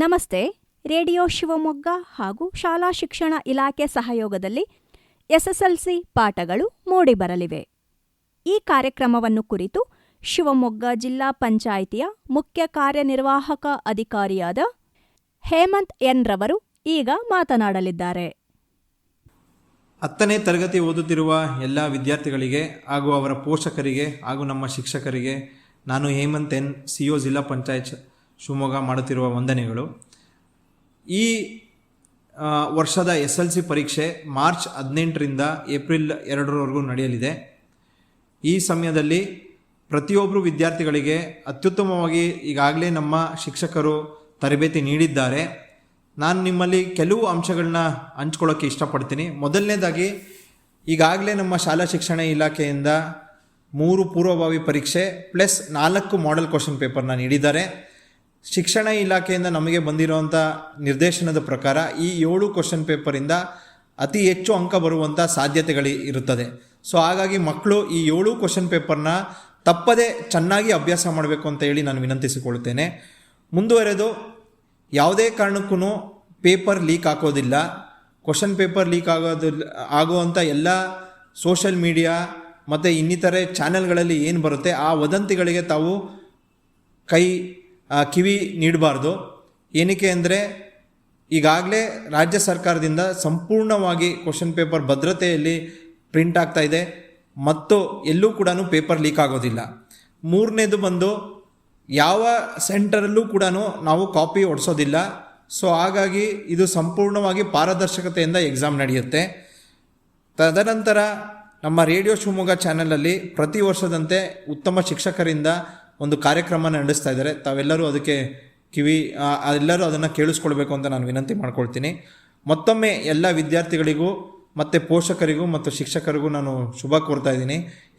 ನಮಸ್ತೆ. ರೇಡಿಯೋ ಶಿವಮೊಗ್ಗ ಹಾಗೂ ಶಾಲಾ ಶಿಕ್ಷಣ ಇಲಾಖೆ ಸಹಯೋಗದಲ್ಲಿ ಎಸ್ಎಸ್ಎಲ್ಸಿ ಪಾಠಗಳು ಮೂಡಿಬರಲಿವೆ. ಈ ಕಾರ್ಯಕ್ರಮವನ್ನು ಕುರಿತು ಶಿವಮೊಗ್ಗ ಜಿಲ್ಲಾ ಪಂಚಾಯಿತಿಯ ಮುಖ್ಯ ಕಾರ್ಯನಿರ್ವಾಹಕ ಅಧಿಕಾರಿಯಾದ ಹೇಮಂತ್ ಎನ್ ರವರು ಈಗ ಮಾತನಾಡಲಿದ್ದಾರೆ. 10ನೇ ತರಗತಿ ಓದುತ್ತಿರುವ ಎಲ್ಲ ವಿದ್ಯಾರ್ಥಿಗಳಿಗೆ ಹಾಗೂ ಅವರ ಪೋಷಕರಿಗೆ ಹಾಗೂ ನಮ್ಮ ಶಿಕ್ಷಕರಿಗೆ ನಾನು ಹೇಮಂತ್ ಎನ್, CO ಜಿಲ್ಲಾ ಪಂಚಾಯತ್ ಶಿವಮೊಗ್ಗ ಮಾಡುತ್ತಿರುವ ವಂದನೆಗಳು. ಈ ವರ್ಷದ SLC ಪರೀಕ್ಷೆ ಮಾರ್ಚ್ 18ರಿಂದ ಏಪ್ರಿಲ್ 2ರವರೆಗೂ ನಡೆಯಲಿದೆ. ಈ ಸಮಯದಲ್ಲಿ ಪ್ರತಿಯೊಬ್ಬರು ವಿದ್ಯಾರ್ಥಿಗಳಿಗೆ ಅತ್ಯುತ್ತಮವಾಗಿ ಈಗಾಗಲೇ ನಮ್ಮ ಶಿಕ್ಷಕರು ತರಬೇತಿ ನೀಡಿದ್ದಾರೆ. ನಾನು ನಿಮ್ಮಲ್ಲಿ ಕೆಲವು ಅಂಶಗಳನ್ನ ಹಂಚ್ಕೊಳ್ಳೋಕ್ಕೆ ಇಷ್ಟಪಡ್ತೀನಿ. ಮೊದಲನೇದಾಗಿ, ಈಗಾಗಲೇ ನಮ್ಮ ಶಾಲಾ ಶಿಕ್ಷಣ ಇಲಾಖೆಯಿಂದ 3 ಪೂರ್ವಭಾವಿ ಪರೀಕ್ಷೆ ಪ್ಲಸ್ 4 ಮಾಡೆಲ್ ಕ್ವಶನ್ ಪೇಪರ್ನ ನೀಡಿದ್ದಾರೆ. ಶಿಕ್ಷಣ ಇಲಾಖೆಯಿಂದ ನಮಗೆ ಬಂದಿರುವಂಥ ನಿರ್ದೇಶನದ ಪ್ರಕಾರ ಈ 7 ಕ್ವಶನ್ ಪೇಪರಿಂದ ಅತಿ ಹೆಚ್ಚು ಅಂಕ ಬರುವಂಥ ಸಾಧ್ಯತೆಗಳು ಇರುತ್ತದೆ. ಸೊ ಹಾಗಾಗಿ ಮಕ್ಕಳು ಈ 7 ಕ್ವಶನ್ ಪೇಪರ್ನ ತಪ್ಪದೇ ಚೆನ್ನಾಗಿ ಅಭ್ಯಾಸ ಮಾಡಬೇಕು ಅಂತ ಹೇಳಿ ನಾನು ವಿನಂತಿಸಿಕೊಳ್ಳುತ್ತೇನೆ. ಮುಂದುವರೆದು ಯಾವುದೇ ಕಾರಣಕ್ಕೂ ಪೇಪರ್ ಲೀಕ್ ಆಗೋದಿಲ್ಲ. ಕ್ವಶನ್ ಪೇಪರ್ ಲೀಕ್ ಆಗುವಂಥ ಎಲ್ಲ ಸೋಷಲ್ ಮೀಡಿಯಾ ಮತ್ತು ಇನ್ನಿತರೆ ಚಾನೆಲ್ಗಳಲ್ಲಿ ಏನು ಬರುತ್ತೆ ಆ ವದಂತಿಗಳಿಗೆ ತಾವು ಕಿವಿ ನೀಡಬಾರ್ದು. ಏನಕ್ಕೆ ಅಂದರೆ ಈಗಾಗಲೇ ರಾಜ್ಯ ಸರ್ಕಾರದಿಂದ ಸಂಪೂರ್ಣವಾಗಿ ಕ್ವಶನ್ ಪೇಪರ್ ಭದ್ರತೆಯಲ್ಲಿ ಪ್ರಿಂಟ್ ಆಗ್ತಾ ಇದೆ ಮತ್ತು ಎಲ್ಲೂ ಕೂಡ ಪೇಪರ್ ಲೀಕ್ ಆಗೋದಿಲ್ಲ. ಮೂರನೇದು ಬಂದು ಯಾವ ಸೆಂಟರಲ್ಲೂ ಕೂಡ ನಾವು ಕಾಪಿ ಹೊಡ್ಸೋದಿಲ್ಲ. ಸೊ ಹಾಗಾಗಿ ಇದು ಸಂಪೂರ್ಣವಾಗಿ ಪಾರದರ್ಶಕತೆಯಿಂದ ಎಕ್ಸಾಮ್ ನಡೆಯುತ್ತೆ. ತದನಂತರ ನಮ್ಮ ರೇಡಿಯೋ ಶಿವಮೊಗ್ಗ ಚಾನಲಲ್ಲಿ ಪ್ರತಿ ವರ್ಷದಂತೆ ಉತ್ತಮ ಶಿಕ್ಷಕರಿಂದ ಒಂದು ಕಾರ್ಯಕ್ರಮ ನಡೆಸ್ತಾ ಇದ್ದಾರೆ. ತಾವೆಲ್ಲರೂ ಅದಕ್ಕೆ ಎಲ್ಲರೂ ಅದನ್ನು ಕೇಳಿಸ್ಕೊಳ್ಬೇಕು ಅಂತ ನಾನು ವಿನಂತಿ ಮಾಡ್ಕೊಳ್ತೀನಿ. ಮತ್ತೊಮ್ಮೆ ಎಲ್ಲ ವಿದ್ಯಾರ್ಥಿಗಳಿಗೂ ಮತ್ತು ಪೋಷಕರಿಗೂ ಮತ್ತು ಶಿಕ್ಷಕರಿಗೂ ನಾನು ಶುಭ ಕೋರ್ತಾ ಇದ್ದೀನಿ.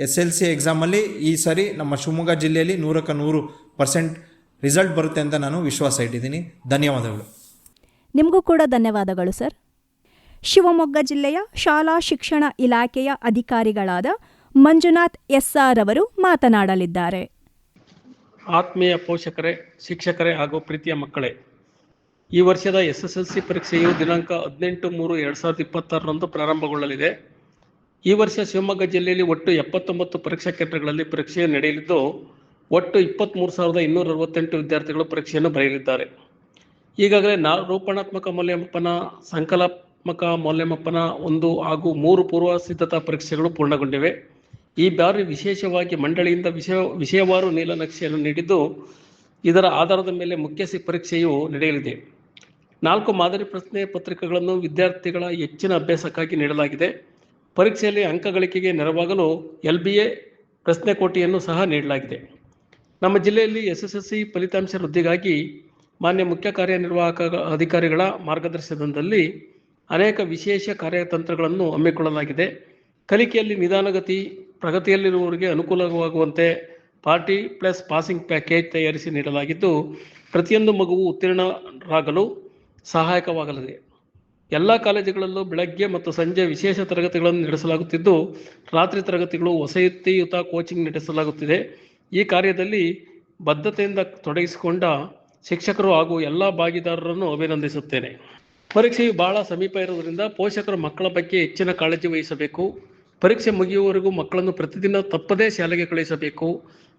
SLC ಎಕ್ಸಾಮಲ್ಲಿ ಈ ಸರಿ ನಮ್ಮ ಶಿವಮೊಗ್ಗ ಜಿಲ್ಲೆಯಲ್ಲಿ 100% ರಿಸಲ್ಟ್ ಬರುತ್ತೆ ಅಂತ ನಾನು ವಿಶ್ವಾಸ ಇಟ್ಟಿದ್ದೀನಿ. ಧನ್ಯವಾದಗಳು. ನಿಮಗೂ ಕೂಡ ಧನ್ಯವಾದಗಳು ಸರ್. ಶಿವಮೊಗ್ಗ ಜಿಲ್ಲೆಯ ಶಾಲಾ ಶಿಕ್ಷಣ ಇಲಾಖೆಯ ಅಧಿಕಾರಿಗಳಾದ ಮಂಜುನಾಥ್ SR ಅವರು ಮಾತನಾಡಲಿದ್ದಾರೆ. ಆತ್ಮೀಯ ಪೋಷಕರೇ, ಶಿಕ್ಷಕರೇ ಹಾಗೂ ಪ್ರೀತಿಯ ಮಕ್ಕಳೇ, ಈ ವರ್ಷದ SSLC ಪರೀಕ್ಷೆಯು ದಿನಾಂಕ 18/3/2026ರಂದು ಪ್ರಾರಂಭಗೊಳ್ಳಲಿದೆ. ಈ ವರ್ಷ ಶಿವಮೊಗ್ಗ ಜಿಲ್ಲೆಯಲ್ಲಿ ಒಟ್ಟು 79 ಪರೀಕ್ಷಾ ಕೇಂದ್ರಗಳಲ್ಲಿ ಪರೀಕ್ಷೆ ನಡೆಯಲಿದ್ದು ಒಟ್ಟು 23,268 ವಿದ್ಯಾರ್ಥಿಗಳು ಪರೀಕ್ಷೆಯನ್ನು ಬರೆಯಲಿದ್ದಾರೆ. ಈಗಾಗಲೇ ರೂಪಣಾತ್ಮಕ ಮೌಲ್ಯಮಾಪನ, ಸಂಕಲಾತ್ಮಕ ಮೌಲ್ಯಮಾಪನ 1 ಹಾಗೂ 3 ಪೂರ್ವ ಸಿದ್ಧತಾ ಪರೀಕ್ಷೆಗಳು ಪೂರ್ಣಗೊಂಡಿವೆ. ಈ ಬಾರಿ ವಿಶೇಷವಾಗಿ ಮಂಡಳಿಯಿಂದ ವಿಷಯವಾರು ನೀಲನಕ್ಷೆಯನ್ನು ನೀಡಿದ್ದು ಇದರ ಆಧಾರದ ಮೇಲೆ ಮುಖ್ಯ ಪರೀಕ್ಷೆಯು ನಡೆಯಲಿದೆ. 4 ಮಾದರಿ ಪ್ರಶ್ನೆ ಪತ್ರಿಕೆಗಳನ್ನು ವಿದ್ಯಾರ್ಥಿಗಳ ಹೆಚ್ಚಿನ ಅಭ್ಯಾಸಕ್ಕಾಗಿ ನೀಡಲಾಗಿದೆ. ಪರೀಕ್ಷೆಯಲ್ಲಿ ಅಂಕ ಗಳಿಕೆಗೆ ನೆರವಾಗಲು LBA ಪ್ರಶ್ನೆ ಕೋಟಿಯನ್ನು ಸಹ ನೀಡಲಾಗಿದೆ. ನಮ್ಮ ಜಿಲ್ಲೆಯಲ್ಲಿ SSLC ಫಲಿತಾಂಶ ವೃದ್ಧಿಗಾಗಿ ಮಾನ್ಯ ಮುಖ್ಯ ಕಾರ್ಯನಿರ್ವಾಹಕ ಅಧಿಕಾರಿಗಳ ಮಾರ್ಗದರ್ಶನದಲ್ಲಿ ಅನೇಕ ವಿಶೇಷ ಕಾರ್ಯತಂತ್ರಗಳನ್ನು ಹಮ್ಮಿಕೊಳ್ಳಲಾಗಿದೆ. ಕಲಿಕೆಯಲ್ಲಿ ನಿಧಾನಗತಿ, ಪ್ರಗತಿಯಲ್ಲಿರುವವರಿಗೆ ಅನುಕೂಲವಾಗುವಂತೆ 40+ ಪಾಸಿಂಗ್ ಪ್ಯಾಕೇಜ್ ತಯಾರಿಸಿ ನೀಡಲಾಗಿದ್ದು ಪ್ರತಿಯೊಂದು ಮಗುವು ಉತ್ತೀರ್ಣರಾಗಲು ಸಹಾಯಕವಾಗಲಿದೆ. ಎಲ್ಲ ಕಾಲೇಜುಗಳಲ್ಲೂ ಬೆಳಗ್ಗೆ ಮತ್ತು ಸಂಜೆ ವಿಶೇಷ ತರಗತಿಗಳನ್ನು ನಡೆಸಲಾಗುತ್ತಿದ್ದು ರಾತ್ರಿ ತರಗತಿಗಳು ವಸತಿಯುತ ಕೋಚಿಂಗ್ ನಡೆಸಲಾಗುತ್ತಿದೆ. ಈ ಕಾರ್ಯದಲ್ಲಿ ಬದ್ಧತೆಯಿಂದ ತೊಡಗಿಸಿಕೊಂಡ ಶಿಕ್ಷಕರು ಹಾಗೂ ಎಲ್ಲ ಭಾಗಿದಾರರನ್ನು ಅಭಿನಂದಿಸುತ್ತೇನೆ. ಪರೀಕ್ಷೆಯು ಬಹಳ ಸಮೀಪ ಇರುವುದರಿಂದ ಪೋಷಕರು ಮಕ್ಕಳ ಬಗ್ಗೆ ಹೆಚ್ಚಿನ ಕಾಳಜಿ ವಹಿಸಬೇಕು. ಪರೀಕ್ಷೆ ಮುಗಿಯುವವರೆಗೂ ಮಕ್ಕಳನ್ನು ಪ್ರತಿದಿನ ತಪ್ಪದೇ ಶಾಲೆಗೆ ಕಳುಹಿಸಬೇಕು.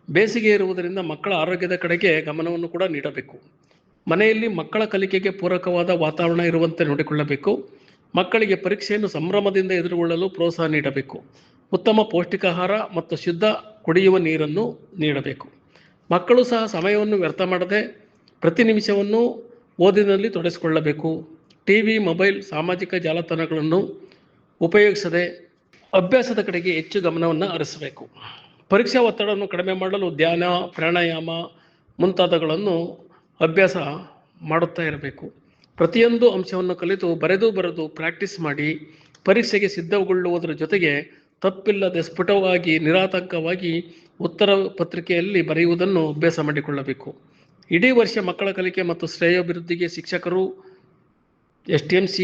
ಬೇಸಿಗೆ ಇರುವುದರಿಂದ ಮಕ್ಕಳ ಆರೋಗ್ಯದ ಕಡೆಗೆ ಗಮನವನ್ನು ಕೂಡ ನೀಡಬೇಕು. ಮನೆಯಲ್ಲಿ ಮಕ್ಕಳ ಕಲಿಕೆಗೆ ಪೂರಕವಾದ ವಾತಾವರಣ ಇರುವಂತೆ ನೋಡಿಕೊಳ್ಳಬೇಕು. ಮಕ್ಕಳಿಗೆ ಪರೀಕ್ಷೆಯನ್ನು ಸಂಭ್ರಮದಿಂದ ಎದುರುಗೊಳ್ಳಲು ಪ್ರೋತ್ಸಾಹ ನೀಡಬೇಕು. ಉತ್ತಮ ಪೌಷ್ಟಿಕಾಹಾರ ಮತ್ತು ಶುದ್ಧ ಕುಡಿಯುವ ನೀರನ್ನು ನೀಡಬೇಕು. ಮಕ್ಕಳು ಸಹ ಸಮಯವನ್ನು ವ್ಯರ್ಥ ಮಾಡದೆ ಪ್ರತಿ ನಿಮಿಷವನ್ನು ಓದಿನಲ್ಲಿ ತೊಡಗಿಸಿಕೊಳ್ಳಬೇಕು. TV, ಮೊಬೈಲ್, ಸಾಮಾಜಿಕ ಜಾಲತಾಣಗಳನ್ನು ಉಪಯೋಗಿಸದೆ ಅಭ್ಯಾಸದ ಕಡೆಗೆ ಹೆಚ್ಚು ಗಮನವನ್ನು ಹರಿಸಬೇಕು. ಪರೀಕ್ಷಾ ಒತ್ತಡವನ್ನು ಕಡಿಮೆ ಮಾಡಲು ಧ್ಯಾನ, ಪ್ರಾಣಾಯಾಮ ಮುಂತಾದವುಗಳನ್ನು ಅಭ್ಯಾಸ ಮಾಡುತ್ತಾ ಇರಬೇಕು. ಪ್ರತಿಯೊಂದು ಅಂಶವನ್ನು ಕಲಿತು ಬರೆದು ಪ್ರಾಕ್ಟೀಸ್ ಮಾಡಿ ಪರೀಕ್ಷೆಗೆ ಸಿದ್ಧಗೊಳ್ಳುವುದರ ಜೊತೆಗೆ ತಪ್ಪಿಲ್ಲದೆ ಸ್ಫುಟವಾಗಿ ನಿರಾತಂಕವಾಗಿ ಉತ್ತರ ಪತ್ರಿಕೆಯಲ್ಲಿ ಬರೆಯುವುದನ್ನು ಅಭ್ಯಾಸ ಮಾಡಿಕೊಳ್ಳಬೇಕು. ಇಡೀ ವರ್ಷ ಮಕ್ಕಳ ಕಲಿಕೆ ಮತ್ತು ಶ್ರೇಯೋಭಿವೃದ್ಧಿಗೆ ಶಿಕ್ಷಕರು, STMC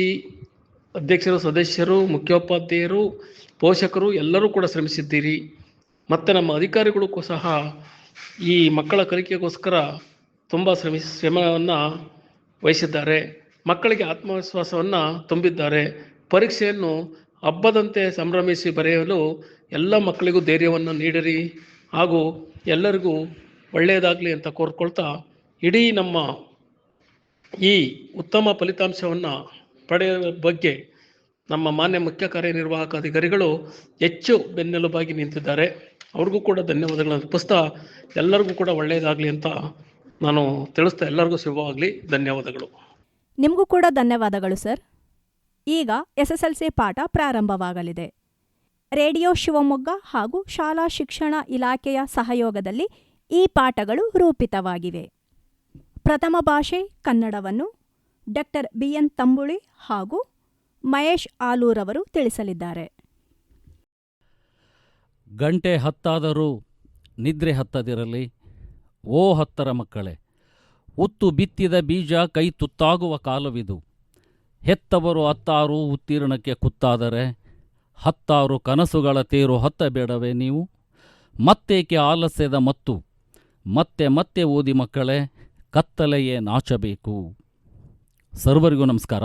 ಅಧ್ಯಕ್ಷರು, ಸದಸ್ಯರು, ಮುಖ್ಯೋಪಾಧ್ಯಾಯರು, ಪೋಷಕರು ಎಲ್ಲರೂ ಕೂಡ ಶ್ರಮಿಸಿದ್ದೀರಿ. ಮತ್ತು ನಮ್ಮ ಅಧಿಕಾರಿಗಳು ಸಹ ಈ ಮಕ್ಕಳ ಕಲಿಕೆಗೋಸ್ಕರ ತುಂಬ ಶ್ರಮವನ್ನು ವಹಿಸಿದ್ದಾರೆ. ಮಕ್ಕಳಿಗೆ ಆತ್ಮವಿಶ್ವಾಸವನ್ನು ತುಂಬಿದ್ದಾರೆ. ಪರೀಕ್ಷೆಯನ್ನು ಹಬ್ಬದಂತೆ ಸಂಭ್ರಮಿಸಿ ಬರೆಯಲು ಎಲ್ಲ ಮಕ್ಕಳಿಗೂ ಧೈರ್ಯವನ್ನು ನೀಡಿರಿ ಹಾಗೂ ಎಲ್ಲರಿಗೂ ಒಳ್ಳೆಯದಾಗಲಿ ಅಂತ ಕೋರ್ಕೊಳ್ತಾ, ಇಡೀ ನಮ್ಮ ಈ ಉತ್ತಮ ಫಲಿತಾಂಶವನ್ನು ಪಡೆಯುವ ಬಗ್ಗೆ ನಮ್ಮ ಮಾನ್ಯ ಮುಖ್ಯ ಕಾರ್ಯನಿರ್ವಾಹಕ ಅಧಿಕಾರಿಗಳು ಹೆಚ್ಚು ಬೆನ್ನೆಲುಬಾಗಿ ನಿಂತಿದ್ದಾರೆ. ಅವ್ರಿಗೂ ಕೂಡ ಧನ್ಯವಾದಗಳನ್ನು ಅರ್ಪಿಸ್ತಾ ಎಲ್ಲರಿಗೂ ಕೂಡ ಒಳ್ಳೆಯದಾಗಲಿ ಅಂತ ನಾನು ತಿಳಿಸ್ತಾ, ಎಲ್ಲರಿಗೂ ಶುಭವಾಗಲಿ. ಧನ್ಯವಾದಗಳು. ನಿಮಗೂ ಕೂಡ ಧನ್ಯವಾದಗಳು ಸರ್. ಈಗ SSLC ಪಾಠ ಪ್ರಾರಂಭವಾಗಲಿದೆ. ರೇಡಿಯೋ ಶಿವಮೊಗ್ಗ ಹಾಗೂ ಶಾಲಾ ಶಿಕ್ಷಣ ಇಲಾಖೆಯ ಸಹಯೋಗದಲ್ಲಿ ಈ ಪಾಠಗಳು ರೂಪಿತವಾಗಿವೆ. ಪ್ರಥಮ ಭಾಷೆ ಕನ್ನಡವನ್ನು ಡಾಕ್ಟರ್ BN ತಂಬುಳಿ ಹಾಗೂ ಮಹೇಶ್ ಆಲೂರವರು ತಿಳಿಸಲಿದ್ದಾರೆ. ಗಂಟೆ ಹತ್ತಾದರೂ ನಿದ್ರೆ ಹತ್ತದಿರಲಿ, ಓ ಹತ್ತರ ಮಕ್ಕಳೇ, ಉತ್ತು ಬಿತ್ತಿದ ಬೀಜ ಕೈ ತುತ್ತಾಗುವ ಕಾಲವಿದು. ಹೆತ್ತವರು ಹತ್ತಾರು ಉತ್ತೀರ್ಣಕ್ಕೆ ಕುತ್ತಾದರೆ, ಹತ್ತಾರು ಕನಸುಗಳ ತೇರು ಹತ್ತಬೇಡವೇ ನೀವು? ಮತ್ತೇಕೆ ಆಲಸ್ಯದ ಮತ್ತು? ಮತ್ತೆ ಮತ್ತೆ ಓದಿ ಮಕ್ಕಳೇ, ಕತ್ತಲೆಯೇ ನಾಚಬೇಕು. ಸರ್ವರಿಗೂ ನಮಸ್ಕಾರ.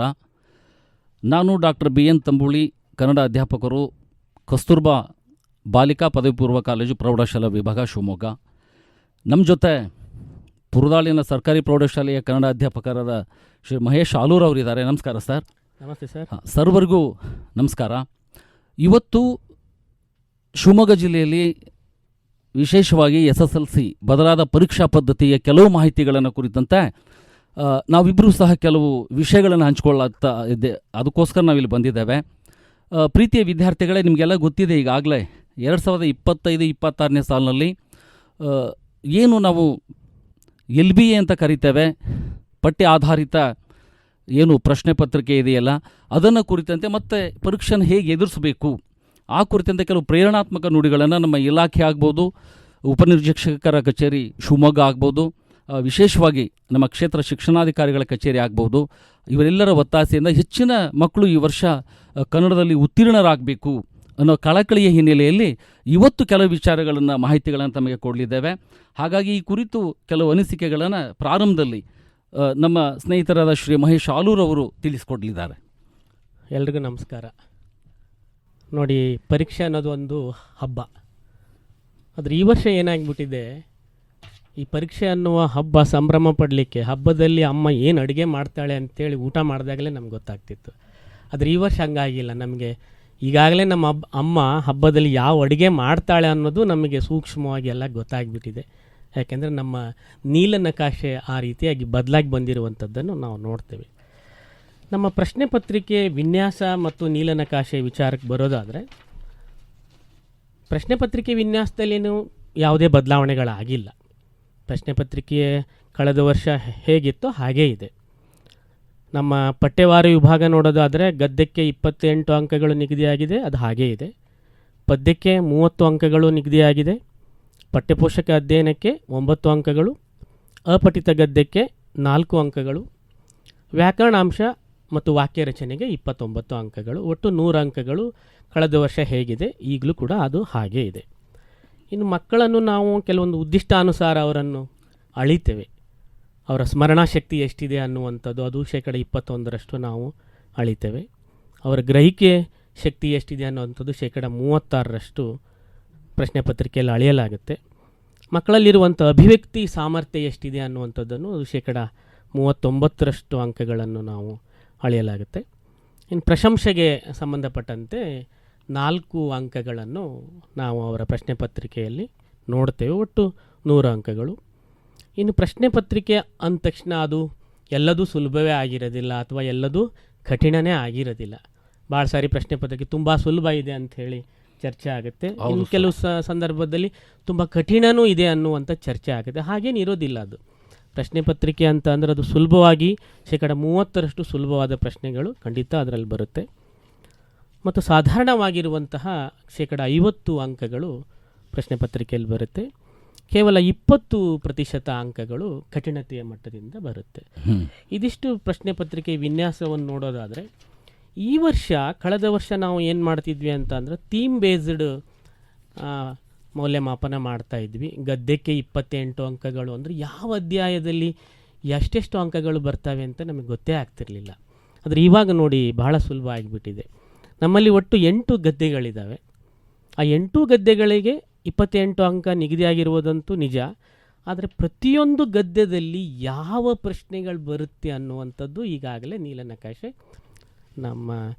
ನಾನು ಡಾಕ್ಟರ್ BN ತಂಬುಳಿ, ಕನ್ನಡ ಅಧ್ಯಾಪಕರು, ಕಸ್ತೂರ್ಬಾ ಬಾಲಿಕಾ ಪದವಿ ಪೂರ್ವ ಕಾಲೇಜು ಪ್ರೌಢಶಾಲಾ ವಿಭಾಗ, ಶಿವಮೊಗ್ಗ. ನಮ್ಮ ಜೊತೆ ಪುರದಾಳಿನ ಸರ್ಕಾರಿ ಪ್ರೌಢಶಾಲೆಯ ಕನ್ನಡ ಅಧ್ಯಾಪಕರಾದ ಶ್ರೀ ಮಹೇಶ್ ಆಲೂರವರಿದ್ದಾರೆ. ನಮಸ್ಕಾರ ಸರ್. ನಮಸ್ತೆ ಸರ್. ಸರ್ವರಿಗೂ ನಮಸ್ಕಾರ. ಇವತ್ತು ಶಿವಮೊಗ್ಗ ಜಿಲ್ಲೆಯಲ್ಲಿ ವಿಶೇಷವಾಗಿ SSLC ಬದಲಾದ ಪರೀಕ್ಷಾ ಪದ್ಧತಿಯ ಕೆಲವು ಮಾಹಿತಿಗಳನ್ನು ಕುರಿತಂತೆ ನಾವಿಬ್ಬರೂ ಸಹ ಕೆಲವು ವಿಷಯಗಳನ್ನು ಹಂಚ್ಕೊಳ್ಳುತ್ತಾ ಇದ್ದೆ. ಅದಕ್ಕೋಸ್ಕರ ನಾವಿಲ್ಲಿ ಬಂದಿದ್ದೇವೆ. ಪ್ರೀತಿಯ ವಿದ್ಯಾರ್ಥಿಗಳೇ, ನಿಮಗೆಲ್ಲ ಗೊತ್ತಿದೆ ಈಗಾಗಲೇ 2025-26ನೇ ಸಾಲಿನಲ್ಲಿ ಏನು ನಾವು LBA ಅಂತ ಕರಿತೇವೆ, ಪಠ್ಯ ಆಧಾರಿತ ಏನು ಪ್ರಶ್ನೆ ಪತ್ರಿಕೆ ಇದೆಯಲ್ಲ, ಅದನ್ನು ಕುರಿತಂತೆ ಮತ್ತು ಪರೀಕ್ಷೆಯನ್ನು ಹೇಗೆ ಎದುರಿಸಬೇಕು ಆ ಕುರಿತಂತೆ ಕೆಲವು ಪ್ರೇರಣಾತ್ಮಕ ನುಡಿಗಳನ್ನು ನಮ್ಮ ಇಲಾಖೆ ಆಗ್ಬೋದು, ಉಪನಿರೀಕ್ಷಕರ ಕಚೇರಿ ಶಿವಮೊಗ್ಗ ಆಗ್ಬೋದು, ವಿಶೇಷವಾಗಿ ನಮ್ಮ ಕ್ಷೇತ್ರ ಶಿಕ್ಷಣಾಧಿಕಾರಿಗಳ ಕಚೇರಿ ಆಗ್ಬೋದು, ಇವರೆಲ್ಲರ ಒತ್ತಾಸೆಯಿಂದ ಹೆಚ್ಚಿನ ಮಕ್ಕಳು ಈ ವರ್ಷ ಕನ್ನಡದಲ್ಲಿ ಉತ್ತೀರ್ಣರಾಗಬೇಕು ಅನ್ನೋ ಕಳಕಳಿಯ ಹಿನ್ನೆಲೆಯಲ್ಲಿ ಇವತ್ತು ಕೆಲವು ವಿಚಾರಗಳನ್ನು, ಮಾಹಿತಿಗಳನ್ನು ತಮಗೆ ಕೊಡಲಿದ್ದೇವೆ. ಹಾಗಾಗಿ ಈ ಕುರಿತು ಕೆಲವು ಅನಿಸಿಕೆಗಳನ್ನು ಪ್ರಾರಂಭದಲ್ಲಿ ನಮ್ಮ ಸ್ನೇಹಿತರಾದ ಶ್ರೀ ಮಹೇಶ್ ಆಲೂರವರು ತಿಳಿಸ್ಕೊಡ್ಲಿದ್ದಾರೆ. ಎಲ್ರಿಗೂ ನಮಸ್ಕಾರ. ನೋಡಿ, ಪರೀಕ್ಷೆ ಅನ್ನೋದು ಒಂದು ಹಬ್ಬ. ಆದರೆ ಈ ವರ್ಷ ಏನಾಗಿಬಿಟ್ಟಿದೆ, ಈ ಪರೀಕ್ಷೆ ಅನ್ನುವ ಹಬ್ಬ ಸಂಭ್ರಮ ಪಡಲಿಕ್ಕೆ ಹಬ್ಬದಲ್ಲಿ ಅಮ್ಮ ಏನು ಅಡುಗೆ ಮಾಡ್ತಾಳೆ ಅಂತೇಳಿ ಊಟ ಮಾಡಿದಾಗಲೇ ನಮ್ಗೆ ಗೊತ್ತಾಗ್ತಿತ್ತು. ಆದರೆ ಈ ವರ್ಷ ಹಂಗಾಗಿಲ್ಲ. ನಮಗೆ ಈಗಾಗಲೇ ನಮ್ಮ ಅಮ್ಮ ಹಬ್ಬದಲ್ಲಿ ಯಾವ ಅಡುಗೆ ಮಾಡ್ತಾಳೆ ಅನ್ನೋದು ನಮಗೆ ಸೂಕ್ಷ್ಮವಾಗಿ ಎಲ್ಲ ಗೊತ್ತಾಗ್ಬಿಟ್ಟಿದೆ. ಯಾಕೆಂದರೆ ನಮ್ಮ ನೀಲನಕಾಶೆ ಆ ರೀತಿಯಾಗಿ ಬದಲಾಗಿ ಬಂದಿರುವಂಥದ್ದನ್ನು ನಾವು ನೋಡ್ತೇವೆ. ನಮ್ಮ ಪ್ರಶ್ನೆ ಪತ್ರಿಕೆ ವಿನ್ಯಾಸ ಮತ್ತು ನೀಲನಕಾಶೆ ವಿಚಾರಕ್ಕೆ ಬರೋದಾದರೆ, ಪ್ರಶ್ನೆ ಪತ್ರಿಕೆ ವಿನ್ಯಾಸದಲ್ಲೇನು ಯಾವುದೇ ಬದಲಾವಣೆಗಳಾಗಿಲ್ಲ. ಪ್ರಶ್ನೆ ಪತ್ರಿಕೆ ಕಳೆದ ವರ್ಷ ಹೇಗಿತ್ತೋ ಹಾಗೇ ಇದೆ. ನಮ್ಮ ಪಠ್ಯವಾರು ವಿಭಾಗ ನೋಡೋದಾದರೆ ಗದ್ಯಕ್ಕೆ 28 ಅಂಕಗಳು ನಿಗದಿಯಾಗಿದೆ, ಅದು ಹಾಗೇ ಇದೆ. ಪದ್ಯಕ್ಕೆ 30 ಅಂಕಗಳು ನಿಗದಿಯಾಗಿದೆ. ಪಠ್ಯಪೋಷಕ ಅಧ್ಯಯನಕ್ಕೆ 9 ಅಂಕಗಳು, ಅಪಠಿತ ಗದ್ಯಕ್ಕೆ 4 ಅಂಕಗಳು, ವ್ಯಾಕರಣಾಂಶ ಮತ್ತು ವಾಕ್ಯ ರಚನೆಗೆ 29 ಅಂಕಗಳು, ಒಟ್ಟು 100 ಅಂಕಗಳು. ಕಳೆದ ವರ್ಷ ಹೇಗಿದೆ ಈಗಲೂ ಕೂಡ ಅದು ಹಾಗೇ ಇದೆ. ಇನ್ನು ಮಕ್ಕಳನ್ನು ನಾವು ಕೆಲವೊಂದು ಉದ್ದಿಷ್ಟಾನುಸಾರ ಅವರನ್ನು ಅಳಿತೇವೆ. ಅವರ ಸ್ಮರಣಾ ಶಕ್ತಿ ಎಷ್ಟಿದೆ ಅನ್ನುವಂಥದ್ದು ಅದು 21% ನಾವು ಅಳಿತೇವೆ. ಅವರ ಗ್ರಹಿಕೆ ಶಕ್ತಿ ಎಷ್ಟಿದೆ ಅನ್ನುವಂಥದ್ದು 36% ಪ್ರಶ್ನೆ ಪತ್ರಿಕೆಯಲ್ಲಿ ಅಳೆಯಲಾಗುತ್ತೆ. ಮಕ್ಕಳಲ್ಲಿರುವಂಥ ಅಭಿವ್ಯಕ್ತಿ ಸಾಮರ್ಥ್ಯ ಎಷ್ಟಿದೆ ಅನ್ನುವಂಥದ್ದನ್ನು ಅದು 39% ಅಂಕಗಳನ್ನು ನಾವು ಅಳೆಯಲಾಗುತ್ತೆ. ಇನ್ನು ಪ್ರಶಂಸೆಗೆ ಸಂಬಂಧಪಟ್ಟಂತೆ 4 ಅಂಕಗಳನ್ನು ನಾವು ಅವರ ಪ್ರಶ್ನೆ ಪತ್ರಿಕೆಯಲ್ಲಿ ನೋಡ್ತೇವೆ, ಒಟ್ಟು 100 ಅಂಕಗಳು. ಇನ್ನು ಪ್ರಶ್ನೆ ಪತ್ರಿಕೆ ಅಂದ ತಕ್ಷಣ ಅದು ಎಲ್ಲದೂ ಸುಲಭವೇ ಆಗಿರೋದಿಲ್ಲ ಅಥವಾ ಎಲ್ಲದೂ ಕಠಿಣವೇ ಆಗಿರೋದಿಲ್ಲ. ಭಾಳ ಸಾರಿ ಪ್ರಶ್ನೆ ಪತ್ರಿಕೆ ತುಂಬ ಸುಲಭ ಇದೆ ಅಂಥೇಳಿ ಚರ್ಚೆ ಆಗುತ್ತೆ, ಇನ್ನು ಕೆಲವು ಸಂದರ್ಭದಲ್ಲಿ ತುಂಬ ಕಠಿಣವೂ ಇದೆ ಅನ್ನುವಂಥ ಚರ್ಚೆ ಆಗುತ್ತೆ. ಹಾಗೇನು ಇರೋದಿಲ್ಲ. ಅದು ಪ್ರಶ್ನೆ ಪತ್ರಿಕೆ ಅಂತ ಅಂದರೆ ಅದು ಸುಲಭವಾಗಿ 30% ಸುಲಭವಾದ ಪ್ರಶ್ನೆಗಳು ಖಂಡಿತ ಅದರಲ್ಲಿ ಬರುತ್ತೆ. ಮತ್ತು ಸಾಧಾರಣವಾಗಿರುವಂತಹ 50 ಅಂಕಗಳು ಪ್ರಶ್ನೆ ಪತ್ರಿಕೆಯಲ್ಲಿ ಬರುತ್ತೆ. ಕೇವಲ 20% ಅಂಕಗಳು ಕಠಿಣತೆಯ ಮಟ್ಟದಿಂದ ಬರುತ್ತೆ. ಇದಿಷ್ಟು ಪ್ರಶ್ನೆ ಪತ್ರಿಕೆ ವಿನ್ಯಾಸವನ್ನು ನೋಡೋದಾದರೆ, ಈ ವರ್ಷ ಕಳೆದ ವರ್ಷ ನಾವು ಏನು ಮಾಡ್ತಿದ್ವಿ ಅಂತ ಅಂದರೆ ಥೀಮ್ ಬೇಸ್ಡ್ ಮೌಲ್ಯಮಾಪನ ಮಾಡ್ತಾ ಇದ್ವಿ. ಗದ್ಯಕ್ಕೆ 28 ಅಂಕಗಳು ಅಂದರೆ ಯಾವ ಅಧ್ಯಾಯದಲ್ಲಿ ಎಷ್ಟೆಷ್ಟು ಅಂಕಗಳು ಬರ್ತವೆ ಅಂತ ನಮಗೆ ಗೊತ್ತೇ ಆಗ್ತಿರಲಿಲ್ಲ. ಆದರೆ ಇವಾಗ ನೋಡಿ ಬಹಳ ಸುಲಭ ಆಗಿಬಿಟ್ಟಿದೆ. ನಮ್ಮಲ್ಲಿ ಒಟ್ಟು 8 ಗದ್ದೆಗಳಿದ್ದಾವೆ. ಆ 8 ಗದ್ದೆಗಳಿಗೆ 28 ಅಂಕ ನಿಗದಿಯಾಗಿರುವುದಂತೂ ನಿಜ. ಆದರೆ ಪ್ರತಿಯೊಂದು ಗದ್ಯದಲ್ಲಿ ಯಾವ ಪ್ರಶ್ನೆಗಳು ಬರುತ್ತೆ ಅನ್ನುವಂಥದ್ದು ಈಗಾಗಲೇ ನೀಲನಕಾಶೆ ನಮ್ಮ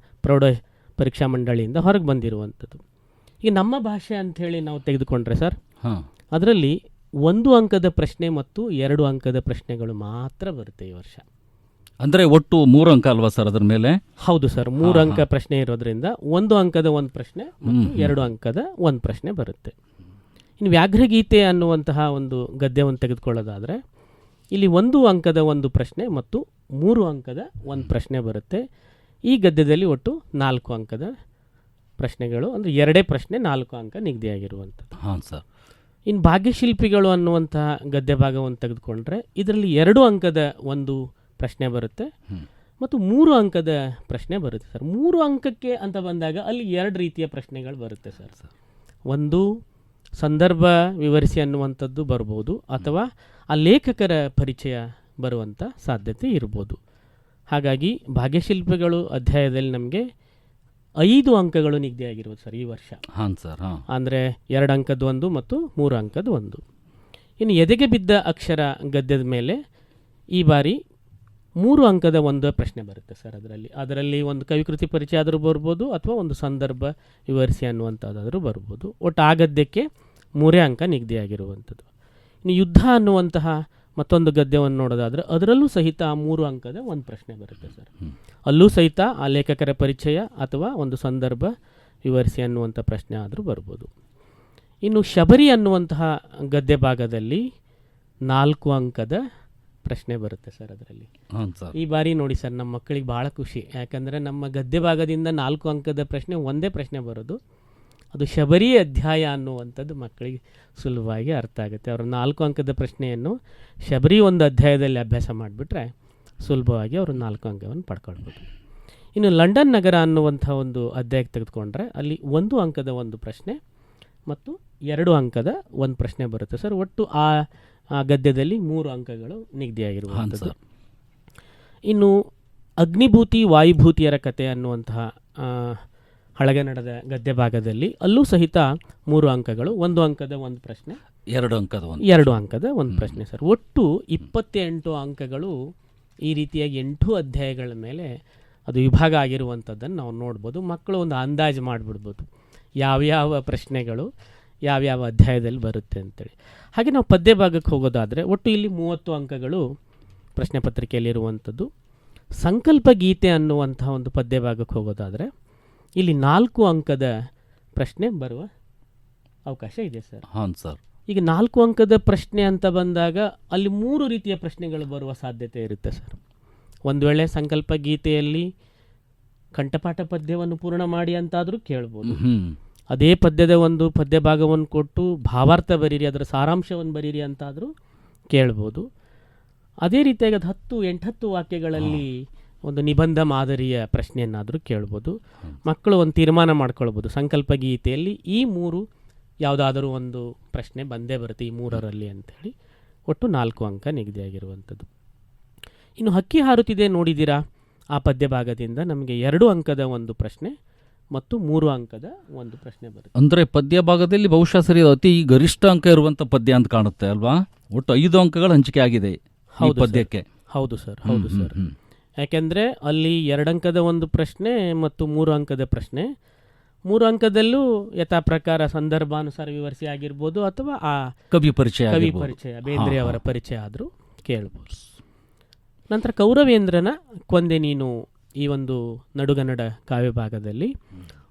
ಪ್ರೌಢ ಪರೀಕ್ಷಾ ಮಂಡಳಿಯಿಂದ ಹೊರಗೆ ಬಂದಿರುವಂಥದ್ದು. ಈಗ ನಮ್ಮ ಭಾಷೆ ಅಂಥೇಳಿ ನಾವು ತೆಗೆದುಕೊಂಡ್ರೆ ಸರ್, ಅದರಲ್ಲಿ 1 ಅಂಕದ ಪ್ರಶ್ನೆ ಮತ್ತು 2 ಅಂಕದ ಪ್ರಶ್ನೆಗಳು ಮಾತ್ರ ಬರುತ್ತೆ ಈ ವರ್ಷ. ಅಂದರೆ ಒಟ್ಟು 3 ಅಂಕ ಅಲ್ವಾ ಸರ್ ಅದರ ಮೇಲೆ? ಹೌದು ಸರ್, 3 ಅಂಕ ಪ್ರಶ್ನೆ ಇರೋದ್ರಿಂದ 1 ಅಂಕದ 1 ಪ್ರಶ್ನೆ ಮತ್ತು 2 ಅಂಕದ 1 ಪ್ರಶ್ನೆ ಬರುತ್ತೆ. ಇನ್ನು ವ್ಯಾಘ್ರಗೀತೆ ಅನ್ನುವಂತಹ ಒಂದು ಗದ್ಯವನ್ನು ತೆಗೆದುಕೊಳ್ಳೋದಾದರೆ ಇಲ್ಲಿ 1 ಅಂಕದ 1 ಪ್ರಶ್ನೆ ಮತ್ತು 3 ಅಂಕದ 1 ಪ್ರಶ್ನೆ ಬರುತ್ತೆ. ಈ ಗದ್ಯದಲ್ಲಿ ಒಟ್ಟು 4 ಅಂಕದ ಪ್ರಶ್ನೆಗಳು, ಅಂದರೆ 2 ಪ್ರಶ್ನೆ 4 ಅಂಕ ನಿಗದಿಯಾಗಿರುವಂಥದ್ದು. ಹಾಂ ಸರ್. ಇನ್ನು ಭಾಗ್ಯಶಿಲ್ಪಿಗಳು ಅನ್ನುವಂತಹ ಗದ್ಯ ಭಾಗವನ್ನು ತೆಗೆದುಕೊಂಡ್ರೆ ಇದರಲ್ಲಿ 2 ಅಂಕದ 1 ಪ್ರಶ್ನೆ ಬರುತ್ತೆ ಮತ್ತು 3 ಅಂಕದ ಪ್ರಶ್ನೆ ಬರುತ್ತೆ ಸರ್. 3 ಅಂಕಕ್ಕೆ ಅಂತ ಬಂದಾಗ ಅಲ್ಲಿ 2 ರೀತಿಯ ಪ್ರಶ್ನೆಗಳು ಬರುತ್ತೆ ಸರ್. ಒಂದು ಸಂದರ್ಭ ವಿವರಿಸಿ ಅನ್ನುವಂಥದ್ದು ಬರ್ಬೋದು, ಅಥವಾ ಆ ಲೇಖಕರ ಪರಿಚಯ ಬರುವಂಥ ಸಾಧ್ಯತೆ ಇರ್ಬೋದು. ಹಾಗಾಗಿ ಭಾಗ್ಯಶಿಲ್ಪಿಗಳು ಅಧ್ಯಾಯದಲ್ಲಿ ನಮಗೆ 5 ಅಂಕಗಳು ನಿಗದಿಯಾಗಿರುವುದು ಸರ್ ಈ ವರ್ಷ. ಹಾಂ ಸರ್. ಅಂದರೆ 2 ಅಂಕದ 1 ಮತ್ತು 3 ಅಂಕದ 1. ಇನ್ನು ಎದೆಗೆ ಬಿದ್ದ ಅಕ್ಷರ ಗದ್ಯದ ಮೇಲೆ ಈ ಬಾರಿ 3 ಅಂಕದ 1 ಪ್ರಶ್ನೆ ಬರುತ್ತೆ ಸರ್. ಅದರಲ್ಲಿ ಒಂದು ಕವಿಕೃತಿ ಪರಿಚಯ ಆದರೂ ಬರ್ಬೋದು, ಅಥವಾ ಒಂದು ಸಂದರ್ಭ ವಿವರಿಸಿ ಅನ್ನುವಂಥದ್ದಾದರೂ ಬರ್ಬೋದು. ಒಟ್ಟು ಆ ಗದ್ಯಕ್ಕೆ 3 ಅಂಕ ನಿಗದಿಯಾಗಿರುವಂಥದ್ದು. ಇನ್ನು ಯುದ್ಧ ಅನ್ನುವಂತಹ ಮತ್ತೊಂದು ಗದ್ಯವನ್ನು ನೋಡೋದಾದರೆ ಅದರಲ್ಲೂ ಸಹಿತ 3 ಅಂಕದ 1 ಪ್ರಶ್ನೆ ಬರುತ್ತೆ ಸರ್. ಅಲ್ಲೂ ಸಹಿತ ಆ ಲೇಖಕರ ಪರಿಚಯ ಅಥವಾ ಒಂದು ಸಂದರ್ಭ ವಿವರಿಸಿ ಅನ್ನುವಂಥ ಪ್ರಶ್ನೆ ಆದರೂ ಬರ್ಬೋದು. ಇನ್ನು ಶಬರಿ ಅನ್ನುವಂತಹ ಗದ್ಯ ಭಾಗದಲ್ಲಿ 4 ಅಂಕದ ಪ್ರಶ್ನೆ ಬರುತ್ತೆ ಸರ್ ಅದರಲ್ಲಿ. ಈ ಬಾರಿ ನೋಡಿ ಸರ್, ನಮ್ಮ ಮಕ್ಕಳಿಗೆ ಭಾಳ ಖುಷಿ. ಯಾಕಂದರೆ ನಮ್ಮ ಗದ್ಯ ಭಾಗದಿಂದ 4 ಅಂಕದ ಪ್ರಶ್ನೆ ಒಂದೇ ಪ್ರಶ್ನೆ ಬರೋದು, ಅದು ಶಬರಿ ಅಧ್ಯಾಯ ಅನ್ನುವಂಥದ್ದು ಮಕ್ಕಳಿಗೆ ಸುಲಭವಾಗಿ ಅರ್ಥ ಆಗುತ್ತೆ. ಅವರು 4 ಅಂಕದ ಪ್ರಶ್ನೆಯನ್ನು ಶಬರಿ ಒಂದು ಅಧ್ಯಾಯದಲ್ಲಿ ಅಭ್ಯಾಸ ಮಾಡಿಬಿಟ್ರೆ ಸುಲಭವಾಗಿ ಅವರು 4 ಅಂಕವನ್ನು ಪಡ್ಕೊಳ್ಬೋದು. ಇನ್ನು ಲಂಡನ್ ನಗರ ಅನ್ನುವಂಥ ಒಂದು ಅಧ್ಯಾಯಕ್ಕೆ ತೆಗೆದುಕೊಂಡ್ರೆ ಅಲ್ಲಿ 1 ಅಂಕದ 1 ಪ್ರಶ್ನೆ ಮತ್ತು 2 ಅಂಕದ 1 ಪ್ರಶ್ನೆ ಬರುತ್ತೆ ಸರ್. ಒಟ್ಟು ಆ ಗದ್ಯದಲ್ಲಿ 3 ಅಂಕಗಳು ನಿಗದಿಯಾಗಿರುವಂಥದ್ದು. ಇನ್ನು ಅಗ್ನಿಭೂತಿ ವಾಯುಭೂತಿಯರ ಕಥೆ ಅನ್ನುವಂತಹ ಹಳಗನ್ನಡದ ಗದ್ಯ ಭಾಗದಲ್ಲಿ ಅಲ್ಲೂ ಸಹಿತ 3 ಅಂಕಗಳು, 1 ಅಂಕದ 1 ಪ್ರಶ್ನೆ, 2 ಅಂಕದ 1 ಪ್ರಶ್ನೆ ಸರ್. ಒಟ್ಟು 28 ಅಂಕಗಳು ಈ ರೀತಿಯಾಗಿ 8 ಅಧ್ಯಾಯಗಳ ಮೇಲೆ ಅದು ವಿಭಾಗ ಆಗಿರುವಂಥದ್ದನ್ನು ನಾವು ನೋಡ್ಬೋದು. ಮಕ್ಕಳು ಒಂದು ಅಂದಾಜು ಮಾಡಿಬಿಡ್ಬೋದು ಯಾವ್ಯಾವ ಪ್ರಶ್ನೆಗಳು ಯಾವ್ಯಾವ ಅಧ್ಯಾಯದಲ್ಲಿ ಬರುತ್ತೆ ಅಂತೇಳಿ. ಹಾಗೆ ನಾವು ಪದ್ಯ ಭಾಗಕ್ಕೆ ಹೋಗೋದಾದರೆ ಒಟ್ಟು ಇಲ್ಲಿ 30 ಅಂಕಗಳು ಪ್ರಶ್ನೆ ಪತ್ರಿಕೆಯಲ್ಲಿರುವಂಥದ್ದು. ಸಂಕಲ್ಪ ಗೀತೆ ಅನ್ನುವಂಥ ಒಂದು ಪದ್ಯ ಭಾಗಕ್ಕೆ ಹೋಗೋದಾದರೆ ಇಲ್ಲಿ 4 ಅಂಕದ ಪ್ರಶ್ನೆ ಬರುವ ಅವಕಾಶ ಇದೆ ಸರ್. ಹಾಂ ಸರ್. ಈಗ 4 ಅಂಕದ ಪ್ರಶ್ನೆ ಅಂತ ಬಂದಾಗ ಅಲ್ಲಿ 3 ರೀತಿಯ ಪ್ರಶ್ನೆಗಳು ಬರುವ ಸಾಧ್ಯತೆ ಇರುತ್ತೆ ಸರ್. ಒಂದು ವೇಳೆ ಸಂಕಲ್ಪ ಗೀತೆಯಲ್ಲಿ ಕಂಠಪಾಠ ಪದ್ಯವನ್ನು ಪೂರ್ಣ ಮಾಡಿ ಅಂತಾದರೂ ಕೇಳ್ಬೋದು. ಅದೇ ಪದ್ಯದ ಒಂದು ಪದ್ಯ ಭಾಗವನ್ನು ಕೊಟ್ಟು ಭಾವಾರ್ಥ ಬರೀರಿ, ಅದರ ಸಾರಾಂಶವನ್ನು ಬರೀರಿ ಅಂತಾದರೂ ಕೇಳ್ಬೋದು. ಅದೇ ರೀತಿಯಾಗಿ ಅದು 8-10 ವಾಕ್ಯಗಳಲ್ಲಿ ಒಂದು ನಿಬಂಧ ಮಾದರಿಯ ಪ್ರಶ್ನೆಯನ್ನಾದರೂ ಕೇಳ್ಬೋದು. ಮಕ್ಕಳು ಒಂದು ತೀರ್ಮಾನ ಮಾಡ್ಕೊಳ್ಬೋದು, ಸಂಕಲ್ಪ ಗೀತೆಯಲ್ಲಿ ಈ 3 ಯಾವುದಾದರೂ ಒಂದು ಪ್ರಶ್ನೆ ಬಂದೇ ಬರುತ್ತೆ ಈ 3ರಲ್ಲಿ ಅಂಥೇಳಿ. ಒಟ್ಟು 4 ಅಂಕ ನಿಗದಿಯಾಗಿರುವಂಥದ್ದು. ಇನ್ನು ಹಕ್ಕಿ ಹಾರುತ್ತಿದೆ ನೋಡಿದ್ದೀರಾ, ಆ ಪದ್ಯ ಭಾಗದಿಂದ ನಮಗೆ 2 ಅಂಕದ 1 ಪ್ರಶ್ನೆ ಮತ್ತು 3 ಅಂಕದ 1 ಪ್ರಶ್ನೆ ಬರುತ್ತೆ. ಅಂದರೆ ಪದ್ಯ ಭಾಗದಲ್ಲಿ ಬಹುಶಃ ಸರಿ ಅತಿ ಗರಿಷ್ಠ ಅಂಕ ಇರುವಂಥ ಪದ್ಯ ಅಂತ ಕಾಣುತ್ತೆ ಅಲ್ವಾ? ಒಟ್ಟು 5 ಅಂಕಗಳು ಹಂಚಿಕೆ ಆಗಿದೆ ಈ ಪದ್ಯಕ್ಕೆ. ಹೌದು ಸರ್, ಹೌದು ಸರ್. ಯಾಕೆಂದರೆ ಅಲ್ಲಿ 2 ಅಂಕದ 1 ಪ್ರಶ್ನೆ ಮತ್ತು 3 ಅಂಕದ ಪ್ರಶ್ನೆ. 3 ಅಂಕದಲ್ಲೂ ಯಥಾ ಪ್ರಕಾರ ಸಂದರ್ಭಾನುಸಾರ ವಿವರಿಸಿ ಆಗಿರ್ಬೋದು, ಅಥವಾ ಆ ಕವಿ ಪರಿಚಯ ಬೇಂದ್ರೆ ಅವರ ಪರಿಚಯ ಆದರೂ ಕೇಳ್ಬೋದು. ನಂತರ ಕೌರವೇಂದ್ರನ ಕೊಂದೆ ನೀನು ಈ ಒಂದು ನಡುಗನ್ನಡ ಕಾವ್ಯ ಭಾಗದಲ್ಲಿ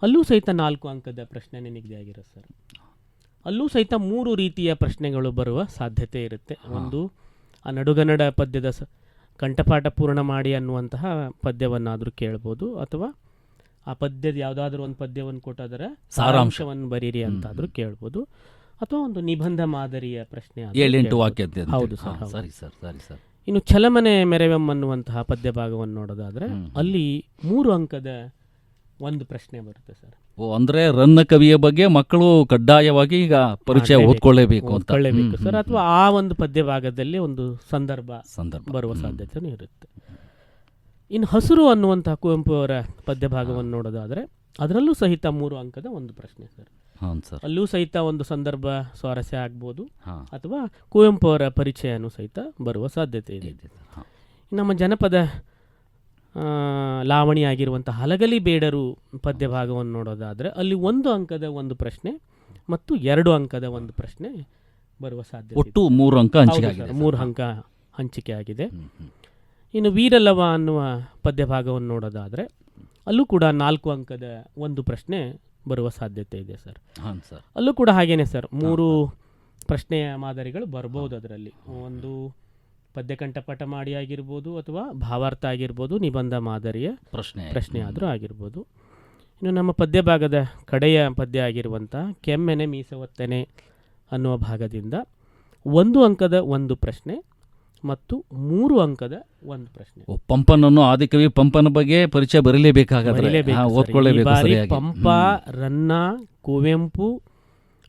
ಅಲ್ಲೂ ಸಹಿತ 4 ಅಂಕದ ಪ್ರಶ್ನೆ ನಿಗದಿಯಾಗಿರುತ್ತೆ ಸರ್. ಅಲ್ಲೂ ಸಹಿತ 3 ರೀತಿಯ ಪ್ರಶ್ನೆಗಳು ಬರುವ ಸಾಧ್ಯತೆ ಇರುತ್ತೆ. ಒಂದು ಆ ನಡುಗನ್ನಡ ಪದ್ಯದ ಕಂಠಪಾಠ ಪೂರ್ಣ ಮಾಡಿ ಅನ್ನುವಂತಹ ಪದ್ಯವನ್ನಾದರೂ ಕೇಳ್ಬೋದು, ಅಥವಾ ಆ ಪದ್ಯದ ಯಾವುದಾದ್ರೂ ಒಂದು ಪದ್ಯವನ್ನು ಕೊಟ್ಟದರ ಸಾರಾಂಶವನ್ನು ಬರೀರಿ ಅಂತಾದರೂ ಕೇಳ್ಬೋದು, ಅಥವಾ ಒಂದು ನಿಬಂಧ ಮಾದರಿಯ ಪ್ರಶ್ನೆ 7-8 ವಾಕ್ಯ. ಹೌದು ಸರ್, ಸರಿ ಸರ್, ಸರಿ ಸರ್. ಇನ್ನು ಛಲಮನೆ ಮೆರೆವಂ ಅನ್ನುವಂತಹ ಪದ್ಯ ಭಾಗವನ್ನು ನೋಡೋದಾದರೆ ಅಲ್ಲಿ 3 ಅಂಕದ 1 ಪ್ರಶ್ನೆ ಬರುತ್ತೆ ಸರ್. ಓ ಅಂದ್ರೆ ರನ್ನ ಕವಿಯ ಬಗ್ಗೆ ಮಕ್ಕಳು ಕಡ್ಡಾಯವಾಗಿ ಈಗ ಪರಿಚಯ ಓದ್ಕೊಳ್ಳೇಬೇಕು ಅಂತ. ಓದ್ಕೊಳ್ಳೇಬೇಕು ಸರ್, ಅಥವಾ ಆ ಒಂದು ಪದ್ಯ ಭಾಗದಲ್ಲಿ ಒಂದು ಸಂದರ್ಭ ಬರುವ ಸಾಧ್ಯತೆಯೂ ಇರುತ್ತೆ. ಇನ್ನು ಹಸುರು ಅನ್ನುವಂತಹ ಕುವೆಂಪು ಅವರ ಪದ್ಯ ಭಾಗವನ್ನು ನೋಡೋದಾದರೆ ಅದರಲ್ಲೂ ಸಹಿತ 3 ಅಂಕದ ಒಂದು ಪ್ರಶ್ನೆ ಸರ್. ಅಲ್ಲೂ ಸಹಿತ ಒಂದು ಸಂದರ್ಭ ಸ್ವಾರಸ್ಯ ಆಗ್ಬೋದು, ಅಥವಾ ಕುವೆಂಪು ಅವರ ಪರಿಚಯನೂ ಸಹಿತ ಬರುವ ಸಾಧ್ಯತೆ ಇದೆ. ನಮ್ಮ ಜನಪದ ಲಾವಣಿ ಆಗಿರುವಂಥ ಹಲಗಲಿ ಬೇಡರು ಪದ್ಯ ಭಾಗವನ್ನು ನೋಡೋದಾದರೆ ಅಲ್ಲಿ 1 ಅಂಕದ ಒಂದು ಪ್ರಶ್ನೆ ಮತ್ತು 2 ಅಂಕದ ಒಂದು ಪ್ರಶ್ನೆ ಬರುವ ಸಾಧ್ಯತೆ. ಒಟ್ಟು 3 ಅಂಕ ಹಂಚಿಕೆ ಆಗಿದೆ. 3 ಅಂಕ ಹಂಚಿಕೆ ಆಗಿದೆ. ಇನ್ನು ವೀರಲವ ಅನ್ನುವ ಪದ್ಯ ಭಾಗವನ್ನು ನೋಡೋದಾದರೆ ಅಲ್ಲೂ ಕೂಡ 4 ಅಂಕದ ಒಂದು ಪ್ರಶ್ನೆ ಬರುವ ಸಾಧ್ಯತೆ ಇದೆ ಸರ್. ಅಲ್ಲೂ ಕೂಡ ಹಾಗೇನೆ ಸರ್, 3 ಪ್ರಶ್ನೆಯ ಮಾದರಿಗಳು ಬರ್ಬೋದು. ಅದರಲ್ಲಿ ಒಂದು ಪದ್ಯಕಂಠಪಟ ಮಾಡಿ ಆಗಿರ್ಬೋದು, ಅಥವಾ ಭಾವಾರ್ಥ ಆಗಿರ್ಬೋದು, ನಿಬಂಧ ಮಾದರಿಯ ಪ್ರಶ್ನೆ ಆದರೂ ಆಗಿರ್ಬೋದು. ಇನ್ನು ನಮ್ಮ ಪದ್ಯ ಭಾಗದ ಕಡೆಯ ಪದ್ಯ ಆಗಿರುವಂಥ ಕೆಮ್ಮೆನೆ ಮೀಸವತ್ತನೆ ಅನ್ನುವ ಭಾಗದಿಂದ 1 ಅಂಕದ ಒಂದು ಪ್ರಶ್ನೆ ಮತ್ತು 3 ಅಂಕದ ಒಂದು ಪ್ರಶ್ನೆ. ಪಂಪನನ್ನು ಆದಿಕವಿ ಪಂಪನ ಬಗ್ಗೆ ಪರಿಚಯ ಬರಲೇಬೇಕಾಗತ್ತೆ. ಪಂಪ, ರನ್ನ, ಕುವೆಂಪು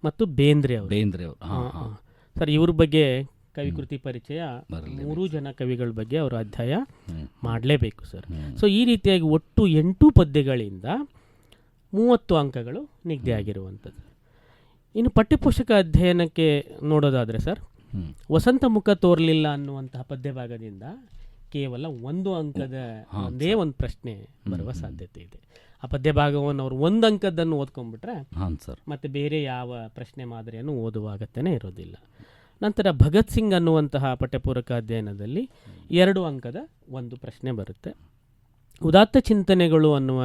ಮತ್ತು ಬೇಂದ್ರೆ ಅವರು ಸರ್, ಇವ್ರ ಬಗ್ಗೆ ಕವಿಕೃತಿ ಪರಿಚಯ 3 ಜನ ಕವಿಗಳ ಬಗ್ಗೆ ಅವರ ಅಧ್ಯಾಯ ಮಾಡಲೇಬೇಕು ಸರ್. ಸೊ ಈ ರೀತಿಯಾಗಿ ಒಟ್ಟು 8 ಪದ್ಯಗಳಿಂದ 30 ಅಂಕಗಳು ನಿಗದಿಯಾಗಿರುವಂಥದ್ದು. ಇನ್ನು ಪಠ್ಯಪೋಷಕ ಅಧ್ಯಯನಕ್ಕೆ ನೋಡೋದಾದರೆ ಸರ್, ವಸಂತ ಮುಖ ತೋರಲಿಲ್ಲ ಅನ್ನುವಂತಹ ಪದ್ಯ ಭಾಗದಿಂದ ಕೇವಲ 1 ಅಂಕದ ಒಂದೇ ಒಂದು ಪ್ರಶ್ನೆ ಬರುವ ಸಾಧ್ಯತೆ ಇದೆ. ಆ ಪದ್ಯ ಭಾಗವನ್ನು ಅವರು 1 ಅಂಕದನ್ನು ಓದ್ಕೊಂಡ್ಬಿಟ್ರೆ ಮತ್ತೆ ಬೇರೆ ಯಾವ ಪ್ರಶ್ನೆ ಮಾದರಿಯನ್ನು ಓದುವ ಅಗತ್ಯನೇ ಇರೋದಿಲ್ಲ. ನಂತರ ಭಗತ್ ಸಿಂಗ್ ಅನ್ನುವಂತಹ ಪಠ್ಯಪೂರಕ ಅಧ್ಯಯನದಲ್ಲಿ 2 ಅಂಕದ ಒಂದು ಪ್ರಶ್ನೆ ಬರುತ್ತೆ. ಉದಾತ್ತ ಚಿಂತನೆಗಳು ಅನ್ನುವ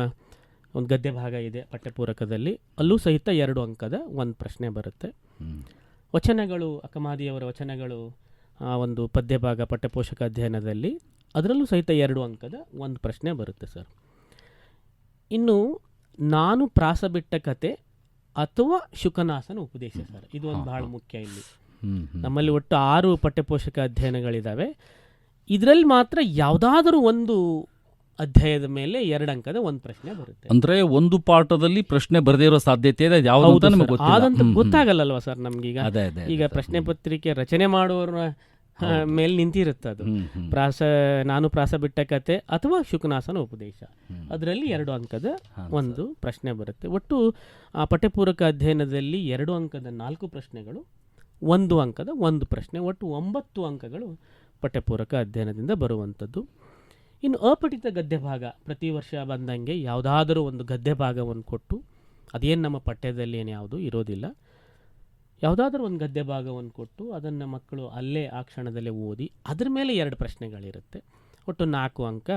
ಒಂದು ಗದ್ಯ ಭಾಗ ಇದೆ ಪಠ್ಯಪೂರಕದಲ್ಲಿ, ಅಲ್ಲೂ ಸಹಿತ 2 ಅಂಕದ ಒಂದು ಪ್ರಶ್ನೆ ಬರುತ್ತೆ. ವಚನಗಳು, ಅಕಮಾದಿಯವರ ವಚನಗಳು ಒಂದು ಪದ್ಯ ಭಾಗ ಪಠ್ಯಪೋಷಕ ಅಧ್ಯಯನದಲ್ಲಿ, ಅದರಲ್ಲೂ ಸಹಿತ 2 ಅಂಕದ ಒಂದು ಪ್ರಶ್ನೆ ಬರುತ್ತೆ ಸರ್. ಇನ್ನು ನಾನು ಪ್ರಾಸ ಬಿಟ್ಟ ಕತೆ ಅಥವಾ ಶುಕನಾಸನ ಉಪದೇಶ ಸರ್, ಇದು ಒಂದು ಬಹಳ ಮುಖ್ಯ. ಇಲ್ಲಿ ನಮ್ಮಲ್ಲಿ ಒಟ್ಟು 6 ಪಠ್ಯಪೋಷಕ ಅಧ್ಯಯನಗಳಿದ್ದಾವೆ. ಇದರಲ್ಲಿ ಮಾತ್ರ ಯಾವುದಾದರೂ ಒಂದು ಅಧ್ಯಾಯದ ಮೇಲೆ 2 ಅಂಕದ ಒಂದು ಪ್ರಶ್ನೆ ಬರುತ್ತೆ. ಅಂದ್ರೆ ಒಂದು ಪಾಠದಲ್ಲಿ ಪ್ರಶ್ನೆ ಬರದೇ ಇರೋ ಸಾಧ್ಯತೆ ಇದೆ, ಅದಂತ ಗೊತ್ತಾಗಲ್ಲಲ್ವಾ ಸರ್ ನಮ್ಗೀಗ. ಈಗ ಪ್ರಶ್ನೆ ಪತ್ರಿಕೆ ರಚನೆ ಮಾಡುವವರ ಮೇಲೆ ನಿಂತಿರುತ್ತೆ ಅದು. ನಾನು ಪ್ರಾಸ ಬಿಟ್ಟ ಕತೆ ಅಥವಾ ಶುಕನಾಸನ ಉಪದೇಶ, ಅದರಲ್ಲಿ 2 ಅಂಕದ ಒಂದು ಪ್ರಶ್ನೆ ಬರುತ್ತೆ. ಒಟ್ಟು ಆ ಪಠ್ಯಪೂರಕ ಅಧ್ಯಯನದಲ್ಲಿ 2 ಅಂಕದ 4 ಪ್ರಶ್ನೆಗಳು, 1 ಅಂಕದ ಒಂದು ಪ್ರಶ್ನೆ, ಒಟ್ಟು 9 ಅಂಕಗಳು ಪಠ್ಯಪೂರಕ ಅಧ್ಯಯನದಿಂದ ಬರುವಂಥದ್ದು. ಇನ್ನು ಅಪಠಿತ ಗದ್ಯ ಭಾಗ, ಪ್ರತಿ ವರ್ಷ ಬಂದಂಗೆ ಯಾವುದಾದರೂ ಒಂದು ಗದ್ಯ ಭಾಗವನ್ನು ಕೊಟ್ಟು, ಅದೇನು ನಮ್ಮ ಪಠ್ಯದಲ್ಲಿ ಏನು ಯಾವುದೂ ಇರೋದಿಲ್ಲ, ಯಾವುದಾದ್ರೂ ಒಂದು ಗದ್ಯ ಭಾಗವನ್ನು ಕೊಟ್ಟು ಅದನ್ನು ಮಕ್ಕಳು ಅಲ್ಲೇ ಆ ಕ್ಷಣದಲ್ಲೇ ಓದಿ ಅದ್ರ ಮೇಲೆ 2 ಪ್ರಶ್ನೆಗಳಿರುತ್ತೆ. ಒಟ್ಟು 4 ಅಂಕ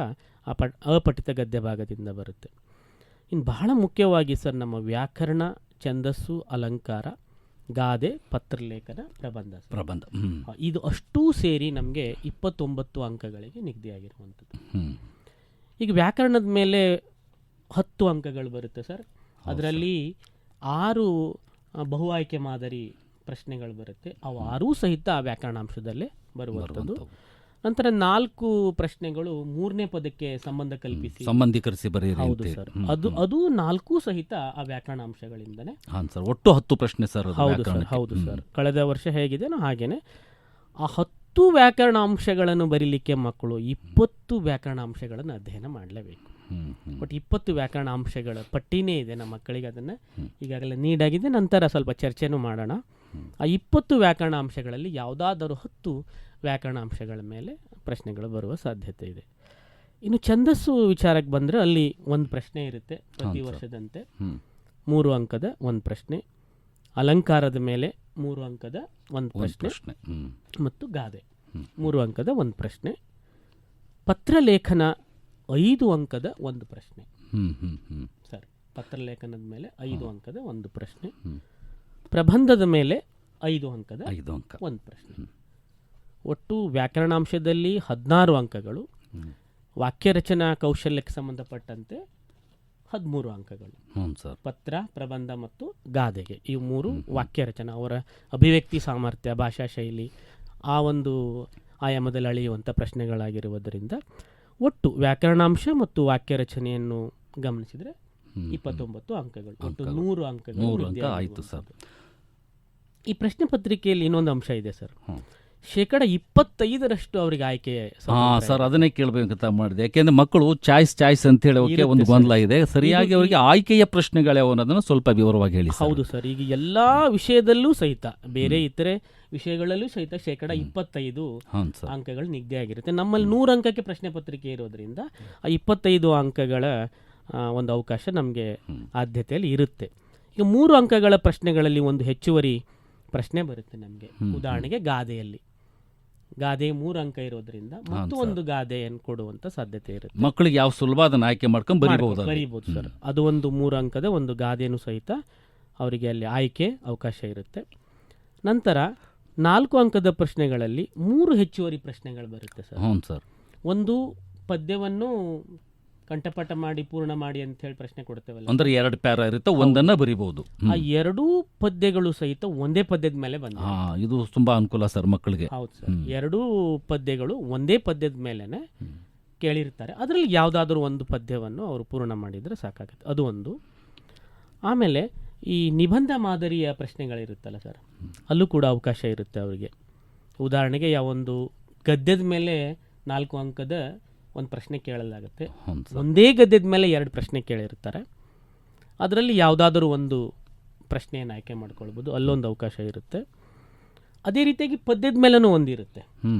ಅಪಠಿತ ಗದ್ಯ ಭಾಗದಿಂದ ಬರುತ್ತೆ. ಇನ್ನು ಬಹಳ ಮುಖ್ಯವಾಗಿ ಸರ್, ನಮ್ಮ ವ್ಯಾಕರಣ, ಛಂದಸ್ಸು, ಅಲಂಕಾರ, ಗಾದೆ, ಪತ್ರಲೇಖನ, ಪ್ರಬಂಧ ಇದು ಅಷ್ಟೂ ಸೇರಿ ನಮಗೆ 29 ಅಂಕಗಳಿಗೆ ನಿಗದಿಯಾಗಿರುವಂಥದ್ದು. ಈಗ ವ್ಯಾಕರಣದ ಮೇಲೆ 10 ಅಂಕಗಳು ಬರುತ್ತೆ ಸರ್. ಅದರಲ್ಲಿ 6 ಬಹು ಆಯ್ಕೆ ಮಾದರಿ ಪ್ರಶ್ನೆಗಳು ಬರುತ್ತೆ. ಅವು 6 ಸಹಿತ ವ್ಯಾಕರಣಾಂಶದಲ್ಲೇ ಬರುವಂಥದ್ದು. ನಂತರ 4 ಪ್ರಶ್ನೆಗಳು 3ನೇ ಪದಕ್ಕೆ ಸಂಬಂಧೀಕರಿಸಿ ಬರೆಯಿರಿ. ಹೌದು ಸರ್, ಅದು 4 ಸಹಿತ ಆ ವ್ಯಾಕರಣಾಂಶಗಳಿಂದನೇ. ಒಟ್ಟು 10 ಪ್ರಶ್ನೆ ಸರ್. ಹೌದು ಸರ್, ಕಳೆದ ವರ್ಷ ಹೇಗಿದೆ ಹಾಗೇನೆ ಆ 10 ವ್ಯಾಕರಣಾಂಶಗಳನ್ನು ಬರೀಲಿಕ್ಕೆ ಮಕ್ಕಳು 20 ವ್ಯಾಕರಣಾಂಶಗಳನ್ನು ಅಧ್ಯಯನ ಮಾಡಲೇಬೇಕು. ಬಟ್ 20 ವ್ಯಾಕರಣಾಂಶಗಳ ಪಟ್ಟಿನೇ ಇದೆ ನಮ್ಮ ಮಕ್ಕಳಿಗೆ, ಅದನ್ನು ಈಗಾಗಲೇ ನೀಡಾಗಿದೆ. ನಂತರ ಸ್ವಲ್ಪ ಚರ್ಚೆನೂ ಮಾಡೋಣ. ಆ 20 ವ್ಯಾಕರಣಾಂಶಗಳಲ್ಲಿ ಯಾವುದಾದರೂ 10 ವ್ಯಾಕರಣಾಂಶಗಳ ಮೇಲೆ ಪ್ರಶ್ನೆಗಳು ಬರುವ ಸಾಧ್ಯತೆ ಇದೆ. ಇನ್ನು ಛಂದಸ್ಸು ವಿಚಾರಕ್ಕೆ ಬಂದರೆ ಅಲ್ಲಿ ಒಂದು ಪ್ರಶ್ನೆ ಇರುತ್ತೆ ಪ್ರತಿ ವರ್ಷದಂತೆ, 3 ಅಂಕದ ಒಂದು ಪ್ರಶ್ನೆ. ಅಲಂಕಾರದ ಮೇಲೆ 3 ಅಂಕದ ಒಂದು ಪ್ರಶ್ನೆ ಮತ್ತು ಗಾದೆ 3 ಅಂಕದ ಒಂದು ಪ್ರಶ್ನೆ. ಪತ್ರಲೇಖನ 5 ಅಂಕದ ಒಂದು ಪ್ರಶ್ನೆ ಸರ್. ಪತ್ರಲೇಖನದ ಮೇಲೆ 5 ಅಂಕದ ಒಂದು ಪ್ರಶ್ನೆ. ಪ್ರಬಂಧದ ಮೇಲೆ 5 ಅಂಕದ ಒಂದು ಪ್ರಶ್ನೆ. ಒಟ್ಟು ವ್ಯಾಕರಣಾಂಶದಲ್ಲಿ 16 ಅಂಕಗಳು, ವಾಕ್ಯ ರಚನಾ ಕೌಶಲ್ಯಕ್ಕೆ ಸಂಬಂಧಪಟ್ಟಂತೆ 13 ಅಂಕಗಳು. ಪತ್ರ, ಪ್ರಬಂಧ ಮತ್ತು ಗಾದೆಗೆ ಇವು 3 ವಾಕ್ಯ ರಚನಾ, ಅವರ ಅಭಿವ್ಯಕ್ತಿ ಸಾಮರ್ಥ್ಯ, ಭಾಷಾ ಶೈಲಿ ಆ ಒಂದು ಆಯಾಮದಲ್ಲಿ ಅಳೆಯುವಂಥ ಪ್ರಶ್ನೆಗಳಾಗಿರುವುದರಿಂದ ಒಟ್ಟು ವ್ಯಾಕರಣಾಂಶ ಮತ್ತು ವಾಕ್ಯ ರಚನೆಯನ್ನು ಗಮನಿಸಿದರೆ 29 ಅಂಕಗಳು, ಒಟ್ಟು ಅಂಕಗಳು. 100 ಅಂಕಗಳು 100 ಅಂಕ ನಿಗದಿ ಆಯಿತು ಸರ್. ಆಗಿರುವಂಥದ್ದು. ಈ ಪ್ರಶ್ನೆ ಪತ್ರಿಕೆಯಲ್ಲಿ ಇನ್ನೊಂದು ಅಂಶ ಇದೆ ಸರ್, ಹ್ಮ್. 25% ಅವರಿಗೆ ಆಯ್ಕೆ ಹಾಂ ಸರ್, ಅದನ್ನೇ ಕೇಳಬೇಕಂತ ಮಾಡಿದೆ. ಯಾಕೆಂದರೆ ಮಕ್ಕಳು ಚಾಯ್ಸ್ ಅಂತ ಹೇಳೋಕೆ ಇರುತ್ತೆ ಒಂದು ಸರ್. ಗೊಂದಲ ಇದೆ. ಸರಿಯಾಗಿ ಅವರಿಗೆ ಆಯ್ಕೆಯ ಪ್ರಶ್ನೆಗಳ್ಯಾವು ಅನ್ನೋದನ್ನು ಸ್ವಲ್ಪ ವಿವರವಾಗಿ ಹೇಳಿ ಸರ್. ಹೌದು ಸರ್, ಈಗ ಎಲ್ಲ ವಿಷಯದಲ್ಲೂ ಸಹಿತ, ಬೇರೆ ಇತರೆ ವಿಷಯಗಳಲ್ಲೂ ಸಹಿತ 25% ಹಾಂ ಸರ್. ಅಂಕಗಳು ನಿಗದಿ ಆಗಿರುತ್ತೆ. ನಮ್ಮಲ್ಲಿ 100 ಅಂಕಕ್ಕೆ ಪ್ರಶ್ನೆ ಪತ್ರಿಕೆ ಇರೋದ್ರಿಂದ ಆ 25 ಅಂಕಗಳ ಒಂದು ಅವಕಾಶ ನಮಗೆ ಆದ್ಯತೆಯಲ್ಲಿ ಇರುತ್ತೆ. ಈಗ 3 ಅಂಕಗಳ ಪ್ರಶ್ನೆಗಳಲ್ಲಿ ಒಂದು ಹೆಚ್ಚುವರಿ ಪ್ರಶ್ನೆ ಬರುತ್ತೆ ನಮಗೆ. ಉದಾಹರಣೆಗೆ ಗಾದೆಯಲ್ಲಿ ಗಾದೆ 3 ಅಂಕ ಇರೋದ್ರಿಂದ ಮತ್ತು ಒಂದು ಗಾದೆಯನ್ನು ಕೊಡುವಂತ ಸಾಧ್ಯತೆ ಇರುತ್ತೆ. ಮಕ್ಕಳಿಗೆ ಯಾವ ಸುಲಭ ಅದನ್ನು ಆಯ್ಕೆ ಮಾಡ್ಕೊಂಡು ಬರೀಬಹುದು ಸರ್. ಅದು ಒಂದು 3 ಅಂಕದ ಒಂದು ಗಾದೆನೂ ಸಹಿತ ಅವರಿಗೆ ಅಲ್ಲಿ ಆಯ್ಕೆ ಅವಕಾಶ ಇರುತ್ತೆ. ನಂತರ 4 ಅಂಕದ ಪ್ರಶ್ನೆಗಳಲ್ಲಿ 3 ಹೆಚ್ಚುವರಿ ಪ್ರಶ್ನೆಗಳು ಬರುತ್ತೆ ಸರ್. ಹ್ಞೂ ಸರ್. ಒಂದು ಪದ್ಯವನ್ನು ಕಂಠಪಾಠ ಮಾಡಿ ಪೂರ್ಣ ಮಾಡಿ ಅಂತ ಹೇಳಿ ಪ್ರಶ್ನೆ ಕೊಡ್ತೇವಲ್ಲ, ಅಂದ್ರೆ 2 ಪ್ಯಾರ ಇರುತ್ತೆ, ಒಂದನ್ನು ಬರಿಬಹುದು. ಆ 2 ಪದ್ಯಗಳು ಸಹಿತ ಒಂದೇ ಪದ್ಯದ ಮೇಲೆ ಬಂದ. ಇದು ತುಂಬಾ ಅನುಕೂಲ ಸರ್ ಮಕ್ಕಳಿಗೆ. ಹೌದು ಸರ್, 2 ಪದ್ಯಗಳು ಒಂದೇ ಪದ್ಯದ ಮೇಲೆನೆ ಕೇಳಿರ್ತಾರೆ. ಅದರಲ್ಲಿ ಯಾವುದಾದ್ರೂ ಒಂದು ಪದ್ಯವನ್ನು ಅವರು ಪೂರ್ಣ ಮಾಡಿದರೆ ಸಾಕಾಗುತ್ತೆ. ಅದು ಒಂದು. ಆಮೇಲೆ ಈ ನಿಬಂಧ ಮಾದರಿಯ ಪ್ರಶ್ನೆಗಳಿರುತ್ತಲ್ಲ ಸರ್, ಅಲ್ಲೂ ಕೂಡ ಅವಕಾಶ ಇರುತ್ತೆ ಅವರಿಗೆ. ಉದಾಹರಣೆಗೆ ಯಾವೊಂದು ಗದ್ಯದ ಮೇಲೆ 4 ಅಂಕದ ಒಂದು ಪ್ರಶ್ನೆ ಕೇಳಲಾಗುತ್ತೆ, ಒಂದೇ ಗದ್ಯದ ಮೇಲೆ 2 ಪ್ರಶ್ನೆ ಕೇಳಿರ್ತಾರೆ. ಅದರಲ್ಲಿ ಯಾವುದಾದ್ರೂ ಒಂದು ಪ್ರಶ್ನೆಯನ್ನು ಆಯ್ಕೆ ಮಾಡ್ಕೊಳ್ಬೋದು, ಅಲ್ಲೊಂದು ಅವಕಾಶ ಇರುತ್ತೆ. ಅದೇ ರೀತಿಯಾಗಿ ಪದ್ಯದ ಮೇಲೂ ಒಂದಿರುತ್ತೆ.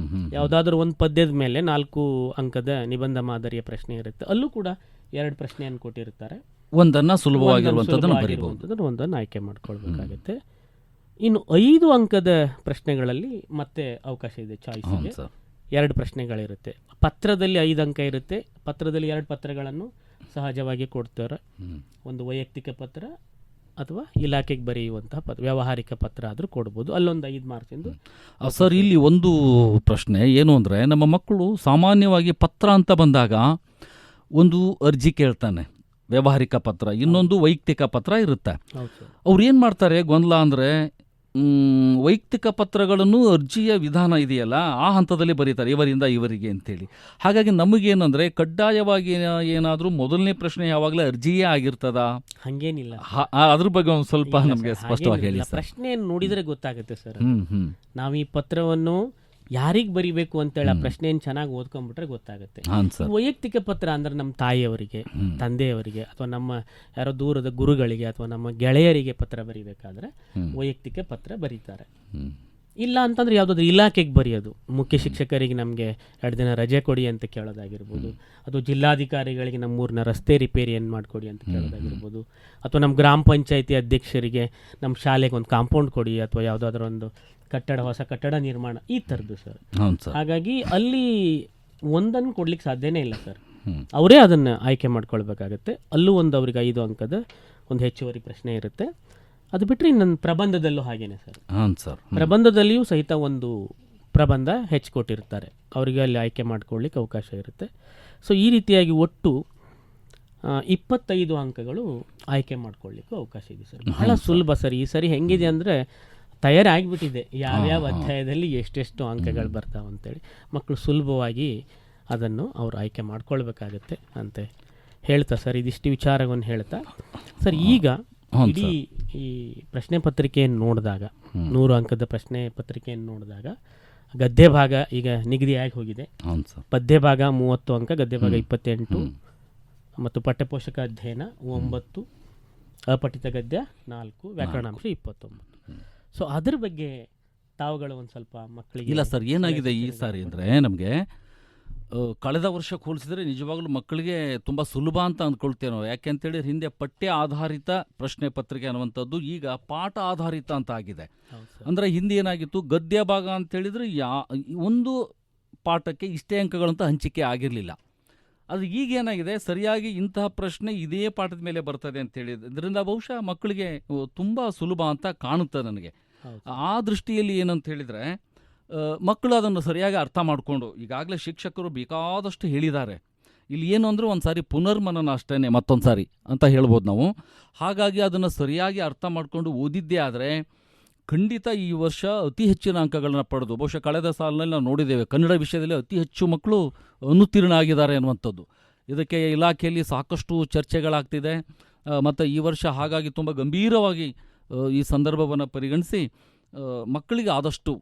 ಯಾವುದಾದ್ರೂ ಒಂದು ಪದ್ಯದ ಮೇಲೆ 4 ಅಂಕದ ನಿಬಂಧ ಮಾದರಿಯ ಪ್ರಶ್ನೆ ಇರುತ್ತೆ, ಅಲ್ಲೂ ಕೂಡ 2 ಪ್ರಶ್ನೆಯನ್ನು ಕೊಟ್ಟಿರ್ತಾರೆ. ಒಂದನ್ನು ಸುಲಭವಾಗಿರುವಂಥದ್ದನ್ನು ಒಂದನ್ನು ಆಯ್ಕೆ ಮಾಡ್ಕೊಳ್ಬೇಕಾಗುತ್ತೆ. ಇನ್ನು 5 ಅಂಕದ ಪ್ರಶ್ನೆಗಳಲ್ಲಿ ಮತ್ತೆ ಅವಕಾಶ ಇದೆ ಚಾಯ್ಸ್ಗೆ. 2 ಪ್ರಶ್ನೆಗಳಿರುತ್ತೆ. ಪತ್ರದಲ್ಲಿ 5 ಅಂಕ ಇರುತ್ತೆ. ಪತ್ರದಲ್ಲಿ 2 ಪತ್ರಗಳನ್ನು ಸಹಜವಾಗಿ ಕೊಡ್ತಾರೆ. ಒಂದು ವೈಯಕ್ತಿಕ ಪತ್ರ ಅಥವಾ ಇಲಾಖೆಗೆ ಬರೆಯುವಂತಹ ಪತ್ರ, ವ್ಯಾವಹಾರಿಕ ಪತ್ರ ಆದರೂ ಕೊಡ್ಬೋದು. ಅಲ್ಲೊಂದು 5 ಮಾರ್ಕ್ಸ್ ಎಂದು. ಸರ್, ಇಲ್ಲಿ ಒಂದು ಪ್ರಶ್ನೆ ಏನು ಅಂದರೆ, ನಮ್ಮ ಮಕ್ಕಳು ಸಾಮಾನ್ಯವಾಗಿ ಪತ್ರ ಅಂತ ಬಂದಾಗ ಒಂದು ಅರ್ಜಿ ಕೇಳ್ತಾನೆ, ವ್ಯಾವಹಾರಿಕ ಪತ್ರ, ಇನ್ನೊಂದು ವೈಯಕ್ತಿಕ ಪತ್ರ ಇರುತ್ತೆ. ಅವ್ರು ಏನು ಮಾಡ್ತಾರೆ ಗೊಂದಲ ಅಂದರೆ, ವೈಯಕ್ತಿಕ ಪತ್ರಗಳನ್ನು ಅರ್ಜಿಯ ವಿಧಾನ ಇದೆಯಲ್ಲ ಆ ಹಂತದಲ್ಲಿ ಬರೀತಾರೆ, ಇವರಿಂದ ಇವರಿಗೆ ಅಂತೇಳಿ. ಹಾಗಾಗಿ ನಮಗೇನಂದರೆ ಕಡ್ಡಾಯವಾಗಿ ಏನಾದರೂ ಮೊದಲನೇ ಪ್ರಶ್ನೆ ಯಾವಾಗಲೂ ಅರ್ಜಿಯೇ ಆಗಿರ್ತದ? ಹಾಗೇನಿಲ್ಲ. ಅದ್ರ ಬಗ್ಗೆ ಒಂದು ಸ್ವಲ್ಪ ನಮಗೆ ಸ್ಪಷ್ಟವಾಗಿ ಹೇಳಿ. ಪ್ರಶ್ನೆಯನ್ನು ನೋಡಿದರೆ ಗೊತ್ತಾಗುತ್ತೆ ಸರ್. ನಾವು ಈ ಪತ್ರವನ್ನು ಯಾರಿಗೆ ಬರಿಬೇಕು ಅಂತೇಳಿ ಆ ಪ್ರಶ್ನೆಯನ್ನು ಚೆನ್ನಾಗಿ ಓದ್ಕೊಂಡ್ಬಿಟ್ರೆ ಗೊತ್ತಾಗುತ್ತೆ. ವೈಯಕ್ತಿಕ ಪತ್ರ ಅಂದ್ರೆ ನಮ್ಮ ತಾಯಿಯವರಿಗೆ, ತಂದೆಯವರಿಗೆ, ಅಥವಾ ನಮ್ಮ ಯಾರೋ ದೂರದ ಗುರುಗಳಿಗೆ ಅಥವಾ ನಮ್ಮ ಗೆಳೆಯರಿಗೆ ಪತ್ರ ಬರಿಬೇಕಾದ್ರೆ ವೈಯಕ್ತಿಕ ಪತ್ರ ಬರೀತಾರೆ. ಇಲ್ಲ ಅಂತಂದ್ರೆ ಯಾವುದಾದ್ರೂ ಇಲಾಖೆಗೆ ಬರೆಯೋದು, ಮುಖ್ಯ ಶಿಕ್ಷಕರಿಗೆ ನಮಗೆ 2 ದಿನ ರಜೆ ಕೊಡಿ ಅಂತ ಕೇಳೋದಾಗಿರ್ಬೋದು, ಅಥವಾ ಜಿಲ್ಲಾಧಿಕಾರಿಗಳಿಗೆ ನಮ್ಮ ಊರಿನ ರಸ್ತೆ ರಿಪೇರಿಯನ್ನು ಮಾಡಿಕೊಡಿ ಅಂತ ಕೇಳೋದಾಗಿರ್ಬೋದು, ಅಥವಾ ನಮ್ಮ ಗ್ರಾಮ ಪಂಚಾಯತಿ ಅಧ್ಯಕ್ಷರಿಗೆ ನಮ್ಮ ಶಾಲೆಗೆ ಒಂದು ಕಾಂಪೌಂಡ್ ಕೊಡಿ, ಅಥವಾ ಯಾವುದಾದ್ರೂ ಒಂದು ಕಟ್ಟಡ, ಹೊಸ ಕಟ್ಟಡ ನಿರ್ಮಾಣ, ಈ ಥರದ್ದು ಸರ್. ಹಾಗಾಗಿ ಅಲ್ಲಿ ಒಂದನ್ನು ಕೊಡ್ಲಿಕ್ಕೆ ಸಾಧ್ಯನೇ ಇಲ್ಲ ಸರ್. ಅವರೇ ಅದನ್ನು ಆಯ್ಕೆ ಮಾಡ್ಕೊಳ್ಬೇಕಾಗತ್ತೆ. ಅಲ್ಲೂ ಒಂದು ಅವ್ರಿಗೆ 5 ಅಂಕದ ಒಂದು ಹೆಚ್ಚುವರಿ ಪ್ರಶ್ನೆ ಇರುತ್ತೆ. ಅದು ಬಿಟ್ಟರೆ ನನ್ನ ಪ್ರಬಂಧದಲ್ಲೂ ಹಾಗೇನೆ ಸರ್. ಪ್ರಬಂಧದಲ್ಲಿಯೂ ಸಹಿತ ಒಂದು ಪ್ರಬಂಧ ಕೊಟ್ಟಿರ್ತಾರೆ, ಅವರಿಗೆ ಅಲ್ಲಿ ಆಯ್ಕೆ ಮಾಡ್ಕೊಳ್ಳಿಕ್ಕೆ ಅವಕಾಶ ಇರುತ್ತೆ. ಸೊ ಈ ರೀತಿಯಾಗಿ ಒಟ್ಟು 25 ಅಂಕಗಳು ಆಯ್ಕೆ ಮಾಡ್ಕೊಳ್ಳಿಕ್ಕೂ ಅವಕಾಶ ಇದೆ ಸರ್. ಬಹಳ ಸುಲಭ ಸರ್. ಈ ಸರಿ ಹೆಂಗಿದೆ ಅಂದರೆ ತಯಾರಾಗಿಬಿಟ್ಟಿದೆ, ಯಾವ್ಯಾವ ಅಧ್ಯಾಯದಲ್ಲಿ ಎಷ್ಟೆಷ್ಟು ಅಂಕಗಳು ಬರ್ತಾವೆ ಅಂತೇಳಿ. ಮಕ್ಕಳು ಸುಲಭವಾಗಿ ಅದನ್ನು ಅವರು ಆಯ್ಕೆ ಮಾಡ್ಕೊಳ್ಬೇಕಾಗತ್ತೆ ಅಂತ ಹೇಳ್ತಾ ಸರ್, ಇದಿಷ್ಟು ವಿಚಾರವನ್ನು ಹೇಳ್ತಾ ಸರ್, ಈಗ ಇಡೀ ಈ ಪ್ರಶ್ನೆ ಪತ್ರಿಕೆಯನ್ನು ನೋಡಿದಾಗ, 100 ಅಂಕದ ಪ್ರಶ್ನೆ ಪತ್ರಿಕೆಯನ್ನು ನೋಡಿದಾಗ ಗದ್ಯ ಭಾಗ ಈಗ ನಿಗದಿಯಾಗಿ ಹೋಗಿದೆ. ಪದ್ಯ ಭಾಗ 30 ಅಂಕ, ಗದ್ಯ ಭಾಗ 28 ಮತ್ತು ಪಠ್ಯಪೋಷಕ ಅಧ್ಯಯನ 9, ಅಪಠಿತ ಗದ್ಯ 4, ವ್ಯಾಕರಣಾಂಶ 29. ಸೊ ಅದ್ರ ಬಗ್ಗೆ ತಾವುಗಳು ಒಂದು ಸ್ವಲ್ಪ ಮಕ್ಕಳಿಗೆ. ಇಲ್ಲ ಸರ್, ಏನಾಗಿದೆ ಈ ಸಾರಿ ಅಂದರೆ ನಮಗೆ ಕಳೆದ ವರ್ಷಕ್ಕೆ ಹೋಲಿಸಿದರೆ ನಿಜವಾಗ್ಲೂ ಮಕ್ಕಳಿಗೆ ತುಂಬ ಸುಲಭ ಅಂತ ಅಂದ್ಕೊಳ್ತೇವೆ ನಾವು. ಯಾಕೆಂತೇಳಿ ಹಿಂದೆ ಪಠ್ಯ ಆಧಾರಿತ ಪ್ರಶ್ನೆ ಪತ್ರಿಕೆ ಅನ್ನುವಂಥದ್ದು ಈಗ ಪಾಠ ಆಧಾರಿತ ಅಂತ ಆಗಿದೆ. ಅಂದರೆ ಹಿಂದೆ ಏನಾಗಿತ್ತು, ಗದ್ಯ ಭಾಗ ಅಂತೇಳಿದರೆ ಒಂದು ಪಾಠಕ್ಕೆ ಇಷ್ಟೇ ಅಂಕಗಳಂತ ಹಂಚಿಕೆ ಆಗಿರಲಿಲ್ಲ. ಅದು ಈಗ ಏನಾಗಿದೆ, ಸರಿಯಾಗಿ ಇಂತಹ ಪ್ರಶ್ನೆ ಇದೇ ಪಾಠದ ಮೇಲೆ ಬರ್ತದೆ ಅಂತೇಳಿ, ಇದರಿಂದ ಬಹುಶಃ ಮಕ್ಕಳಿಗೆ ತುಂಬ ಸುಲಭ ಅಂತ ಕಾಣುತ್ತೆ ನನಗೆ. ಆ ದೃಷ್ಟಿಯಲ್ಲಿ ಏನಂತ ಹೇಳಿದರೆ, ಮಕ್ಕಳು ಅದನ್ನು ಸರಿಯಾಗಿ ಅರ್ಥ ಮಾಡಿಕೊಂಡು, ಈಗಾಗಲೇ ಶಿಕ್ಷಕರು ಬೇಕಾದಷ್ಟು ಹೇಳಿದ್ದಾರೆ, ಇಲ್ಲಿ ಏನು ಅಂದರೆ ಒಂದು ಸಾರಿ ಪುನರ್ಮನನ ಅಷ್ಟೇ, ಮತ್ತೊಂದು ಸಾರಿ ಅಂತ ಹೇಳ್ಬೋದು ನಾವು. ಹಾಗಾಗಿ ಅದನ್ನು ಸರಿಯಾಗಿ ಅರ್ಥ ಮಾಡಿಕೊಂಡು ಓದಿದ್ದೇ ಆದರೆ ಖಂಡಿತ ಈ ವರ್ಷ ಅತಿ ಹೆಚ್ಚಿನ ಅಂಕಗಳನ್ನು ಪಡೆದು, ಬಹುಶಃ ಕಳೆದ ಸಾಲಿನಲ್ಲಿ ನಾವು ನೋಡಿದ್ದೇವೆ ಕನ್ನಡ ವಿಷಯದಲ್ಲಿ ಅತಿ ಹೆಚ್ಚು ಮಕ್ಕಳು ಅನುತ್ತೀರ್ಣ ಆಗಿದ್ದಾರೆ ಅನ್ನುವಂಥದ್ದು. ಇದಕ್ಕೆ ಇಲಾಖೆಯಲ್ಲಿ ಸಾಕಷ್ಟು ಚರ್ಚೆಗಳಾಗ್ತಿದೆ. ಮತ್ತು ಈ ವರ್ಷ ಹಾಗಾಗಿ ತುಂಬ ಗಂಭೀರವಾಗಿ ಈ ಸಂದರ್ಭವನ್ನು ಪರಿಗಣಿಸಿ ಮಕ್ಕಳಿಗೆ ಆದಷ್ಟು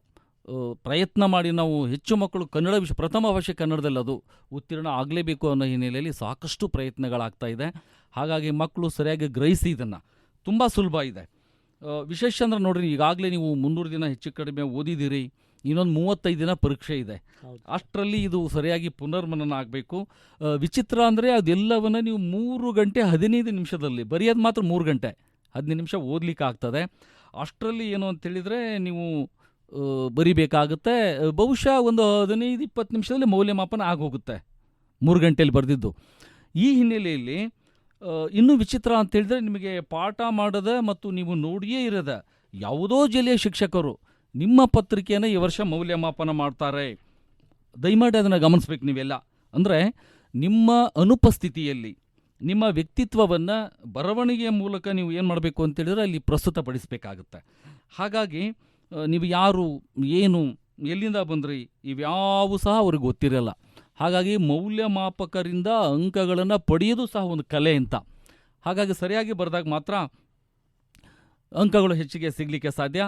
ಪ್ರಯತ್ನ ಮಾಡಿ ನಾವು ಹೆಚ್ಚು ಮಕ್ಕಳು ಕನ್ನಡ ವಿಷಯ ಪ್ರಥಮ ಭಾಷೆ ಕನ್ನಡದಲ್ಲಿ ಅದು ಉತ್ತೀರ್ಣ ಆಗಲೇಬೇಕು ಅನ್ನೋ ಹಿನ್ನೆಲೆಯಲ್ಲಿ ಸಾಕಷ್ಟು ಪ್ರಯತ್ನಗಳಾಗ್ತಾ ಇದೆ. ಹಾಗಾಗಿ ಮಕ್ಕಳು ಸರಿಯಾಗಿ ಗ್ರಹಿಸಿ ಇದನ್ನು ತುಂಬ ಸುಲಭ ಇದೆ. ವಿಶೇಷ ಅಂದ್ರೆ ನೋಡ್ರಿ, ಈಗಾಗಲೇ ನೀವು 300 ದಿನ ಹೆಚ್ಚು ಕಡಿಮೆ ಓದಿದ್ದೀರಿ, ಇನ್ನೊಂದು 35 ದಿನ ಪರೀಕ್ಷೆ ಇದೆ. ಅಷ್ಟರಲ್ಲಿ ಇದು ಸರಿಯಾಗಿ ಪುನರ್ಮನನ ಆಗಬೇಕು. ವಿಚಿತ್ರ ಅಂದರೆ ಅದೆಲ್ಲವನ್ನು ನೀವು 3 ಗಂಟೆ 15 ನಿಮಿಷದಲ್ಲಿ ಬರೆಯೋದು ಮಾತ್ರ 3 ಗಂಟೆ 15 ನಿಮಿಷ ಓದಲಿಕ್ಕೆ ಆಗ್ತದೆ. ಅಷ್ಟರಲ್ಲಿ ಏನು ಅಂತೇಳಿದರೆ ನೀವು ಬರಿಬೇಕಾಗುತ್ತೆ. ಬಹುಶಃ ಒಂದು 15-20 ನಿಮಿಷದಲ್ಲಿ ಮೌಲ್ಯಮಾಪನ ಆಗೋಗುತ್ತೆ 3 ಗಂಟೆಯಲ್ಲಿ ಬರೆದಿದ್ದು. ಈ ಹಿನ್ನೆಲೆಯಲ್ಲಿ ಇನ್ನೂ ವಿಚಿತ್ರ ಅಂತೇಳಿದ್ರೆ, ನಿಮಗೆ ಪಾಠ ಮಾಡದ ಮತ್ತು ನೀವು ನೋಡಿಯೇ ಇರದ ಯಾವುದೋ ಜಿಲ್ಲೆಯ ಶಿಕ್ಷಕರು ನಿಮ್ಮ ಪತ್ರಿಕೆಯನ್ನು ಈ ವರ್ಷ ಮೌಲ್ಯಮಾಪನ ಮಾಡ್ತಾರೆ. ದಯಮಾಡಿ ಅದನ್ನು ಗಮನಿಸ್ಬೇಕು ನೀವೆಲ್ಲ. ಅಂದರೆ ನಿಮ್ಮ ಅನುಪಸ್ಥಿತಿಯಲ್ಲಿ ನಿಮ್ಮ ವ್ಯಕ್ತಿತ್ವವನ್ನು ಬರವಣಿಗೆಯ ಮೂಲಕ ನೀವು ಏನು ಮಾಡಬೇಕು ಅಂತೇಳಿದ್ರೆ ಅಲ್ಲಿ ಪ್ರಸ್ತುತಪಡಿಸಬೇಕಾಗುತ್ತೆ. ಹಾಗಾಗಿ ನೀವು ಯಾರು, ಏನು, ಎಲ್ಲಿಂದ ಬಂದ್ರಿ, ಇವ್ಯಾವು ಸಹ ಅವ್ರಿಗೆ ಗೊತ್ತಿರಲ್ಲ. ಹಾಗಾಗಿ ಮೌಲ್ಯಮಾಪಕರಿಂದ ಅಂಕಗಳನ್ನು ಪಡೆಯೋದು ಸಹ ಒಂದು ಕಲೆ ಅಂತ. ಹಾಗಾಗಿ ಸರಿಯಾಗಿ ಬರೆದಾಗ ಮಾತ್ರ ಅಂಕಗಳು ಹೆಚ್ಚಿಗೆ ಸಿಗಲಿಕ್ಕೆ ಸಾಧ್ಯ.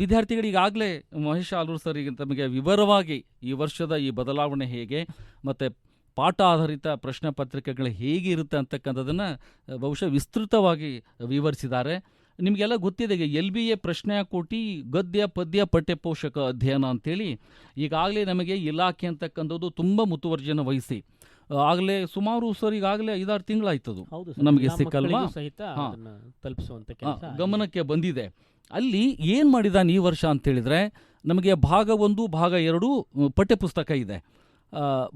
ವಿದ್ಯಾರ್ಥಿಗಳಿಗಾಗಲೇ ಮಹೇಶ್ ಆಲೂರು ಸರ್ ಈಗ ತಮಗೆ ವಿವರವಾಗಿ ಈ ವರ್ಷದ ಈ ಬದಲಾವಣೆ ಹೇಗೆ ಮತ್ತು ಪಾಠ ಆಧಾರಿತ ಪ್ರಶ್ನೆ ಪತ್ರಿಕೆಗಳು ಹೇಗಿರುತ್ತೆ ಅಂತಕ್ಕಂಥದ್ದನ್ನು ಬಹುಶಃ ವಿಸ್ತೃತವಾಗಿ ವಿವರಿಸಿದ್ದಾರೆ. ನಿಮಗೆಲ್ಲ ಗೊತ್ತಿದೆ, LBA ಪ್ರಶ್ನೆಕೋಟಿ ಗದ್ಯ ಪದ್ಯ ಪಠ್ಯಪೋಷಕ ಅಧ್ಯಯನ ಅಂಥೇಳಿ ಈಗಾಗಲೇ ನಮಗೆ ಇಲಾಖೆ ಅಂತಕ್ಕಂಥದ್ದು ತುಂಬ ಮುತುವರ್ಜಿಯನ್ನು ವಹಿಸಿ ಆಗಲೇ ಸುಮಾರು ಸರ್ ಈಗಾಗಲೇ 5-6 ತಿಂಗಳಾಯ್ತದು ನಮಗೆ ಸಿಕ್ಕಲ್ವಾ, ಗಮನಕ್ಕೆ ಬಂದಿದೆ. ಅಲ್ಲಿ ಏನು ಮಾಡಿದಾನೆ ಈ ವರ್ಷ ಅಂತೇಳಿದರೆ, ನಮಗೆ ಭಾಗ 1 ಭಾಗ 2 ಪಠ್ಯಪುಸ್ತಕ ಇದೆ.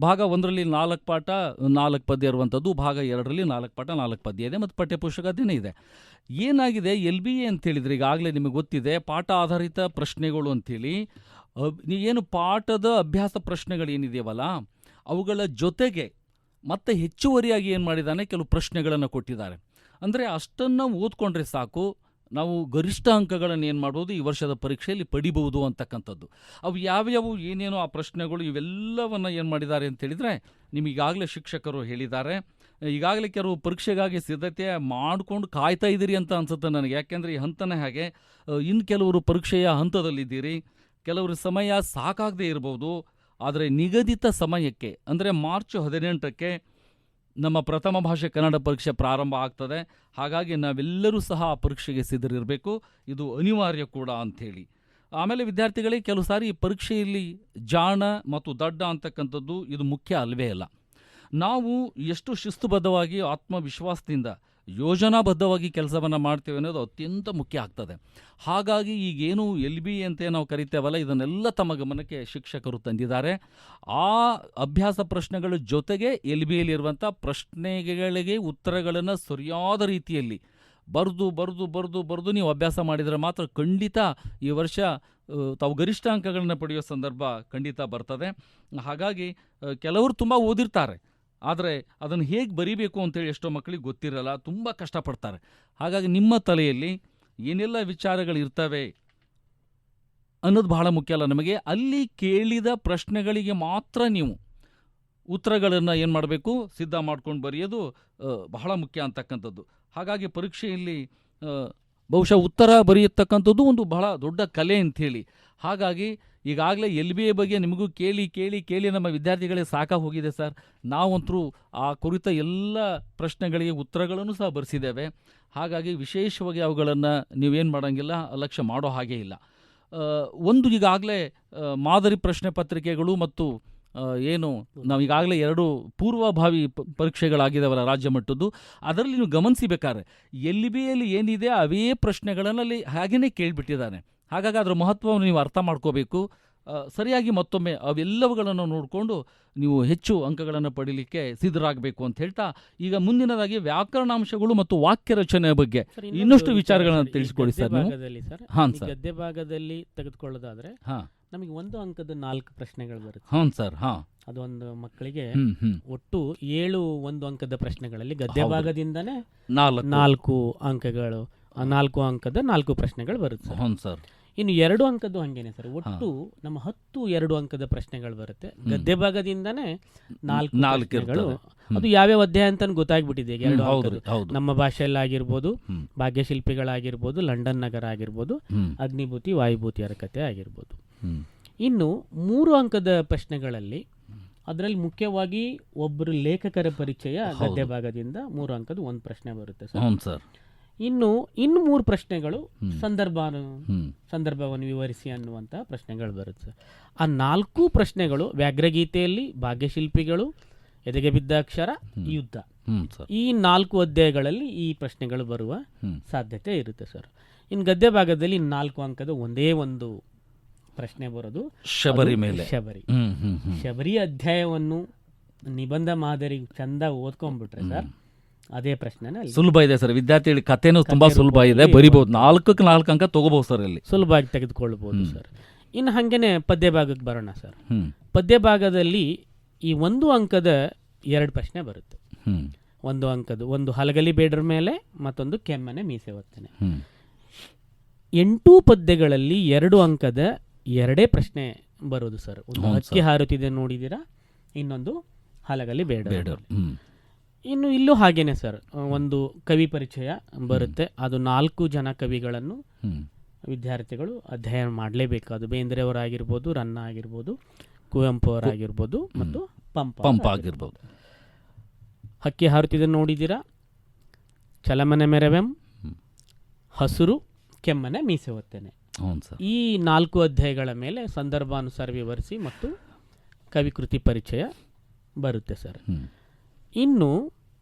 ಭಾಗ 1ರಲ್ಲಿ 4 ಪಾಠ 4 ಪದ್ಯ ಇರುವಂಥದ್ದು, ಭಾಗ 2ರಲ್ಲಿ 4 ಪಾಠ 4 ಪದ್ಯ ಇದೆ ಮತ್ತು ಪಠ್ಯಪುಸ್ತಕ ಅದೇನೇ ಇದೆ. ಏನಾಗಿದೆ LBA ಅಂತೇಳಿದರೆ ಈಗಾಗಲೇ ನಿಮಗೆ ಗೊತ್ತಿದೆ, ಪಾಠ ಆಧಾರಿತ ಪ್ರಶ್ನೆಗಳು ಅಂಥೇಳಿ ಏನು ಪಾಠದ ಅಭ್ಯಾಸ ಪ್ರಶ್ನೆಗಳೇನಿದೆಯವಲ್ಲ ಅವುಗಳ ಜೊತೆಗೆ ಮತ್ತೆ ಹೆಚ್ಚುವರಿಯಾಗಿ ಏನು ಮಾಡಿದ್ದಾನೆ, ಕೆಲವು ಪ್ರಶ್ನೆಗಳನ್ನು ಕೊಟ್ಟಿದ್ದಾರೆ. ಅಂದರೆ ಅಷ್ಟನ್ನು ಓದ್ಕೊಂಡ್ರೆ ಸಾಕು, ನಾವು ಗರಿಷ್ಠ ಅಂಕಗಳನ್ನು ಏನು ಮಾಡ್ಬೋದು ಈ ವರ್ಷದ ಪರೀಕ್ಷೆಯಲ್ಲಿ ಪಡಿಬಹುದು ಅಂತಕ್ಕಂಥದ್ದು. ಅವು ಯಾವ್ಯಾವು ಏನೇನೋ ಆ ಪ್ರಶ್ನೆಗಳು ಇವೆಲ್ಲವನ್ನು ಏನು ಮಾಡಿದ್ದಾರೆ ಅಂತೇಳಿದರೆ ನಿಮಗಾಗಲೇ ಶಿಕ್ಷಕರು ಹೇಳಿದ್ದಾರೆ. ಈಗಾಗಲೇ ಕೆಲವು ಪರೀಕ್ಷೆಗಾಗಿ ಸಿದ್ಧತೆ ಮಾಡಿಕೊಂಡು ಕಾಯ್ತಾ ಇದ್ದೀರಿ ಅಂತ ಅನಿಸುತ್ತೆ ನನಗೆ. ಯಾಕೆಂದರೆ ಈ ಹಂತನೇ ಹಾಗೆ. ಇನ್ನು ಕೆಲವರು ಪರೀಕ್ಷೆಯ ಹಂತದಲ್ಲಿದ್ದೀರಿ, ಕೆಲವರು ಸಮಯ ಸಾಕಾಗದೇ ಇರ್ಬೋದು. ಆದರೆ ನಿಗದಿತ ಸಮಯಕ್ಕೆ ಅಂದರೆ ಮಾರ್ಚ್ 18ಕ್ಕೆ ನಮ್ಮ ಪ್ರಥಮ ಭಾಷೆ ಕನ್ನಡ ಪರೀಕ್ಷೆ ಪ್ರಾರಂಭ ಆಗ್ತದೆ. ಹಾಗಾಗಿ ನಾವೆಲ್ಲರೂ ಸಹ ಆ ಪರೀಕ್ಷೆಗೆ ಸಿದ್ಧರಿರಬೇಕು, ಇದು ಅನಿವಾರ್ಯ ಕೂಡ ಅಂಥೇಳಿ. ಆಮೇಲೆ ವಿದ್ಯಾರ್ಥಿಗಳಿಗೆ ಕೆಲವು ಸಾರಿ ಪರೀಕ್ಷೆಯಲ್ಲಿ ಜಾಣ ಮತ್ತು ದಡ್ಡ ಅಂತಕ್ಕಂಥದ್ದು ಇದು ಮುಖ್ಯ ಅಲ್ವೇ ಅಲ್ಲ. ನಾವು ಎಷ್ಟು ಶಿಸ್ತುಬದ್ಧವಾಗಿ ಆತ್ಮವಿಶ್ವಾಸದಿಂದ ಯೋಜನಾಬದ್ಧವಾಗಿ ಕೆಲಸವನ್ನು ಮಾಡ್ತೇವೆ ಅನ್ನೋದು ಅತ್ಯಂತ ಮುಖ್ಯ ಆಗ್ತದೆ. ಹಾಗಾಗಿ ಈಗೇನು LBA ಅಂತ ನಾವು ಕರಿತೇವಲ್ಲ, ಇದನ್ನೆಲ್ಲ ತಮ್ಮ ಗಮನಕ್ಕೆ ಶಿಕ್ಷಕರು ತಂದಿದ್ದಾರೆ. ಆ ಅಭ್ಯಾಸ ಪ್ರಶ್ನೆಗಳ ಜೊತೆಗೆ LBAಲಿರುವಂಥ ಪ್ರಶ್ನೆಗಳಿಗೆ ಉತ್ತರಗಳನ್ನು ಸರಿಯಾದ ರೀತಿಯಲ್ಲಿ ಬರೆದು ನೀವು ಅಭ್ಯಾಸ ಮಾಡಿದರೆ ಮಾತ್ರ ಖಂಡಿತ ಈ ವರ್ಷ ತಾವು ಗರಿಷ್ಠ ಅಂಕಗಳನ್ನು ಪಡೆಯೋ ಸಂದರ್ಭ ಖಂಡಿತ ಬರ್ತದೆ. ಹಾಗಾಗಿ ಕೆಲವರು ತುಂಬ ಓದಿರ್ತಾರೆ, ಆದರೆ ಅದನ್ನು ಹೇಗೆ ಬರೀಬೇಕು ಅಂತೇಳಿ ಎಷ್ಟೋ ಮಕ್ಕಳಿಗೆ ಗೊತ್ತಿರಲ್ಲ, ತುಂಬ ಕಷ್ಟಪಡ್ತಾರೆ. ಹಾಗಾಗಿ ನಿಮ್ಮ ತಲೆಯಲ್ಲಿ ಏನೆಲ್ಲ ವಿಚಾರಗಳಿರ್ತವೆ ಅನ್ನೋದು ಬಹಳ ಮುಖ್ಯ ಅಲ್ಲ ನಮಗೆ. ಅಲ್ಲಿ ಕೇಳಿದ ಪ್ರಶ್ನೆಗಳಿಗೆ ಮಾತ್ರ ನೀವು ಉತ್ತರಗಳನ್ನು ಏನು ಮಾಡಬೇಕು, ಸಿದ್ಧ ಮಾಡ್ಕೊಂಡು ಬರೆಯೋದು ಬಹಳ ಮುಖ್ಯ ಅಂತಕ್ಕಂಥದ್ದು. ಹಾಗಾಗಿ ಪರೀಕ್ಷೆಯಲ್ಲಿ ಬಹುಶಃ ಉತ್ತರ ಬರೆಯತಕ್ಕಂಥದ್ದು ಒಂದು ಬಹಳ ದೊಡ್ಡ ಕಲೆ ಅಂಥೇಳಿ. ಹಾಗಾಗಿ ಈಗಾಗಲೇ LBA ಬಗ್ಗೆ ನಿಮಗೂ ಕೇಳಿ ನಮ್ಮ ವಿದ್ಯಾರ್ಥಿಗಳಿಗೆ ಸಾಕಾಗಿ ಹೋಗಿದೆ ಸರ್. ನಾವಂತರೂ ಆ ಕುರಿತ ಎಲ್ಲ ಪ್ರಶ್ನೆಗಳಿಗೆ ಉತ್ತರಗಳನ್ನು ಸಹ ಬರೆಸಿದ್ದೇವೆ. ಹಾಗಾಗಿ ವಿಶೇಷವಾಗಿ ಅವುಗಳನ್ನು ನೀವೇನು ಮಾಡೋಂಗಿಲ್ಲ, ಅಲಕ್ಷ್ಯ ಮಾಡೋ ಹಾಗೇ ಇಲ್ಲ. ಒಂದು ಈಗಾಗಲೇ ಮಾದರಿ ಪ್ರಶ್ನೆ ಪತ್ರಿಕೆಗಳು ಮತ್ತು ಏನು ನಾವು ಈಗಾಗಲೇ 2 ಪೂರ್ವಭಾವಿ ಪರೀಕ್ಷೆಗಳಾಗಿದ್ದಾವಲ್ಲ ರಾಜ್ಯ ಮಟ್ಟದ್ದು, ಅದರಲ್ಲಿ ನೀವು ಗಮನಿಸಬೇಕಾದ್ರೆ LBAಲಿ ಏನಿದೆ ಅವೇ ಪ್ರಶ್ನೆಗಳಲ್ಲಿ ಹಾಗೇ ಕೇಳಿಬಿಟ್ಟಿದ್ದಾನೆ. ಹಾಗಾಗಿ ಅದರ ಮಹತ್ವವನ್ನು ನೀವು ಅರ್ಥ ಮಾಡ್ಕೋಬೇಕು. ಸರಿಯಾಗಿ ಮತ್ತೊಮ್ಮೆ ಅವೆಲ್ಲವುಗಳನ್ನು ನೋಡಿಕೊಂಡು ನೀವು ಹೆಚ್ಚು ಅಂಕಗಳನ್ನು ಪಡೀಲಿಕ್ಕೆ ಸಿದ್ಧರಾಗಬೇಕು ಅಂತ ಹೇಳ್ತಾ, ಈಗ ಮುಂದಿನದಾಗಿ ವ್ಯಾಕರಣಾಂಶಗಳು ಮತ್ತು ವಾಕ್ಯ ರಚನೆಯ ಬಗ್ಗೆ ಇನ್ನಷ್ಟು ವಿಚಾರಗಳನ್ನು ತಿಳಿಸ್ಕೊಡಿ ಸರ್. ಹಾಂ ಸರ್, ಗದ್ಯ ಭಾಗದಲ್ಲಿ ತೆಗೆದುಕೊಳ್ಳೋದಾದ್ರೆ ನಮಗೆ 1 ಅಂಕದ 4 ಪ್ರಶ್ನೆಗಳು ಬರುತ್ತೆ. ಹಾಂ ಸರ್. ಹಾಂ, ಅದೊಂದು ಮಕ್ಕಳಿಗೆ ಒಟ್ಟು 7 1 ಅಂಕದ ಪ್ರಶ್ನೆಗಳಲ್ಲಿ ಗದ್ಯ ಭಾಗದಿಂದನೇ 4 ಅಂಕಗಳು, 4 ಅಂಕದ 4 ಪ್ರಶ್ನೆಗಳು ಬರುತ್ತೆ. ಹೌದು ಸರ್. ಇನ್ನು 2 ಅಂಕದ್ದು ಹಂಗೇನೆ ಸರ್, ಒಟ್ಟು ನಮ್ಮ 10 2 ಅಂಕದ ಪ್ರಶ್ನೆಗಳು ಬರುತ್ತೆ. ಗದ್ಯ ಭಾಗದಿಂದನೇ 4 ಪ್ರಶ್ನೆಗಳು ಅದು ಯಾವ್ಯಾವ ಅಧ್ಯಾಯ ಅಂತ ಗೊತ್ತಾಗ್ಬಿಟ್ಟಿದೆ ಈಗ ಎರಡು ಹೌದ್ರಿ, ಅಂಕದ್ದು. ಹೌದು. ನಮ್ಮ ಭಾಷೆಯಲ್ಲಾಗಿರ್ಬೋದು, ಭಾಗ್ಯಶಿಲ್ಪಿಗಳಾಗಿರ್ಬೋದು, ಲಂಡನ್ ನಗರ ಆಗಿರ್ಬೋದು, ಅಗ್ನಿಭೂತಿ ವಾಯುಭೂತಿಯರ ಕಥೆ ಆಗಿರ್ಬೋದು. ಇನ್ನು 3 ಅಂಕದ ಪ್ರಶ್ನೆಗಳಲ್ಲಿ ಅದರಲ್ಲಿ ಮುಖ್ಯವಾಗಿ ಒಬ್ಬರು ಲೇಖಕರ ಪರಿಚಯ ಗದ್ಯ ಭಾಗದಿಂದ 3 ಅಂಕದ ಒಂದು ಪ್ರಶ್ನೆ ಬರುತ್ತೆ ಸರ್. ಇನ್ನು 3 ಪ್ರಶ್ನೆಗಳು ಸಂದರ್ಭವನ್ನು ವಿವರಿಸಿ ಅನ್ನುವಂಥ ಪ್ರಶ್ನೆಗಳು ಬರುತ್ತೆ ಸರ್. ಆ 4 ಪ್ರಶ್ನೆಗಳು ವ್ಯಾಘ್ರಗೀತೆಯಲ್ಲಿ ಭಾಗ್ಯಶಿಲ್ಪಿಗಳು, ಎದೆಗೆ ಬಿದ್ದ ಅಕ್ಷರ, ಯುದ್ಧ, ಈ 4 ಅಧ್ಯಾಯಗಳಲ್ಲಿ ಈ ಪ್ರಶ್ನೆಗಳು ಬರುವ ಸಾಧ್ಯತೆ ಇರುತ್ತೆ ಸರ್. ಇನ್ನು ಗದ್ಯ ಭಾಗದಲ್ಲಿ 4 ಅಂಕದ ಒಂದೇ ಒಂದು ಪ್ರಶ್ನೆ ಬರೋದು ಶಬರಿ ಮೇಲೆ. ಶಬರಿ ಅಧ್ಯಾಯವನ್ನು ನಿಬಂಧ ಮಾದರಿ ಚಂದ ಓದ್ಕೊಂಡ್ಬಿಟ್ರೆ ಸರ್ ಅದೇ ಪ್ರಶ್ನೆನ ಸುಲಭ ಇದೆ ಸರ್. ವಿದ್ಯಾರ್ಥಿಗಳಿಗೆ ಕಥೆನೂ ತುಂಬಾ ಸುಲಭ ಇದೆ, ಬರಿಬಹುದು. 4ಕ್ಕೆ 4 ಅಂಕ ತಗೋಬಹುದು ಸರ್, ಇಲ್ಲಿ ಸುಲಭವಾಗಿ ತೆಗೆದುಕೊಳ್ಬಹುದು ಸರ್. ಇನ್ನು ಹಾಗೇನೆ ಪದ್ಯ ಭಾಗಕ್ಕೆ ಬರೋಣ ಸರ್. ಪದ್ಯ ಭಾಗದಲ್ಲಿ ಈ 1 ಅಂಕದ 2 ಪ್ರಶ್ನೆ ಬರುತ್ತೆ. 1 ಅಂಕದ್ದು ಒಂದು ಹಲಗಲಿ ಬೇಡರ ಮೇಲೆ, ಮತ್ತೊಂದು ಕೆಮ್ಮನೆ ಮೀಸೆ ಒತ್ತನೆ. 8 ಪದ್ಯಗಳಲ್ಲಿ 2 ಅಂಕದ 2 ಪ್ರಶ್ನೆ ಬರೋದು ಸರ್. ಒಂದು ಹಕ್ಕಿ ಹಾರುತ್ತಿದೆ ನೋಡಿದ್ದೀರಾ, ಇನ್ನೊಂದು ಹಲಗಲಿ ಬೇಡ. ಇನ್ನು ಇಲ್ಲೂ ಹಾಗೇನೆ ಸರ್, ಒಂದು ಕವಿ ಪರಿಚಯ ಬರುತ್ತೆ. ಅದು 4 ಜನ ಕವಿಗಳನ್ನು ವಿದ್ಯಾರ್ಥಿಗಳು ಅಧ್ಯಯನ ಮಾಡಲೇಬೇಕು. ಅದು ಬೇಂದ್ರೆ ಅವರಾಗಿರ್ಬೋದು, ರನ್ನ ಆಗಿರ್ಬೋದು, ಕುವೆಂಪು ಅವರಾಗಿರ್ಬೋದು, ಮತ್ತು ಪಂಪ ಆಗಿರ್ಬೋದು. ಹಕ್ಕಿ ಹಾರುತ್ತಿದೆ ನೋಡಿದ್ದೀರಾ, ಚಲಮನೆ ಮೆರವೆಂ, ಹಸುರು, ಕೆಮ್ಮನೆ ಮೀಸೆ ಒತ್ತೇನೆ. ಈ 4 ಅಧ್ಯಾಯಗಳ ಮೇಲೆ ಸಂದರ್ಭಾನುಸಾರ ವಿವರಿಸಿ ಮತ್ತು ಕವಿಕೃತಿ ಪರಿಚಯ ಬರುತ್ತೆ ಸರ್. ಇನ್ನು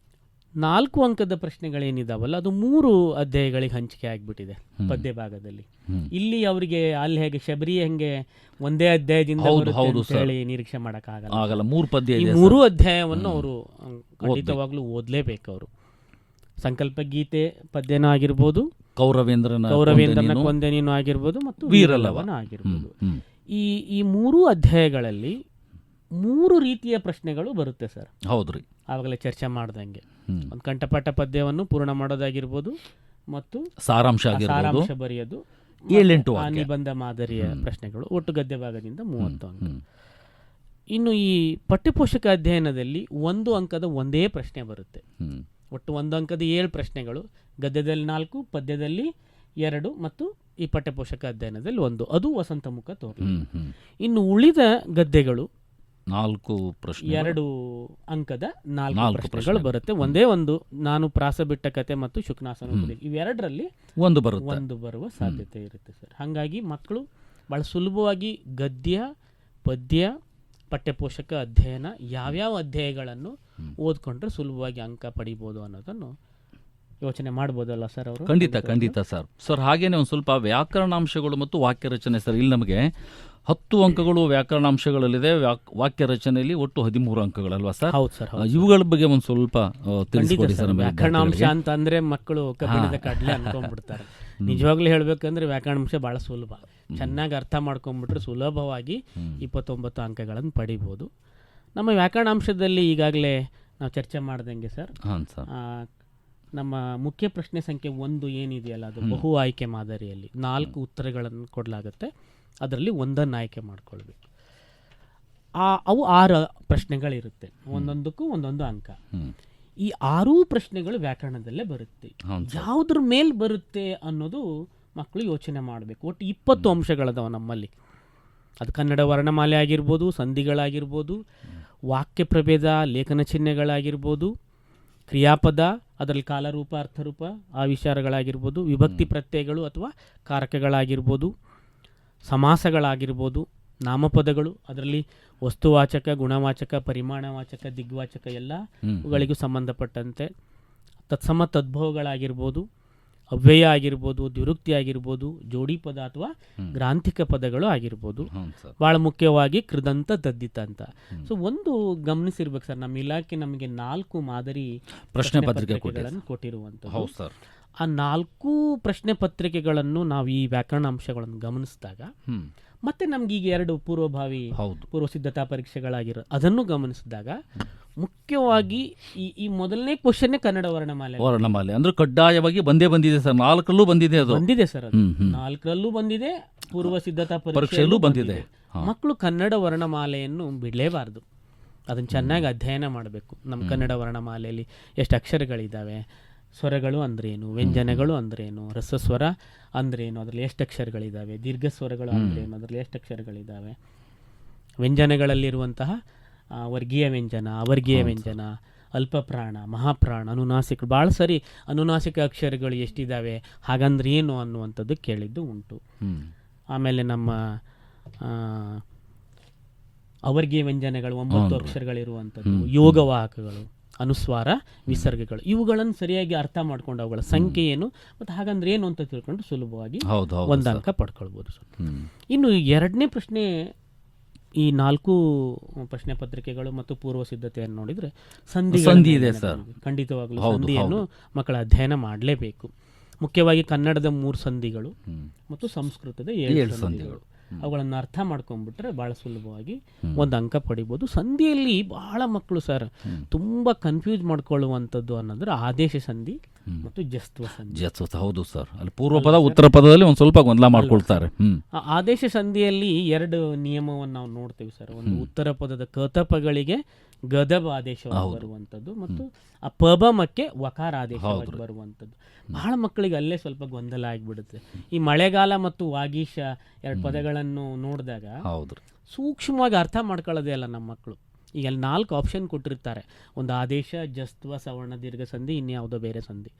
4 ಅಂಕದ ಪ್ರಶ್ನೆಗಳೇನಿದಾವಲ್ಲ, ಅದು 3 ಅಧ್ಯಾಯಗಳಿಗೆ ಹಂಚಿಕೆ ಆಗಿಬಿಟ್ಟಿದೆ ಪದ್ಯ ಭಾಗದಲ್ಲಿ. ಇಲ್ಲಿ ಅವರಿಗೆ ಅಲ್ಲಿ ಹೇಗೆ ಶಬರಿ ಹೆಂಗೆ ಒಂದೇ ಅಧ್ಯಾಯದಿಂದ ಹೇಳಿ ನಿರೀಕ್ಷೆ ಮಾಡೋಕ್ಕಾಗಲ್ಲ. 3 ಅಧ್ಯಾಯವನ್ನು ಅವರು ಖಂಡಿತವಾಗ್ಲೂ ಓದಲೇಬೇಕು. ಅವರು ಸಂಕಲ್ಪ ಗೀತೆ ಪದ್ಯನೂ ಆಗಿರ್ಬೋದು, ಕೌರವೇಂದ್ರನ ಕೊಂದೆನೂ ಆಗಿರ್ಬೋದು, ಮತ್ತು ವೀರಲವನ ಆಗಿರ್ಬೋದು. ಈ 3 ಅಧ್ಯಾಯಗಳಲ್ಲಿ 3 ರೀತಿಯ ಪ್ರಶ್ನೆಗಳು ಬರುತ್ತೆ ಸರ್. ಹೌದ್ರಿ, ಆವಾಗಲೇ ಚರ್ಚೆ ಮಾಡ್ದಂಗೆ ಒಂದು ಕಂಠಪಾಠ ಪದ್ಯವನ್ನು ಪೂರ್ಣ ಮಾಡೋದಾಗಿರ್ಬೋದು, ಮತ್ತು ಸಾರಾಂಶ ಬರೆಯೋದು, 7-8 ನಿಬಂಧ ಮಾದರಿಯ ಪ್ರಶ್ನೆಗಳು. ಒಟ್ಟು ಗದ್ಯ ಭಾಗದಿಂದ 30 ಅಂಕ. ಇನ್ನು ಈ ಪಠ್ಯಪೋಷಕ ಅಧ್ಯಯನದಲ್ಲಿ 1 ಅಂಕದ ಒಂದೇ ಪ್ರಶ್ನೆ ಬರುತ್ತೆ. ಒಟ್ಟು 1 ಅಂಕದ 7 ಪ್ರಶ್ನೆಗಳು, ಗದ್ಯದಲ್ಲಿ 4, ಪದ್ಯದಲ್ಲಿ 2, ಮತ್ತು ಈ ಪಠ್ಯಪೋಷಕ ಅಧ್ಯಯನದಲ್ಲಿ 1. ಅದು ವಸಂತ ಮುಖ ತೋರಲಿ. ಇನ್ನು ಉಳಿದ ಗದ್ಯಗಳು 2 ಅಂಕದ 4 ಪ್ರಶ್ನೆಗಳು ಬರುತ್ತೆ. ಒಂದೇ ಒಂದು ನಾನು ಪ್ರಾಸ ಬಿಟ್ಟ ಕತೆ ಮತ್ತು ಶುಕ್ನಾಸನ ಇವೆರಡರಲ್ಲಿ 1 ಬರುವ ಸಾಧ್ಯತೆ ಇರುತ್ತೆ ಸರ್. ಹಾಗಾಗಿ ಮಕ್ಕಳು ಬಹಳ ಸುಲಭವಾಗಿ ಗದ್ಯ, ಪದ್ಯ, ಪಠ್ಯಪೋಷಕ ಅಧ್ಯಯನ ಯಾವ್ಯಾವ ಅಧ್ಯಾಯಗಳನ್ನು ಓದ್ಕೊಂಡ್ರೆ ಸುಲಭವಾಗಿ ಅಂಕ ಪಡಿಬೋದು ಅನ್ನೋದನ್ನು ಯೋಚನೆ ಮಾಡ್ಬೋದಲ್ಲ ಸರ್ ಅವರು? ಖಂಡಿತ ಸರ್. ಹಾಗೇನೆ ಒಂದು ಸ್ವಲ್ಪ ವ್ಯಾಕರಣಾಂಶಗಳು ಮತ್ತು ವಾಕ್ಯ ರಚನೆ ಸರ್. ಇಲ್ಲಿ ನಮಗೆ 10 ಅಂಕಗಳು ವ್ಯಾಕರಣಾಂಶಗಳಲ್ಲಿದೆ. ವಾಕ್ಯ ರಚನೆಯಲ್ಲಿ ಒಟ್ಟು 13 ಅಂಕಗಳಲ್ವಾ ಸರ್? ಹೌದು ಸರ್. ಇವುಗಳ ಬಗ್ಗೆ ಒಂದು ಸ್ವಲ್ಪ ತಿಳಿಸ್ಕೊಡಿ ಸರ್. ವ್ಯಾಕರಣಾಂಶ ಅಂತ ಅಂದ್ರೆ ಮಕ್ಕಳು ಕಬ್ಬಿಣದ ಕಡಲೆ ಅನ್ಕೊಂಡ್ಬಿಡ್ತಾರೆ. ನಿಜವಾಗ್ಲೂ ಹೇಳ್ಬೇಕಂದ್ರೆ ವ್ಯಾಕರಣಾಂಶ ಬಹಳ ಸುಲಭ. ಚೆನ್ನಾಗಿ ಅರ್ಥ ಮಾಡ್ಕೊಂಡ್ಬಿಟ್ರೆ ಸುಲಭವಾಗಿ 29 ಅಂಕಗಳನ್ನು ಪಡಿಬೋದು. ನಮ್ಮ ವ್ಯಾಕರಣಾಂಶದಲ್ಲಿ ಈಗಾಗಲೇ ನಾವು ಚರ್ಚೆ ಮಾಡ್ದಂಗೆ ಸರ್, ನಮ್ಮ ಮುಖ್ಯ ಪ್ರಶ್ನೆ ಸಂಖ್ಯೆ 1 ಏನಿದೆಯಲ್ಲ, ಅದು ಬಹು ಆಯ್ಕೆ ಮಾದರಿಯಲ್ಲಿ 4 ಉತ್ತರಗಳನ್ನು ಕೊಡಲಾಗುತ್ತೆ. ಅದರಲ್ಲಿ 1 ಆಯ್ಕೆ ಮಾಡ್ಕೊಳ್ಬೇಕು. ಅವು 6 ಪ್ರಶ್ನೆಗಳಿರುತ್ತೆ, ಒಂದೊಂದಕ್ಕೂ ಒಂದೊಂದು ಅಂಕ. ಈ 6 ಪ್ರಶ್ನೆಗಳು ವ್ಯಾಕರಣದಲ್ಲೇ ಬರುತ್ತೆ. ಯಾವುದ್ರ ಮೇಲೆ ಬರುತ್ತೆ ಅನ್ನೋದು ಮಕ್ಕಳು ಯೋಚನೆ ಮಾಡಬೇಕು. ಒಟ್ಟು 20 ಅಂಶಗಳದಾವ ನಮ್ಮಲ್ಲಿ. ಅದು ಕನ್ನಡ ವರ್ಣಮಾಲೆ ಆಗಿರ್ಬೋದು, ಸಂಧಿಗಳಾಗಿರ್ಬೋದು, ವಾಕ್ಯ ಪ್ರಭೇದ, ಲೇಖನ ಚಿಹ್ನೆಗಳಾಗಿರ್ಬೋದು, ಕ್ರಿಯಾಪದ, ಅದರಲ್ಲಿ ಕಾಲರೂಪ, ಅರ್ಥರೂಪ, ಆ ವಿಚಾರಗಳಾಗಿರ್ಬೋದು, ವಿಭಕ್ತಿ ಪ್ರತ್ಯಯಗಳು ಅಥವಾ ಕಾರಕಗಳಾಗಿರ್ಬೋದು, ಸಮಾಸಗಳಾಗಿರ್ಬೋದು, ನಾಮಪದಗಳು, ಅದರಲ್ಲಿ ವಸ್ತುವಾಚಕ, ಗುಣವಾಚಕ, ಪರಿಮಾಣವಾಚಕ, ದಿಗ್ವಾಚಕ ಎಲ್ಲಗಳಿಗೂ ಸಂಬಂಧಪಟ್ಟಂತೆ, ತತ್ಸಮ ತದ್ಭವಗಳಾಗಿರ್ಬೋದು, ಅವ್ಯಯ ಆಗಿರ್ಬೋದು, ದ್ವಿರುಕ್ತಿ ಆಗಿರ್ಬೋದು, ಜೋಡಿ ಪದ ಅಥವಾ ಗ್ರಾಂಥಿಕ ಪದಗಳು ಆಗಿರ್ಬೋದು. ಬಹಳ ಮುಖ್ಯವಾಗಿ ಕೃದಂತ, ತದ್ದಿತ ಅಂತ. ಸೊ ಒಂದು ಗಮನಿಸಿರ್ಬೇಕು ಸರ್, ನಮ್ಮ ಇಲಾಖೆ ನಮಗೆ 4 ಮಾದರಿ ಪ್ರಶ್ನೆ ಪತ್ರಿಕೆಗಳನ್ನು ಕೊಟ್ಟಿರುವಂಥದ್ದು. ಆ 4 ಪ್ರಶ್ನೆ ಪತ್ರಿಕೆಗಳನ್ನು ನಾವು ಈ ವ್ಯಾಕರಣ ಅಂಶಗಳನ್ನು ಗಮನಿಸಿದಾಗ, ಮತ್ತೆ ನಮ್ಗೆ ಈಗ 2 ಪೂರ್ವ ಸಿದ್ಧತಾ ಪರೀಕ್ಷೆಗಳಾಗಿರೋ ಅದನ್ನು ಗಮನಿಸಿದಾಗ, ಮುಖ್ಯವಾಗಿ ಈ ಮೊದಲನೇ ಕ್ವಶನ್ನೇ ಕನ್ನಡ ವರ್ಣಮಾಲೆ ಅಂದ್ರೆ ಕಡ್ಡಾಯವಾಗಿ ಬಂದಿದೆ ಸರ್. 4ರಲ್ಲೂ ಬಂದಿದೆ ಸರ್. ಅದು 4ರಲ್ಲೂ ಬಂದಿದೆ, ಪೂರ್ವ ಸಿದ್ಧತಾ ಪರೀಕ್ಷೆಯಲ್ಲೂ ಬಂದಿದೆ. ಮಕ್ಕಳು ಕನ್ನಡ ವರ್ಣಮಾಲೆಯನ್ನು ಬಿಡಲೇಬಾರದು. ಅದನ್ನು ಚೆನ್ನಾಗಿ ಅಧ್ಯಯನ ಮಾಡಬೇಕು. ನಮ್ಮ ಕನ್ನಡ ವರ್ಣಮಾಲೆಯಲ್ಲಿ ಎಷ್ಟು ಅಕ್ಷರಗಳಿದ್ದಾವೆ, ಸ್ವರಗಳು ಅಂದ್ರೇನು, ವ್ಯಂಜನಗಳು ಅಂದ್ರೇನು, ರಸಸ್ವರ ಅಂದ್ರೇನು, ಅದರಲ್ಲಿ ಎಷ್ಟು ಅಕ್ಷರಗಳಿದ್ದಾವೆ, ದೀರ್ಘ ಸ್ವರಗಳು ಅಂದ್ರೇನು, ಅದರಲ್ಲಿ ಎಷ್ಟು ಅಕ್ಷರಗಳಿದ್ದಾವೆ, ವ್ಯಂಜನಗಳಲ್ಲಿರುವಂತಹ ವರ್ಗೀಯ ವ್ಯಂಜನ, ಅವರ್ಗೀಯ ವ್ಯಂಜನ, ಅಲ್ಪಪ್ರಾಣ, ಮಹಾಪ್ರಾಣ, ಅನುನಾಸಿಕ, ಭಾಳ ಸರಿ ಅನುನಾಸಿಕ ಅಕ್ಷರಗಳು ಎಷ್ಟಿದ್ದಾವೆ, ಹಾಗಂದ್ರೆ ಏನು ಅನ್ನುವಂಥದ್ದು ಕೇಳಿದ್ದು ಉಂಟು. ಆಮೇಲೆ ನಮ್ಮ ಅವರ್ಗೀಯ ವ್ಯಂಜನಗಳು 9 ಅಕ್ಷರಗಳಿರುವಂಥದ್ದು, ಯೋಗವಾಹಕಗಳು, ಅನುಸ್ವಾರ, ವಿಸರ್ಗಗಳು, ಇವುಗಳನ್ನು ಸರಿಯಾಗಿ ಅರ್ಥ ಮಾಡ್ಕೊಂಡು ಅವುಗಳ ಸಂಖ್ಯೆ ಏನು ಮತ್ತು ಹಾಗಂದ್ರೆ ಏನು ಅಂತ ತಿಳ್ಕೊಂಡು ಸುಲಭವಾಗಿ ಒಂದು ಅಂಕ ಪಡ್ಕೊಳ್ಬೋದು ಸರ್. ಇನ್ನು ಎರಡನೇ ಪ್ರಶ್ನೆ, ಈ 4 ಪ್ರಶ್ನೆ ಪತ್ರಿಕೆಗಳು ಮತ್ತು ಪೂರ್ವ ಸಿದ್ಧತೆಯನ್ನು ನೋಡಿದರೆ ಸಂಧಿ ಇದೆ ಸರ್. ಖಂಡಿತವಾಗಲೂ ಸಂಧಿಯನ್ನು ಮಕ್ಕಳ ಅಧ್ಯಯನ ಮಾಡಲೇಬೇಕು. ಮುಖ್ಯವಾಗಿ ಕನ್ನಡದ 3 ಸಂಧಿಗಳು ಮತ್ತು ಸಂಸ್ಕೃತದ 7 ಸಂಧಿಗಳು, ಅವುಗಳನ್ನು ಅರ್ಥ ಮಾಡ್ಕೊಂಡ್ಬಿಟ್ರೆ ಭಾಳ ಸುಲಭವಾಗಿ ಒಂದು ಅಂಕ ಪಡಿಬೋದು. ಸಂಧಿಯಲ್ಲಿ ಬಹಳ ಮಕ್ಕಳು ಸರ್ ತುಂಬ ಕನ್ಫ್ಯೂಸ್ ಮಾಡ್ಕೊಳ್ಳುವಂಥದ್ದು ಅನ್ನೋದ್ರೆ ಆದೇಶ ಸಂಧಿ ಮತ್ತು ಜಸ್ತ್ವ ಸಂಧಿ. ಹೌದು ಸರ್, ಅಲ್ಲಿ ಪೂರ್ವ ಪದ ಉತ್ತರ ಪದದಲ್ಲಿ ಒಂದು ಸ್ವಲ್ಪ ಗೊಂದಲ ಮಾಡ್ಕೊಳ್ತಾರೆ. ಆದೇಶ ಸಂಧಿಯಲ್ಲಿ 2 ನಿಯಮವನ್ನು ನಾವು ನೋಡ್ತೇವೆ ಸರ್. ಒಂದು ಉತ್ತರ ಪದದ ಕತಪಗಳಿಗೆ ಗದಬ ಆದೇಶವಾಗಿ ಬರುವಂಥದ್ದು ಮತ್ತು ಆ ಪಬಮಕ್ಕೆ ವಕಾರ ಆದೇಶವಾಗಿ ಬರುವಂಥದ್ದು. ಬಹಳ ಮಕ್ಕಳಿಗೆ ಅಲ್ಲೇ ಸ್ವಲ್ಪ ಗೊಂದಲ ಆಗಿಬಿಡುತ್ತೆ. ಈ ಮಳೆಗಾಲ ಮತ್ತು ವಾಗೀಶ 2 ಪದಗಳನ್ನು ನೋಡಿದಾಗ ಸೂಕ್ಷ್ಮವಾಗಿ ಅರ್ಥ ಮಾಡ್ಕೊಳ್ಳೋದೇ ಅಲ್ಲ ನಮ್ಮ ಮಕ್ಕಳು. ಈಗ ಅಲ್ಲಿ 4 ಆಪ್ಷನ್ ಕೊಟ್ಟಿರ್ತಾರೆ, ಒಂದು ಆದೇಶ, ಜಸ್ತ್ವ, ಸವರ್ಣ, ದೀರ್ಘ ಸಂಧಿ, ಇನ್ಯಾವುದೋ ಬೇರೆ ಸಂಧಿ.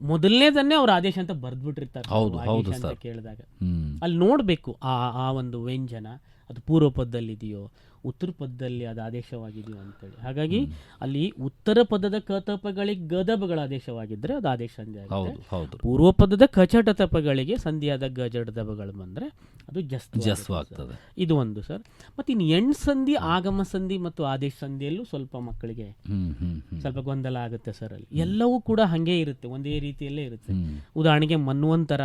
ಮೊದಲನೇದನ್ನೇ ಅವ್ರ ಆದೇಶ ಅಂತ ಬರೆದ್ಬಿಟ್ಟಿರ್ತಾರೆ ಅಂತ ಕೇಳಿದಾಗ. ಅಲ್ಲಿ ನೋಡಬೇಕು ಆ ಒಂದು ವ್ಯಂಜನ ಅದು ಪೂರ್ವ ಪದದಲ್ಲಿದೆಯೋ ಉತ್ತರ ಪದದಲ್ಲಿ ಅದು ಆದೇಶವಾಗಿದೆಯೋ ಅಂತೇಳಿ. ಹಾಗಾಗಿ ಅಲ್ಲಿ ಉತ್ತರ ಪದದ ಕತಪಗಳಿಗೆ ಗದಬಗಳ ಆದೇಶವಾಗಿದ್ದರೆ ಅದು ಆದೇಶ ಸಂಧಿ ಆಗುತ್ತೆ. ಪೂರ್ವ ಪದದ ಕಚಟತಪಗಳಿಗೆ ಸಂಧಿಯಾದ ಗಜಡದಬಗಳು ಬಂದರೆ ಅದು ಜಸ್ತ್ವ ಆಗ್ತದೆ. ಇದು ಒಂದು ಸರ್. ಮತ್ತು ಇನ್ನು ಎಣ್ ಸಂಧಿ, ಆಗಮ ಸಂಧಿ ಮತ್ತು ಆದೇಶ ಸಂಧಿಯಲ್ಲೂ ಸ್ವಲ್ಪ ಮಕ್ಕಳಿಗೆ ಸ್ವಲ್ಪ ಗೊಂದಲ ಆಗುತ್ತೆ ಸರ್. ಅಲ್ಲಿ ಎಲ್ಲವೂ ಕೂಡ ಹಾಗೇ ಇರುತ್ತೆ, ಒಂದೇ ರೀತಿಯಲ್ಲೇ ಇರುತ್ತೆ. ಉದಾಹರಣೆಗೆ ಮನ್ವಂತರ,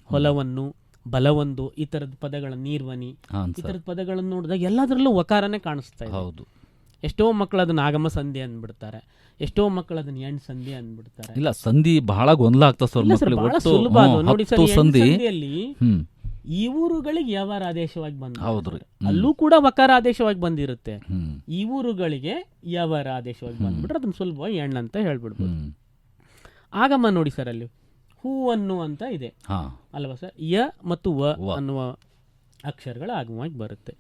ಹೊಲವನ್ನು, ಬಲವೊಂದು, ಈ ಥರದ ಪದಗಳ ನೀರ್ವನಿ, ಈ ಥರದ ಪದಗಳನ್ನು ನೋಡಿದಾಗ ಎಲ್ಲದರಲ್ಲೂ ವಕಾರನೇ ಕಾಣಿಸ್ತಾ ಇದೆ. ಎಷ್ಟೋ ಮಕ್ಕಳು ಅದನ್ನ ಆಗಮ ಸಂಧಿ ಅಂದ್ಬಿಡ್ತಾರೆ, ಎಷ್ಟೋ ಮಕ್ಕಳು ಅದನ್ನ ಎಣ್ ಸಂಧಿ ಅಂದ್ಬಿಡ್ತಾರೆ. ಇಲ್ಲ, ಸಂಧಿ ಬಹಳ ಗೊಂದಲ ಆಗ್ತದೆ ಸರ್. ಬಹಳ ಸುಲಭ ಅದು ನೋಡಿ ಸರ್. ಸಂಧಿಯಲ್ಲಿ ಈ ಊರುಗಳಿಗೆ ಯಾವಾರ ಆದೇಶವಾಗಿ ಬಂದ, ಅಲ್ಲೂ ಕೂಡ ವಕಾರ ಆದೇಶವಾಗಿ ಬಂದಿರುತ್ತೆ. ಈ ಊರುಗಳಿಗೆ ಯಾವಾರ ಆದೇಶವಾಗಿ ಬಂದ್ಬಿಟ್ರೆ ಅದನ್ನ ಸುಲಭವಾಗಿ ಎಣ್ ಅಂತ ಹೇಳ್ಬಿಡ್ಬೋದು. ಆಗಮ ನೋಡಿ ಸರ್, ಅಲ್ಲಿ ಹೂವನ್ನು ಅಂತ ಇದೆ ಅಲ್ವಾ ಸರ್, ಯ ಮತ್ತು ವ ಅನ್ನುವ ಅಕ್ಷರಗಳು ಆಗಮವಾಗಿ ಬರುತ್ತೆ.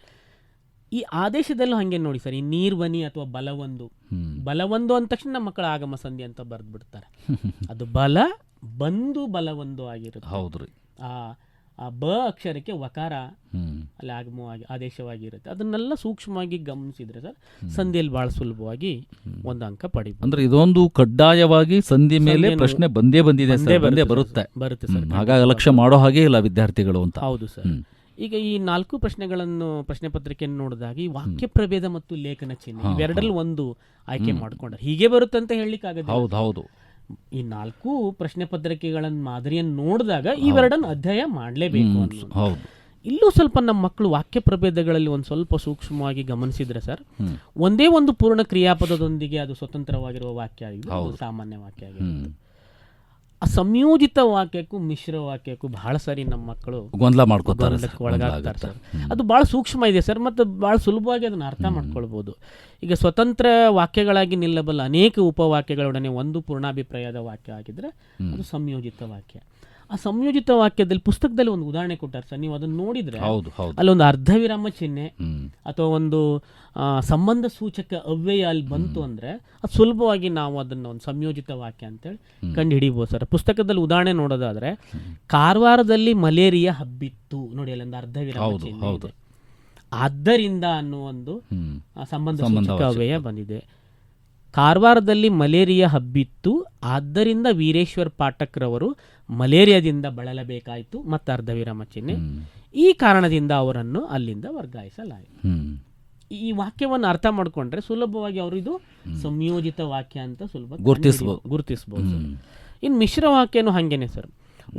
ಈ ಆದೇಶದಲ್ಲೂ ಹಾಗೆ ನೋಡಿ ಸರ್, ಈ ನೀರ್ವನಿ ಅಥವಾ ಬಲವೊಂದು ಅಂದ ತಕ್ಷಣ ನಮ್ಮ ಮಕ್ಕಳ ಆಗಮ ಸಂಧಿ ಅಂತ ಬರೆದು ಬಿಡ್ತಾರೆ. ಅದು ಬಲ ಬಂದು ಬಲವೊಂದು ಆಗಿರುತ್ತೆ. ಹೌದ್ರಿ. ಆ ಬ ಅಕ್ಷರಕ್ಕೆ ವಕಾರ ಅಲ್ಲಿ ಆಗಮವಾಗಿ ಆದೇಶವಾಗಿರುತ್ತೆ. ಅದನ್ನೆಲ್ಲ ಸೂಕ್ಷ್ಮವಾಗಿ ಗಮನಿಸಿದ್ರೆ ಸರ್ ಸಂಧಿಯಲ್ಲಿ ಬಹಳ ಸುಲಭವಾಗಿ ಒಂದು ಅಂಕ ಪಡಿಬೋದು. ಅಂದ್ರೆ ಇದೊಂದು ಕಡ್ಡಾಯವಾಗಿ ಸಂಧಿ ಮೇಲೆ ಪ್ರಶ್ನೆ ಬಂದೇ ಬಂದಿದೆ, ಬರುತ್ತೆ ಸರ್. ಹಾಗಾಗಿ ಲಕ್ಷ್ಯ ಮಾಡೋ ಹಾಗೆ ಇಲ್ಲ ವಿದ್ಯಾರ್ಥಿಗಳು ಅಂತ. ಹೌದು ಸರ್. ಈಗ ಈ 4 ಪ್ರಶ್ನೆಗಳನ್ನು ಪ್ರಶ್ನೆ ಪತ್ರಿಕೆಯನ್ನು ನೋಡಿದಾಗ ಈ ವಾಕ್ಯ ಪ್ರಭೇದ ಮತ್ತು ಲೇಖನ ಚಿಹ್ನೆ ಇವೆರಡರಲ್ಲಿ ಒಂದು ಆಯ್ಕೆ ಮಾಡ್ಕೊಂಡ್ರೆ ಹೀಗೆ ಬರುತ್ತೆ ಅಂತ ಹೇಳಲಿಕ್ಕೆ ಆಗುತ್ತೆ. ಹೌದು. ಈ 4 ಪ್ರಶ್ನೆ ಪತ್ರಿಕೆಗಳನ್ನು ಮಾದರಿಯನ್ನು ನೋಡಿದಾಗ ಇವೆರಡನ್ನು ಅಧ್ಯಯನ ಮಾಡಲೇಬೇಕು. ಇಲ್ಲೂ ಸ್ವಲ್ಪ ನಮ್ಮ ಮಕ್ಕಳು ವಾಕ್ಯ ಪ್ರಭೇದಗಳಲ್ಲಿ ಒಂದು ಸ್ವಲ್ಪ ಸೂಕ್ಷ್ಮವಾಗಿ ಗಮನಿಸಿದ್ರೆ ಸರ್, ಒಂದೇ ಒಂದು ಪೂರ್ಣ ಕ್ರಿಯಾಪದದೊಂದಿಗೆ ಅದು ಸ್ವತಂತ್ರವಾಗಿರುವ ವಾಕ್ಯ ಆಗಿದೆ, ಸಾಮಾನ್ಯ ವಾಕ್ಯ ಆಗಿದೆ. ಆ ಸಂಯೋಜಿತ ವಾಕ್ಯಕ್ಕೂ ಮಿಶ್ರ ವಾಕ್ಯಕ್ಕೂ ಬಹಳ ಸರಿ ನಮ್ಮ ಮಕ್ಕಳು ಗೊಂದಲ ಮಾಡ್ಕೊತಾರೆ, ಒಳಗಾಗ್ತಾರೆ ಸರ್. ಅದು ಬಹಳ ಸೂಕ್ಷ್ಮ ಇದೆ ಸರ್, ಮತ್ತು ಬಹಳ ಸುಲಭವಾಗಿ ಅದನ್ನು ಅರ್ಥ ಮಾಡ್ಕೊಳ್ಬೋದು. ಈಗ ಸ್ವತಂತ್ರ ವಾಕ್ಯಗಳಾಗಿ ನಿಲ್ಲಬಲ್ಲ ಅನೇಕ ಉಪವಾಕ್ಯಗಳೊಡನೆ ಒಂದು ಪೂರ್ಣಾಭಿಪ್ರಾಯದ ವಾಕ್ಯ ಆಗಿದ್ರೆ ಅದು ಸಂಯೋಜಿತ ವಾಕ್ಯ. ಆ ಸಂಯೋಜಿತ ವಾಕ್ಯದಲ್ಲಿ ಪುಸ್ತಕದಲ್ಲಿ ಒಂದು ಉದಾಹರಣೆ ಕೊಟ್ಟಾರೆ ಸರ್, ನೀವು ಅದನ್ನು ನೋಡಿದ್ರೆ ಅಲ್ಲೊಂದು ಅರ್ಧ ವಿರಾಮ ಚಿಹ್ನೆ ಅಥವಾ ಒಂದು ಸಂಬಂಧ ಸೂಚಕ ಅವ್ಯಯ ಅಲ್ಲಿ ಬಂತು ಅಂದ್ರೆ ಅದು ಸುಲಭವಾಗಿ ನಾವು ಅದನ್ನು ಒಂದು ಸಂಯೋಜಿತ ವಾಕ್ಯ ಅಂತೇಳಿ ಕಂಡು ಹಿಡಿಬೋದು ಸರ್. ಪುಸ್ತಕದಲ್ಲಿ ಉದಾಹರಣೆ ನೋಡೋದಾದ್ರೆ, ಕಾರವಾರದಲ್ಲಿ ಮಲೇರಿಯಾ ಹಬ್ಬಿತ್ತು ನೋಡಿ, ಅಲ್ಲೊಂದು ಅರ್ಧ ವಿರಾಮ ಚಿಹ್ನೆ ಇದೆ. ಆದ್ದರಿಂದ ಅನ್ನೋ ಒಂದು ಸಂಬಂಧ ಸೂಚಕ ಅವ್ಯಯ ಬಂದಿದೆ. ಕಾರವಾರದಲ್ಲಿ ಮಲೇರಿಯಾ ಹಬ್ಬಿತ್ತು, ಆದ್ದರಿಂದ ವೀರೇಶ್ವರ್ ಪಾಠಕ್ರವರು ಮಲೇರಿಯಾದಿಂದ ಬಳಲಬೇಕಾಯಿತು ಮತ್ತು ಅರ್ಧ ವಿರಾಮ ಚಿಹ್ನೆ, ಈ ಕಾರಣದಿಂದ ಅವರನ್ನು ಅಲ್ಲಿಂದ ವರ್ಗಾಯಿಸಲಾಯಿತು. ಈ ವಾಕ್ಯವನ್ನು ಅರ್ಥ ಮಾಡಿಕೊಂಡ್ರೆ ಸುಲಭವಾಗಿ ಅವರು ಇದು ಸಂಯೋಜಿತ ವಾಕ್ಯ ಅಂತ ಸುಲಭ ಗುರುತಿಸಬಹುದು. ಇನ್ನು ಮಿಶ್ರ ವಾಕ್ಯನೂ ಹಾಗೇನೆ ಸರ್,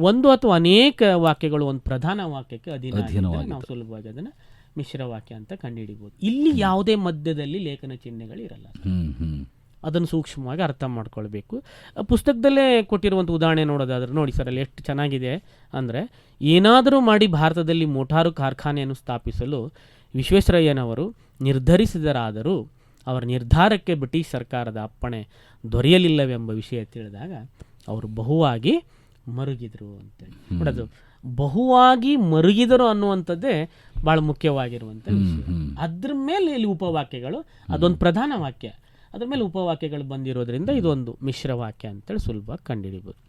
ಒಂದು ಅಥವಾ ಅನೇಕ ವಾಕ್ಯಗಳು ಒಂದು ಪ್ರಧಾನ ವಾಕ್ಯಕ್ಕೆ ಅಧೀನವಾಗಿ ನಾವು ಸುಲಭವಾಗಿ ಅದನ್ನು ಮಿಶ್ರ ವಾಕ್ಯ ಅಂತ ಕಂಡುಹಿಡಿಬಹುದು. ಇಲ್ಲಿ ಯಾವುದೇ ಮಧ್ಯದಲ್ಲಿ ಲೇಖನ ಚಿಹ್ನೆಗಳು ಇರಲ್ಲ, ಅದನ್ನು ಸೂಕ್ಷ್ಮವಾಗಿ ಅರ್ಥ ಮಾಡ್ಕೊಳ್ಬೇಕು. ಪುಸ್ತಕದಲ್ಲೇ ಕೊಟ್ಟಿರುವಂಥ ಉದಾಹರಣೆ ನೋಡೋದಾದ್ರೆ ನೋಡಿ ಸರ್, ಅಲ್ಲಿ ಎಷ್ಟು ಚೆನ್ನಾಗಿದೆ ಅಂದರೆ, ಏನಾದರೂ ಮಾಡಿ ಭಾರತದಲ್ಲಿ ಮೋಟಾರು ಕಾರ್ಖಾನೆಯನ್ನು ಸ್ಥಾಪಿಸಲು ವಿಶ್ವೇಶ್ವರಯ್ಯನವರು ನಿರ್ಧರಿಸಿದರಾದರೂ ಅವರ ನಿರ್ಧಾರಕ್ಕೆ ಬ್ರಿಟಿಷ್ ಸರ್ಕಾರದ ಅಪ್ಪಣೆ ದೊರೆಯಲಿಲ್ಲವೆಂಬ ವಿಷಯ ತಿಳಿದಾಗ ಅವರು ಬಹುವಾಗಿ ಮರುಗಿದರು ಅಂತೇಳಿ ನೋಡೋದು. ಬಹುವಾಗಿ ಮರುಗಿದರು ಅನ್ನುವಂಥದ್ದೇ ಭಾಳ ಮುಖ್ಯವಾಗಿರುವಂಥ ವಿಷಯ. ಅದ್ರ ಮೇಲೆ ಇಲ್ಲಿ ಉಪವಾಕ್ಯಗಳು, ಅದೊಂದು ಪ್ರಧಾನ ವಾಕ್ಯ, ಅದ್ರ ಮೇಲೆ ಉಪವಾಕ್ಯಗಳು ಬಂದಿರೋದ್ರಿಂದ ಇದೊಂದು ಮಿಶ್ರ ವಾಕ್ಯ ಅಂತೇಳಿ ಸುಲಭ ಕಂಡುಹಿಡಿಬೋದು.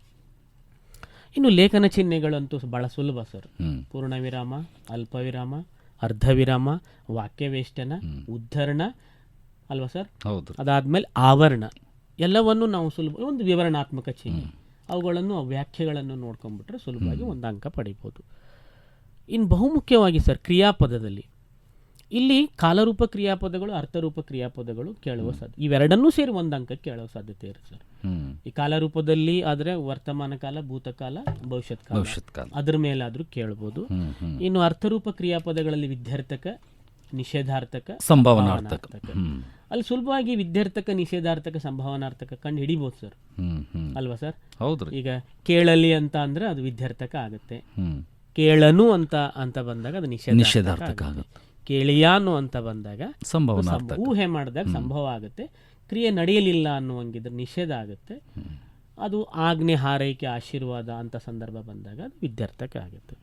ಇನ್ನು ಲೇಖನ ಚಿಹ್ನೆಗಳಂತೂ ಭಾಳ ಸುಲಭ ಸರ್. ಪೂರ್ಣ ವಿರಾಮ, ಅಲ್ಪ ವಿರಾಮ, ಅರ್ಧ ವಿರಾಮ, ವಾಕ್ಯವೇಷ್ಟನ, ಉದ್ಧರಣ ಅಲ್ವಾ ಸರ್? ಹೌದು. ಅದಾದ್ಮೇಲೆ ಆವರಣ ಎಲ್ಲವನ್ನು ನಾವು ಸುಲಭ, ಒಂದು ವಿವರಣಾತ್ಮಕ ಚಿಹ್ನೆ, ಅವುಗಳನ್ನು ವ್ಯಾಖ್ಯೆಗಳನ್ನು ನೋಡ್ಕೊಂಡ್ಬಿಟ್ರೆ ಸುಲಭವಾಗಿ ಒಂದು ಅಂಕ ಪಡಿಬೋದು. ಇನ್ನು ಬಹುಮುಖ್ಯವಾಗಿ ಸರ್ ಕ್ರಿಯಾಪದದಲ್ಲಿ ಇಲ್ಲಿ ಕಾಲರೂಪ ಕ್ರಿಯಾಪದಗಳು, ಅರ್ಥರೂಪ ಕ್ರಿಯಾಪದಗಳು ಕೇಳುವ ಸಾಧ್ಯತೆ, ಇವೆರಡನ್ನೂ ಸೇರಿ ಒಂದು ಅಂಕಕ್ಕೆ ಕೇಳುವ ಸಾಧ್ಯತೆ ಇರುತ್ತೆ ಸರ್. ಈ ಕಾಲರೂಪದಲ್ಲಿ ಆದರೆ ವರ್ತಮಾನ ಕಾಲ, ಭೂತಕಾಲ, ಭವಿಷ್ಯತ್ ಕಾಲ ಅದ್ರ ಮೇಲಾದ್ರೂ ಕೇಳ್ಬೋದು. ಇನ್ನು ಅರ್ಥರೂಪ ಕ್ರಿಯಾಪದಗಳಲ್ಲಿ ವಿದ್ಯಾರ್ಥಕ, ನಿಷೇಧಾರ್ಥಕ, ಸಂಭಾವನಾರ್ಥಕ, ಅಲ್ಲಿ ಸುಲಭವಾಗಿ ವಿದ್ಯಾರ್ಥಕ, ನಿಷೇಧಾರ್ಥಕ, ಸಂಭಾವನಾರ್ಥಕ ಕಂಡು ಹಿಡಿಬೋದು ಸರ್, ಅಲ್ವಾ ಸರ್? ಹೌದ್ರಿ. ಈಗ ಕೇಳಲಿ ಅಂತ ಅಂದ್ರೆ ಅದು ವಿದ್ಯಾರ್ಥಕ ಆಗುತ್ತೆ, ಕೇಳನು ಅಂತ ಬಂದಾಗ ಅದು ನಿಷೇಧಾರ್ಥಕ ಆಗುತ್ತೆ, ಕೇಳಿಯಾನು ಅಂತ ಬಂದಾಗ ಊಹೆ ಮಾಡಿದಾಗ ಸಂಭವ ಆಗುತ್ತೆ, ಕ್ರಿಯೆ ನಡೆಯಲಿಲ್ಲ ಅನ್ನುವಂಗಿದ್ರೆ ನಿಷೇಧ ಆಗುತ್ತೆ, ಅದು ಆಜ್ಞೆ, ಹಾರೈಕೆ, ಆಶೀರ್ವಾದ ಅಂತ ಸಂದರ್ಭ ಬಂದಾಗ ಅದು ವಿದ್ಯಾರ್ಥಕ ಆಗುತ್ತೆ.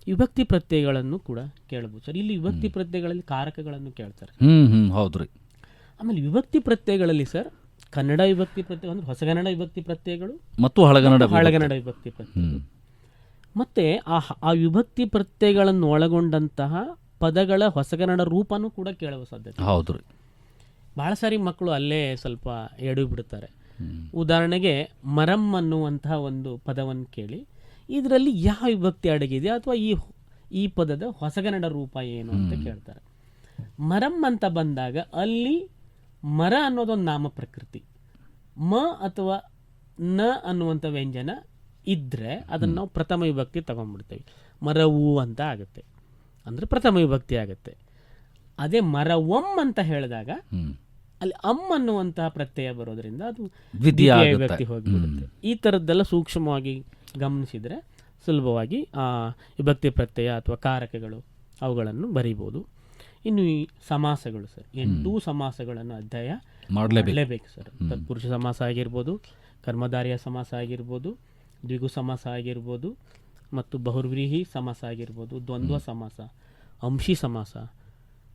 ವಿಭಕ್ತಿ ಪ್ರತ್ಯಯಗಳನ್ನು ಕೂಡ ಕೇಳಬಹುದು ಸರ್. ಇಲ್ಲಿ ವಿಭಕ್ತಿ ಪ್ರತ್ಯಯಗಳಲ್ಲಿ ಕಾರಕಗಳನ್ನು ಕೇಳ್ತಾರೆ. ಹೌದ್ರಿ. ಆಮೇಲೆ ವಿಭಕ್ತಿ ಪ್ರತ್ಯಯಗಳಲ್ಲಿ ಸರ್ ಕನ್ನಡ ವಿಭಕ್ತಿ ಪ್ರತ್ಯಯ ಅಂದ್ರೆ ಹೊಸಗನ್ನಡ ವಿಭಕ್ತಿ ಪ್ರತ್ಯಯಗಳು ಮತ್ತು ಹಳಗನ್ನಡ ವಿಭಕ್ತಿ ಪ್ರತ್ಯಯಗಳು, ಮತ್ತೆ ಆ ವಿಭಕ್ತಿ ಪ್ರತ್ಯಯಗಳನ್ನು ಒಳಗೊಂಡಂತಹ ಪದಗಳ ಹೊಸಗನ್ನಡ ರೂಪನೂ ಕೂಡ ಕೇಳುವ ಸಾಧ್ಯತೆ. ಹೌದ್ರಿ. ಬಹಳ ಸಾರಿ ಮಕ್ಕಳು ಅಲ್ಲೇ ಸ್ವಲ್ಪ ಎಡು ಬಿಡುತ್ತಾರೆ. ಉದಾಹರಣೆಗೆ ಮರಂ ಅನ್ನುವಂತಹ ಒಂದು ಪದವನ್ನು ಕೇಳಿ ಇದರಲ್ಲಿ ಯಾವ ವಿಭಕ್ತಿ ಅಡಗಿದೆ ಅಥವಾ ಈ ಪದದ ಹೊಸಗನ್ನಡ ರೂಪ ಏನು ಅಂತ ಕೇಳ್ತಾರೆ. ಮರಂ ಅಂತ ಬಂದಾಗ ಅಲ್ಲಿ ಮರ ಅನ್ನೋದೊಂದು ನಾಮ ಪ್ರಕೃತಿ, ಮ ಅಥವಾ ನ ಅನ್ನುವಂಥ ವ್ಯಂಜನ ಇದ್ರೆ ಅದನ್ನು ನಾವು ಪ್ರಥಮ ವಿಭಕ್ತಿ ತಗೊಂಡ್ಬಿಡ್ತೇವೆ, ಮರವು ಅಂತ ಆಗುತ್ತೆ, ಅಂದ್ರೆ ಪ್ರಥಮ ವಿಭಕ್ತಿ ಆಗುತ್ತೆ. ಅದೇ ಮರವಂ ಅಂತ ಹೇಳಿದಾಗ ಅಲ್ಲಿ ಅಮ್ ಅನ್ನುವಂತಹ ಪ್ರತ್ಯಯ ಬರೋದ್ರಿಂದ ಅದು ದ್ವಿತೀಯ ವಿಭಕ್ತಿ ಹೋಗಿಬಿಡುತ್ತೆ. ಈ ಥರದ್ದೆಲ್ಲ ಸೂಕ್ಷ್ಮವಾಗಿ ಗಮನಿಸಿದರೆ ಸುಲಭವಾಗಿ ಆ ವಿಭಕ್ತಿ ಪ್ರತ್ಯಯ ಅಥವಾ ಕಾರಕಗಳು ಅವುಗಳನ್ನು ಬರೀಬೋದು. ಇನ್ನು ಈ ಸಮಾಸಗಳು ಸರ್, 8 ಸಮಾಸಗಳನ್ನು ಅಧ್ಯಾಯ ಮಾಡಲೇಬೇಕು ಸರ್. ತತ್ಪುರುಷ ಸಮಾಸ ಆಗಿರ್ಬೋದು, ಕರ್ಮಧಾರ್ಯ ಸಮಾಸ ಆಗಿರ್ಬೋದು, ದ್ವಿಗು ಸಮಾಸ ಆಗಿರ್ಬೋದು, ಮತ್ತು ಬಹುರ್ವ್ರೀಹಿ ಸಮಾಸ ಆಗಿರ್ಬೋದು, ದ್ವಂದ್ವ ಸಮಾಸ, ಅಂಶಿ ಸಮಾಸ,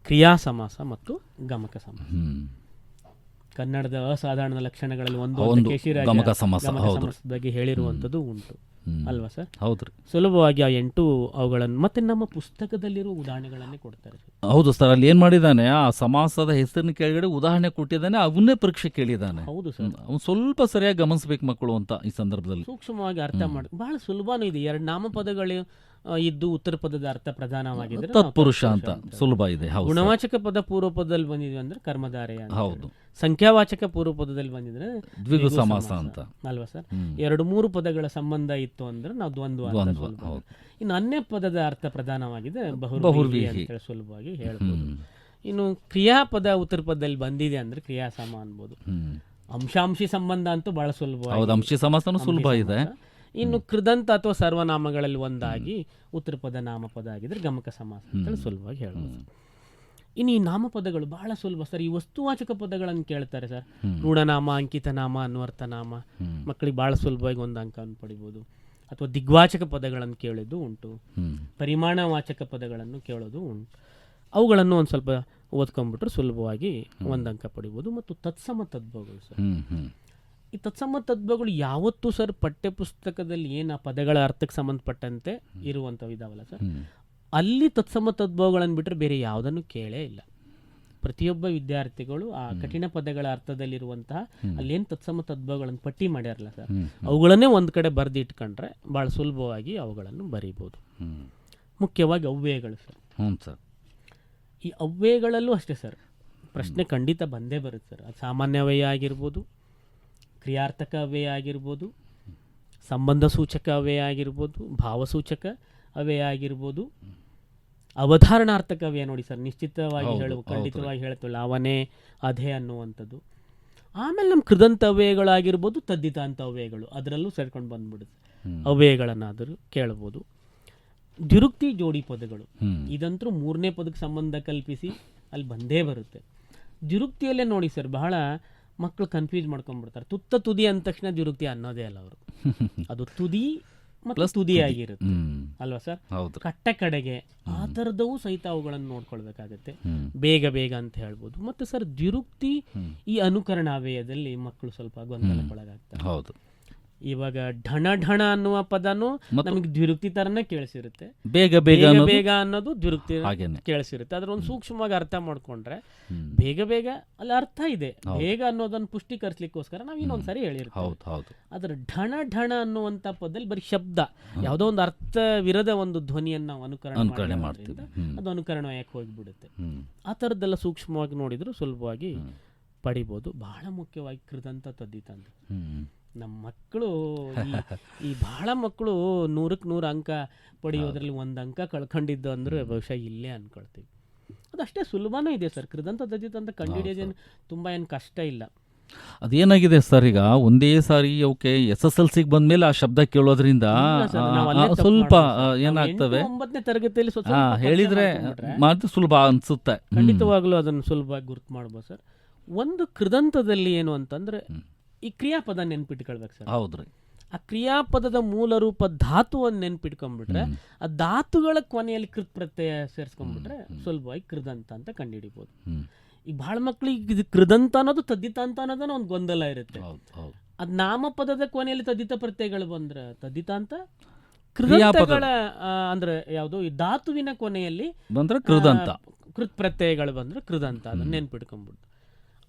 ಕ್ರಿಯಾ ಸಮಾಸ ಮತ್ತು ಗಮಕ ಸಮಾಸ. ಕನ್ನಡದ ಅಸಾಧಾರಣ ಲಕ್ಷಣಗಳಲ್ಲಿ ಒಂದು ಗಮಕ ಸಮಾಸದ ಬಗ್ಗೆ ಹೇಳಿರುವಂಥದ್ದು ಉಂಟು ಅಲ್ವಾ ಸರ್? ಹೌದ್ರಿ. ಸುಲಭವಾಗಿ ಆ 8 ಅವುಗಳನ್ನು ಮತ್ತೆ ನಮ್ಮ ಪುಸ್ತಕದಲ್ಲಿರುವ ಉದಾಹರಣೆಗಳನ್ನೇ ಕೊಡ್ತಾರೆ. ಹೌದು ಸರ್. ಅಲ್ಲಿ ಏನ್ ಮಾಡಿದ್ದಾನೆ, ಆ ಸಮಾಸದ ಹೆಸರಿನ ಕೆಳಗಡೆ ಉದಾಹರಣೆ ಕೊಟ್ಟಿದ್ದಾನೆ, ಅವನ್ನೇ ಪರೀಕ್ಷೆ ಕೇಳಿದ್ದಾನೆ. ಹೌದು ಸರ್. ಅವ್ನು ಸ್ವಲ್ಪ ಸರಿಯಾಗಿ ಗಮನಿಸ್ಬೇಕು ಮಕ್ಕಳು ಅಂತ ಈ ಸಂದರ್ಭದಲ್ಲಿ ಸೂಕ್ಷ್ಮವಾಗಿ ಅರ್ಥ ಮಾಡಿ. ಬಹಳ ಸುಲಭನೂ ಇದೆ. 2 ನಾಮಪದಗಳು ಇದ್ದು ಉತ್ತರ ಪದದ ಅರ್ಥ ಪ್ರಧಾನವಾಗಿದೆ, ತತ್ಪುರುಷ ಅಂತ ಸುಲಭ ಇದೆ. ಗುಣವಾಚಕ ಪದ ಪೂರ್ವ ಪದದಲ್ಲಿ ಬಂದಿದ್ವಿ ಅಂದ್ರೆ ಕರ್ಮಧಾರಯ, ಹೌದು. ಸಂಖ್ಯಾವಾಚಕ ಪೂರ್ವ ಪದದಲ್ಲಿ ಬಂದಿದ್ರೆ ದ್ವಿಗು ಸಮಾಸ ಅಂತ ಅಲ್ವಾ ಸರ್? 2-3 ಪದಗಳ ಸಂಬಂಧ ಇತ್ತು ಅಂದ್ರೆ ನಾವು ದ್ವಂದ್ವ. ಇನ್ನು ಅನ್ಯ ಪದದ ಅರ್ಥ ಪ್ರಧಾನವಾಗಿದೆ, ಬಹುರ್ವ್ರೀಹಿ ಅಂತ ಸುಲಭವಾಗಿ ಹೇಳ್ಬೋದು. ಇನ್ನು ಕ್ರಿಯಾಪದ ಉತ್ತರ ಪದದಲ್ಲಿ ಬಂದಿದೆ ಅಂದ್ರೆ ಕ್ರಿಯಾಸಮ ಅನ್ಬೋದು. ಅಂಶಾಂಶಿ ಸಂಬಂಧ ಅಂತೂ ಬಹಳ ಸುಲಭ, ಅಂಶಿ ಸಮಾಸನೂ ಸುಲಭ ಇದೆ. ಇನ್ನು ಕೃದಂತ ಅಥವಾ ಸರ್ವನಾಮಗಳಲ್ಲಿ ಒಂದಾಗಿ ಉತ್ತರ ಪದ ನಾಮಪದ ಆಗಿದ್ರೆ ಗಮಕ ಸಮಾಸ ಅಂತ ಸುಲಭವಾಗಿ ಹೇಳ್ಬೋದು. ಇನ್ನು ಈ ನಾಮಪದಗಳು ಬಹಳ ಸುಲಭ ಸರ್. ಈ ವಸ್ತುವಾಚಕ ಪದಗಳನ್ನು ಕೇಳ್ತಾರೆ ಸರ್. ರೂಢನಾಮ, ಅಂಕಿತ ನಾಮ, ಅನ್ವರ್ಥ ನಾಮ, ಮಕ್ಕಳಿಗೆ ಬಹಳ ಸುಲಭವಾಗಿ ಒಂದು ಅಂಕವನ್ನು ಪಡಿಬೋದು. ಅಥವಾ ದಿಗ್ವಾಚಕ ಪದಗಳನ್ನು ಕೇಳೋದು ಉಂಟು, ಪರಿಮಾಣವಾಚಕ ಪದಗಳನ್ನು ಕೇಳೋದು ಉಂಟು. ಅವುಗಳನ್ನು ಒಂದು ಸ್ವಲ್ಪ ಓದ್ಕೊಂಡ್ಬಿಟ್ರೆ ಸುಲಭವಾಗಿ ಒಂದು ಅಂಕ ಪಡಿಬೋದು. ಮತ್ತು ತತ್ಸಮ ತದ್ಭವಗಳು ಸರ್. ಈ ತತ್ಸಮ ತದ್ಭವಗಳು ಯಾವತ್ತೂ ಸರ್ ಪಠ್ಯಪುಸ್ತಕದಲ್ಲಿ ಏನು ಪದಗಳ ಅರ್ಥಕ್ಕೆ ಸಂಬಂಧಪಟ್ಟಂತೆ ಇರುವಂಥವು ಇದಾವಲ್ಲ ಸರ್, ಅಲ್ಲಿ ತತ್ಸಮ ತದ್ಭವಗಳನ್ನು ಬಿಟ್ಟರೆ ಬೇರೆ ಯಾವುದನ್ನು ಕೇಳೇ ಇಲ್ಲ. ಪ್ರತಿಯೊಬ್ಬ ವಿದ್ಯಾರ್ಥಿಗಳು ಆ ಕಠಿಣ ಪದಗಳ ಅರ್ಥದಲ್ಲಿರುವಂತಹ ಅಲ್ಲೇನು ತತ್ಸಮ ತದ್ಭವಗಳನ್ನು ಪಟ್ಟಿ ಮಾಡ್ಯಾರಲ್ಲ ಸರ್, ಅವುಗಳನ್ನೇ ಒಂದು ಕಡೆ ಬರೆದಿಟ್ಕೊಂಡ್ರೆ ಭಾಳ ಸುಲಭವಾಗಿ ಅವುಗಳನ್ನು ಬರೀಬೋದು. ಮುಖ್ಯವಾಗಿ ಅವ್ಯಯಗಳು ಸರ್. ಈ ಅವ್ಯಯಗಳಲ್ಲೂ ಅಷ್ಟೇ ಸರ್ ಪ್ರಶ್ನೆ ಖಂಡಿತ ಬಂದೇ ಬರುತ್ತೆ ಸರ್. ಅದು ಸಾಮಾನ್ಯ ಅವ್ಯಯ ಆಗಿರ್ಬೋದು, ಕ್ರಿಯಾರ್ಥಕ ಅವ್ಯಯ ಆಗಿರ್ಬೋದು, ಸಂಬಂಧ ಸೂಚಕ ಅವ್ಯಯ ಆಗಿರ್ಬೋದು, ಭಾವಸೂಚಕ ಅವ್ಯಯ ಆಗಿರ್ಬೋದು, ಅವಧಾರಣಾರ್ಥಕ ಅವ್ಯಯ ನೋಡಿ ಸರ್, ನಿಶ್ಚಿತವಾಗಿ ಖಂಡಿತವಾಗಿ ಹೇಳ್ತೇವೆ ಅವನೇ ಅದೇ ಅನ್ನುವಂಥದ್ದು. ಆಮೇಲೆ ನಮ್ಮ ಕೃದಂತ ಅವ್ಯಯಗಳಾಗಿರ್ಬೋದು, ತದ್ದಿತಾಂತ ಅವ್ಯಯಗಳು ಅದರಲ್ಲೂ ಸೇರ್ಕೊಂಡು ಬಂದ್ಬಿಡುತ್ತೆ. ಅವ್ಯಯಗಳನ್ನಾದರೂ ಕೇಳ್ಬೋದು. ದ್ವಿರುಕ್ತಿ ಜೋಡಿ ಪದಗಳು ಇದಂತೂ 3ನೇ ಪದಕ್ಕೆ ಸಂಬಂಧ ಕಲ್ಪಿಸಿ ಅಲ್ಲಿ ಬಂದೇ ಬರುತ್ತೆ. ಜುರುಕ್ತಿಯಲ್ಲೇ ನೋಡಿ ಸರ್, ಬಹಳ ಮಕ್ಕಳು ಕನ್ಫ್ಯೂಸ್ ಮಾಡ್ಕೊಂಡ್ಬಿಡ್ತಾರೆ. ತುತ್ತ ತುದಿ ಅಂದ ತಕ್ಷಣ ಜುರುಕ್ತಿ ಅನ್ನೋದೇ ಅಲ್ಲ ಅವರು. ಅದು ತುದಿ ಮತ್ತು ತುದಿಯಾಗಿರುತ್ತೆ ಅಲ್ವಾ ಸರ್? ಕಟ್ಟ ಕಡೆಗೆ ಆ ಥರದವು ಸಹಿತ ಅವುಗಳನ್ನು ನೋಡ್ಕೊಳ್ಬೇಕಾಗತ್ತೆ. ಬೇಗ ಬೇಗ ಅಂತ ಹೇಳ್ಬೋದು. ಮತ್ತು ಸರ್, ಜುರುಕ್ತಿ ಈ ಅನುಕರಣಾವ್ಯಯದಲ್ಲಿ ಮಕ್ಕಳು ಸ್ವಲ್ಪ ಗೊಂದಲಕ್ಕೊಳಗಾಗ್ತಾರೆ. ಹೌದು. ಇವಾಗ ಢಣ ಢಣ ಅನ್ನುವ ಪದನು ನಮಗೆ ದ್ವಿರುಕ್ತಿ ತರನೇ ಕೇಳಿಸಿರುತ್ತೆ. ಬೇಗ ಬೇಗ ಬೇಗ ಅನ್ನೋದು ದ್ವಿರುಕ್ತಿ ಕೇಳಿಸಿರುತ್ತೆ. ಅದ್ರ ಒಂದು ಸೂಕ್ಷ್ಮವಾಗಿ ಅರ್ಥ ಮಾಡ್ಕೊಂಡ್ರೆ ಬೇಗ ಬೇಗ ಅಲ್ಲಿ ಅರ್ಥ ಇದೆ. ಬೇಗ ಅನ್ನೋದನ್ನ ಪುಷ್ಟೀಕರಿಸಲಿಕ್ಕೋಸ್ಕರ ನಾವು ಇನ್ನೊಂದ್ಸರಿ ಹೇಳಿರ್ತೀವಿ. ಅದ್ರ ಢಣ ಢಣ ಅನ್ನುವಂತ ಪದದಲ್ಲಿ ಬರೀ ಶಬ್ದ, ಯಾವುದೋ ಒಂದು ಅರ್ಥವಿರದ ಒಂದು ಧ್ವನಿಯನ್ನು ನಾವು ಅನುಕರಣೆ ಮಾಡ್ತೀವಿ, ಅದು ಅನುಕರಣಕ್ಕೆ ಹೋಗ್ಬಿಡುತ್ತೆ. ಆ ಥರದ್ದೆಲ್ಲ ಸೂಕ್ಷ್ಮವಾಗಿ ನೋಡಿದ್ರು ಸುಲಭವಾಗಿ ಪಡಿಬೋದು. ಬಹಳ ಮುಖ್ಯವಾಗಿ ಕೃದಂತ ತದ್ದಿತಂತ ನಮ್ಮ ಮಕ್ಕಳು ಈ ಬಹಳ ಮಕ್ಕಳು 100ಕ್ಕೆ 100 ಅಂಕ ಪಡೆಯೋದ್ರಲ್ಲಿ 1 ಅಂಕ ಕಳ್ಕೊಂಡಿದ್ದು ಅಂದರೆ ಬಹುಶಃ ಇಲ್ಲೇ ಅನ್ಕೊಳ್ತೀವಿ. ಅದಷ್ಟೇ ಸುಲಭನೂ ಇದೆ ಸರ್. ಕೃದಂತ ತದ್ದಿತ ಅಂತ ಕಂಡುಹಿಡಿಯೋದೇನು ತುಂಬ ಏನು ಕಷ್ಟ ಇಲ್ಲ. ಅದೇನಾಗಿದೆ ಸರ್, ಈಗ ಒಂದೇ ಸಾರಿ ಅವಕ್ಕೆ SSLCಗೆ ಬಂದ್ಮೇಲೆ ಆ ಶಬ್ದ ಕೇಳೋದ್ರಿಂದ ಸ್ವಲ್ಪ ಏನಾಗ್ತವೆ, 9ನೇ ತರಗತಿಯಲ್ಲಿ ಹೇಳಿದ್ರೆ ಮಾತು ಸುಲಭ ಅನ್ಸುತ್ತೆ. ಖಂಡಿತವಾಗ್ಲೂ ಅದನ್ನು ಸುಲಭವಾಗಿ ಗುರ್ತು ಮಾಡ್ಬೋದು ಸರ್. ಒಂದು ಕೃದಂತದಲ್ಲಿ ಏನು ಅಂತಂದ್ರೆ ಈ ಕ್ರಿಯಾಪದ ನೆನ್ಪಿಟ್ಕೊಳ್ಬೇಕು ಸರ್. ಹೌದ್ರಿ. ಆ ಕ್ರಿಯಾಪದದ ಮೂಲ ರೂಪ ಧಾತುವನ್ನು ನೆನ್ಪಿಟ್ಕೊಂಡ್ಬಿಟ್ರೆ ಆ ಧಾತುಗಳ ಕೊನೆಯಲ್ಲಿ ಕೃತ್ ಪ್ರತ್ಯಯ ಸೇರಿಸ್ಕೊಂಡ್ಬಿಟ್ರೆ ಸುಲಭವಾಗಿ ಕೃದಂತ ಅಂತ ಕಂಡುಹಿಡಿಬೋದು. ಈಗ ಬಹಳ ಮಕ್ಳಿಗೆ ಇದು ಕೃದಂತ ಅನ್ನೋದು ತದ್ದಿತ ಅಂತ ಅನ್ನೋದನ್ನ ಒಂದು ಗೊಂದಲ ಇರುತ್ತೆ. ಅದ್ ನಾಮಪದದ ಕೊನೆಯಲ್ಲಿ ತದ್ದಿತ ಪ್ರತ್ಯಯಗಳು ಬಂದ್ರೆ ತದ್ದಿತ ಅಂತ, ಕೃದಂತಗಳ ಅಂದ್ರೆ ಯಾವುದು ಈ ಧಾತುವಿನ ಕೊನೆಯಲ್ಲಿ ಬಂದ್ರೆ ಕೃದಂತ, ಕೃತ್ ಪ್ರತ್ಯಯಗಳು ಬಂದ್ರೆ ಕೃದಂತ, ಅದನ್ನ ನೆನ್ಪಿಟ್ಕೊಂಡ್ಬಿಟ್ಟು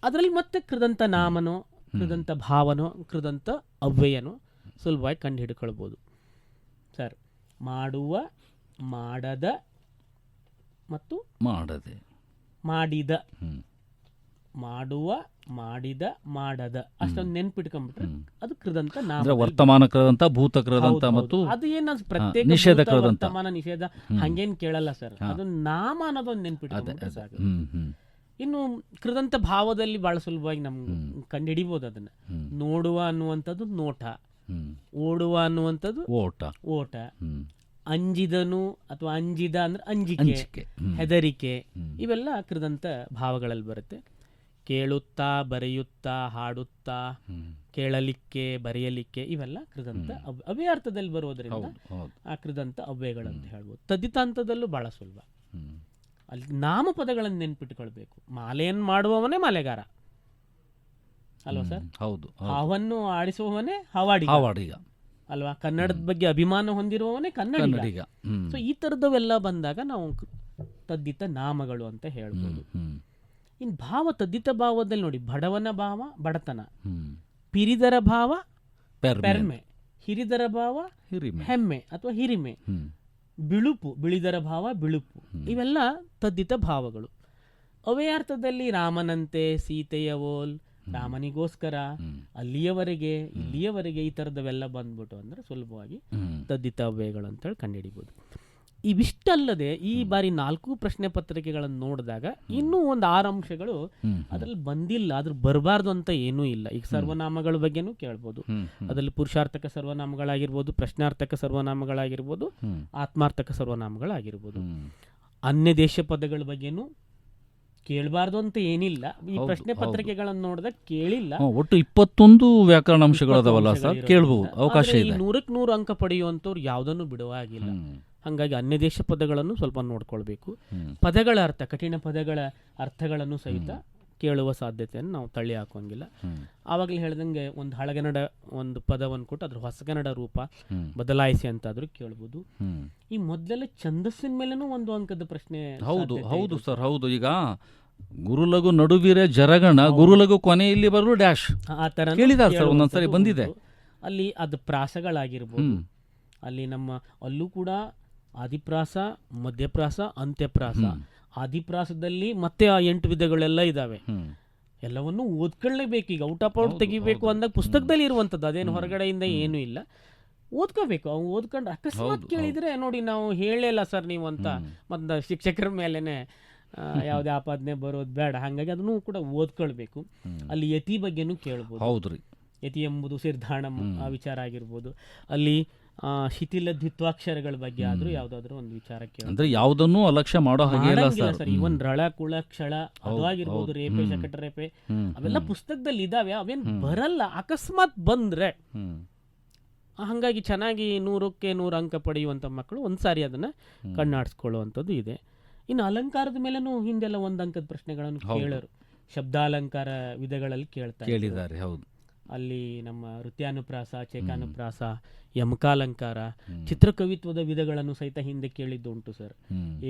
ಅದರಲ್ಲಿ ಮತ್ತೆ ಕೃದಂತ ನಾಮನೋ, ಕೃದಂತ ಭಾವನೋ, ಕೃದಂತ ಅವ್ಯಯನೋ ಸುಲಭವಾಗಿ ಕಂಡು ಹಿಡ್ಕೊಳ್ಬೋದು ಸರ್. ಮಾಡುವ, ಮಾಡದ ಮತ್ತು ಮಾಡದೆ, ಮಾಡಿದ, ಮಾಡುವ, ಮಾಡಿದ, ಮಾಡದ ಅಷ್ಟೊಂದು ನೆನ್ಪಿಟ್ಕೊಂಡ್ಬಿಟ್ರೆ ಅದು ಕೃದಂತ ನಾಮ. ವರ್ತಮಾನ ಕೃದಂತ, ಭೂತ ಕೃದಂತ ಮತ್ತು ಅದು ಏನ ಪ್ರತ್ಯೇಕ ನಿಷೇಧ ಕೃದಂತ, ವರ್ತಮಾನ ನಿಷೇಧ ಹಂಗೇನ್ ಕೇಳಲ್ಲ ಸರ್. ಅದು ನಾಮ ಅನ್ನೋದೊಂದು ನೆನ್ಪಿಟ್ಕೊಂಡ್ಬಿಟ್ರೆ ಸಾಕು. ಇನ್ನು ಕೃದಂತ ಭಾವದಲ್ಲಿ ಬಹಳ ಸುಲಭವಾಗಿ ನಮ್ಗೆ ಕಂಡು ಹಿಡಿಬೋದು ಅದನ್ನ. ನೋಡುವ ಅನ್ನುವಂಥದ್ದು ನೋಟ, ಓಡುವ ಅನ್ನುವಂಥದ್ದು ಓಟ, ಅಂಜಿದನು ಅಥವಾ ಅಂಜಿದ ಅಂದ್ರೆ ಅಂಜಿಕೆ, ಹೆದರಿಕೆ, ಇವೆಲ್ಲ ಕೃದಂತ ಭಾವಗಳಲ್ಲಿ ಬರುತ್ತೆ. ಕೇಳುತ್ತಾ, ಬರೆಯುತ್ತಾ, ಹಾಡುತ್ತಾ, ಕೇಳಲಿಕ್ಕೆ, ಬರೆಯಲಿಕ್ಕೆ, ಇವೆಲ್ಲ ಕೃದಂತ ಅವೇ ಅರ್ಥದಲ್ಲಿ ಬರೋದ್ರಿಂದ ಆ ಕೃದಂತ ಅವ್ಯಯಗಳಂತ ಹೇಳ್ಬೋದು. ತದ್ದಿತಾಂತದಲ್ಲೂ ಬಹಳ ಸುಲಭ. ಅಲ್ಲಿ ನಾಮಪದಗಳನ್ನು ನೆನ್ಪಿಟ್ಕೊಳ್ಬೇಕು. ಮಾಲೆಯನ್ನು ಮಾಡುವವನೇ ಮಾಲೆಗಾರ ಅಲ್ವಾ ಸರ್? ಹೌದು. ಹಾವನ್ನು ಆಡಿಸುವವನೇ ಹಾವಾಡಿಗ ಅಲ್ವಾ? ಕನ್ನಡದ ಬಗ್ಗೆ ಅಭಿಮಾನ ಹೊಂದಿರುವವನೇ ಕನ್ನಡಿಗ. ಸೊ ಈ ತರದವೆಲ್ಲ ಬಂದಾಗ ನಾವು ತದ್ದಿತ ನಾಮಗಳು ಅಂತ ಹೇಳ್ಬೋದು. ಇನ್ನು ಭಾವ, ತದ್ದಿತ ಭಾವದಲ್ಲಿ ನೋಡಿ, ಬಡವನ ಭಾವ ಬಡತನ, ಪಿರಿದರ ಭಾವ ಪೆರ್ಮೆ, ಹಿರಿದರ ಭಾವ ಹೆಮ್ಮೆ ಅಥವಾ ಹಿರಿಮೆ, ಬಿಳುಪು, ಬಿಳಿದರ ಭಾವ ಬಿಳುಪು, ಇವೆಲ್ಲ ತದ್ದಿತ ಭಾವಗಳು. ಅವೇ ಅರ್ಥದಲ್ಲಿ ರಾಮನಂತೆ, ಸೀತೆಯ ಓಲ್, ರಾಮನಿಗೋಸ್ಕರ, ಅಲ್ಲಿಯವರೆಗೆ, ಇಲ್ಲಿಯವರೆಗೆ, ಈ ಥರದವೆಲ್ಲ ಬಂದ್ಬಿಟ್ಟು ಅಂದ್ರೆ ಸುಲಭವಾಗಿ ತದ್ದಿತ ಅವ್ಯಯಗಳು ಅಂತೇಳಿ ಕಂಡುಹಿಡಿಬೋದು. ಇವಿಷ್ಟಲ್ಲದೆ ಈ ಬಾರಿ 4 ಪ್ರಶ್ನೆ ಪತ್ರಿಕೆಗಳನ್ನು ನೋಡಿದಾಗ ಇನ್ನೂ ಒಂದು 6 ಅಂಶಗಳು ಅದರಲ್ಲಿ ಬಂದಿಲ್ಲ. ಅದ್ರ ಬರಬಾರ್ದು ಅಂತ ಏನೂ ಇಲ್ಲ. ಈಗ ಸರ್ವನಾಮಗಳ ಬಗ್ಗೆನೂ ಕೇಳ್ಬೋದು. ಅದರಲ್ಲಿ ಪುರುಷಾರ್ಥಕ ಸರ್ವನಾಮಗಳಾಗಿರ್ಬೋದು, ಪ್ರಶ್ನಾರ್ಥಕ ಸರ್ವನಾಮಗಳಾಗಿರ್ಬೋದು, ಆತ್ಮಾರ್ಥಕ ಸರ್ವನಾಮಗಳಾಗಿರ್ಬೋದು. ಅನ್ಯ ದೇಶ ಪದಗಳ ಬಗ್ಗೆನೂ ಕೇಳಬಾರ್ದು ಅಂತ ಏನಿಲ್ಲ. ಈ ಪ್ರಶ್ನೆ ಪತ್ರಿಕೆಗಳನ್ನು ನೋಡಿದಾಗ ಕೇಳಿಲ್ಲ. ಒಟ್ಟು 21 ವ್ಯಾಕರಣಾಂಶಗಳದಾವಲ್ಲ ಸರ್, ಕೇಳಬಹುದು, ಅವಕಾಶ ಇದೆ. 100ಕ್ಕೆ 100 ಅಂಕ ಪಡೆಯುವಂಥವ್ರು ಯಾವುದನ್ನು ಬಿಡುವಾಗಿಲ್ಲ. ಹಾಗಾಗಿ ಅನ್ಯ ದೇಶ ಪದಗಳನ್ನು ಸ್ವಲ್ಪ ನೋಡ್ಕೊಳ್ಬೇಕು. ಪದಗಳ ಅರ್ಥ, ಕಠಿಣ ಪದಗಳ ಅರ್ಥಗಳನ್ನು ಸಹಿತ ಕೇಳುವ ಸಾಧ್ಯತೆಯನ್ನು ನಾವು ತಳ್ಳಿ ಹಾಕೋಂಗಿಲ್ಲ. ಆವಾಗಲೇ ಹೇಳ್ದಂಗೆ ಒಂದು ಹಳಗನ್ನಡ ಒಂದು ಪದವನ್ನು ಕೊಟ್ಟು ಅದ್ರ ಹೊಸಗನ್ನಡ ರೂಪ ಬದಲಾಯಿಸಿ ಅಂತಾದ್ರೂ ಕೇಳ್ಬೋದು. ಈ ಮೊದಲೆಲ್ಲ ಛಂದಸ್ಸಿನ ಮೇಲೇನೂ 1 ಅಂಕದ ಪ್ರಶ್ನೆ. ಹೌದು ಸರ್, ಹೌದು. ಈಗ ಗುರುಲಘು ನಡುವಿರೆ ಜರಗಣ, ಗುರುಲಘು ಕೊನೆಯಲ್ಲಿ ಬರಲು ಡ್ಯಾಶ್ ಆ ತರ ಕೇಳಿದಾರೆ ಸರ್, ಒಂದೊಂದ್ಸರಿ ಬಂದಿದೆ. ಅಲ್ಲಿ ಅದು ಪ್ರಾಸಗಳಾಗಿರ್ಬೋದು. ಅಲ್ಲಿ ಅಲ್ಲೂ ಕೂಡ ಆದಿಪ್ರಾಸ, ಮಧ್ಯಪ್ರಾಸ, ಅಂತ್ಯಪ್ರಾಸ. ಆದಿಪ್ರಾಸದಲ್ಲಿ ಮತ್ತೆ ಆ 8 ವಿಧಗಳೆಲ್ಲ ಇದಾವೆ. ಎಲ್ಲವನ್ನೂ ಓದ್ಕೊಳ್ಳೇಬೇಕು. ಈಗ ಔಟ್ ಆಫ್ ಔಟ್ ತೆಗಿಬೇಕು ಅಂದಾಗ ಪುಸ್ತಕದಲ್ಲಿ ಇರುವಂಥದ್ದು, ಅದೇನು ಹೊರಗಡೆಯಿಂದ ಏನೂ ಇಲ್ಲ. ಓದ್ಕೋಬೇಕು. ಅವ್ನು ಓದ್ಕೊಂಡು ಅಕಸ್ಮಾತ್ ಕೇಳಿದ್ರೆ ನೋಡಿ ನಾವು ಹೇಳಲಿಲ್ಲ ಸರ್ ನೀವು ಅಂತ ಮತ್ತು ಶಿಕ್ಷಕರ ಮೇಲೇನೆ ಯಾವುದೇ ಆಪಾದನೆ ಬರೋದು ಬೇಡ. ಹಾಗಾಗಿ ಅದನ್ನು ಕೂಡ ಓದ್ಕೊಳ್ಬೇಕು. ಅಲ್ಲಿ ಯತಿ ಬಗ್ಗೆನೂ ಕೇಳ್ಬೋದು. ಹೌದ್ರಿ. ಯತಿ ಎಂಬುದು ಸಿರ್ಧಾಣಂ ಆ ವಿಚಾರ ಆಗಿರ್ಬೋದು. ಅಲ್ಲಿ ಶಿಥಿಲ ದ್ವಿತ್ವಾಕ್ಷರಗಳ ಬಗ್ಗೆ ಆದ್ರೂ ಯಾವ್ದಾದ್ರು ಒಂದು ವಿಚಾರ ಕೇಳಿ ಅಂದ್ರೆ ಯಾವುದನ್ನೂ ಅಲಕ್ಷ್ಯ ಮಾಡೋ ಹಾಗೆ ಇಲ್ಲ ಸರ್. ಇವನ್ ರಳ ಕುಳ ಕ್ಷಳ ಅದಾಗಿರ್ಬೋದು, ರೇಪೆ ಶಕಟ ರೇಪೆ ಅವೆಲ್ಲ ಪುಸ್ತಕದಲ್ಲಿ ಇದಾವೆ. ಅವೇನ್ ಬರಲ್ಲ, ಅಕಸ್ಮಾತ್ ಬಂದ್ರೆ. ಹಾಗಾಗಿ ಚೆನ್ನಾಗಿ 100ಕ್ಕೆ 100 ಅಂಕ ಪಡೆಯುವಂಥ ಮಕ್ಕಳು ಒಂದ್ಸಾರಿ ಅದನ್ನ ಕಣ್ಣಾಡಿಸ್ಕೊಳ್ಳುವಂಥದ್ದು ಇದೆ. ಇನ್ನು ಅಲಂಕಾರದ ಮೇಲೂ ಹಿಂದೆಲ್ಲ 1 ಅಂಕದ ಪ್ರಶ್ನೆಗಳನ್ನು ಕೇಳರು. ಶಬ್ದಾಲಂಕಾರ ವಿಧಗಳಲ್ಲಿ ಕೇಳಿದ್ದಾರೆ. ಹೌದು, ಅಲ್ಲಿ ನಮ್ಮ ವೃತ್ಯಾನುಪ್ರಾಸ, ಚೇಕಾನುಪ್ರಾಸ, ಯಮಕಾಲಂಕಾರ, ಚಿತ್ರಕವಿತ್ವದ ವಿಧಗಳನ್ನು ಸಹಿತ ಹಿಂದೆ ಕೇಳಿದ್ದು ಉಂಟು ಸರ್.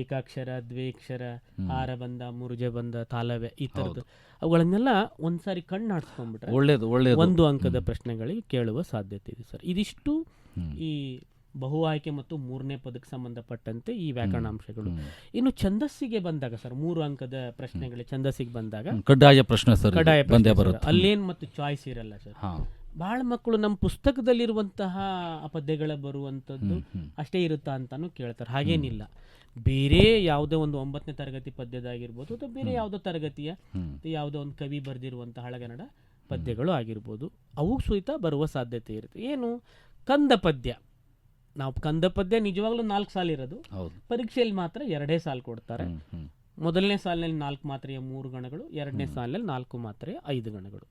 ಏಕಾಕ್ಷರ, ದ್ವೇಕ್ಷರ, ಹಾರಬಂಧ, ಮುರುಜಬಂಧ, ತಾಲವ್ಯ ಈ ಥರದ್ದು ಅವುಗಳನ್ನೆಲ್ಲ ಒಂದ್ಸಾರಿ ಕಣ್ಣಾಡಿಸ್ಕೊಂಡ್ಬಿಟ್ರೆ ಒಳ್ಳೇದು 1 ಅಂಕದ ಪ್ರಶ್ನೆಗಳಿಗೆ ಕೇಳುವ ಸಾಧ್ಯತೆ ಇದೆ ಸರ್. ಇದಿಷ್ಟು ಈ ಬಹು ಆಯ್ಕೆ ಮತ್ತು 3ನೇ ಪದಕ್ಕೆ ಸಂಬಂಧಪಟ್ಟಂತೆ ಈ ವ್ಯಾಕರಣಾಂಶಗಳು. ಇನ್ನು ಛಂದಸ್ಸಿಗೆ ಬಂದಾಗ ಸರ್ 3 ಅಂಕದ ಪ್ರಶ್ನೆಗಳು ಛಂದಸ್ಸಿಗೆ ಬಂದಾಗ ಕಡ್ಡಾಯ ಪ್ರಶ್ನೆ ಸರ್. ಅಲ್ಲೇನ್ ಮತ್ತು ಚಾಯ್ಸ್ ಇರಲ್ಲ ಸರ್. ಬಹಳ ಮಕ್ಕಳು ನಮ್ಮ ಪುಸ್ತಕದಲ್ಲಿರುವಂತಹ ಪದ್ಯಗಳ ಬರುವಂಥದ್ದು ಅಷ್ಟೇ ಇರುತ್ತಾ ಅಂತಾನು ಕೇಳ್ತಾರೆ. ಹಾಗೇನಿಲ್ಲ, ಬೇರೆ ಯಾವುದೋ ಒಂದು 9ನೇ ತರಗತಿ ಪದ್ಯದಾಗಿರ್ಬೋದು ಅಥವಾ ಬೇರೆ ಯಾವುದೋ ತರಗತಿಯ ಯಾವುದೋ ಒಂದು ಕವಿ ಬರೆದಿರುವಂತಹ ಹಳಗನ್ನಡ ಪದ್ಯಗಳು ಆಗಿರ್ಬೋದು, ಅವು ಸಹಿತ ಬರುವ ಸಾಧ್ಯತೆ ಇರುತ್ತೆ. ಏನು ಕಂದ ಪದ್ಯ, ನಾವು ಕಂದ ಪದ್ಯ ನಿಜವಾಗ್ಲೂ 4 ಸಾಲು ಇರೋದು, ಪರೀಕ್ಷೆಯಲ್ಲಿ ಮಾತ್ರ 2 ಸಾಲು ಕೊಡ್ತಾರೆ. ಮೊದಲನೇ ಸಾಲಿನಲ್ಲಿ 4 ಮಾತ್ರೆಯ 3 ಗಣಗಳು, 2ನೇ ಸಾಲಿನಲ್ಲಿ 4 ಮಾತ್ರೆಯ 5 ಗಣಗಳು.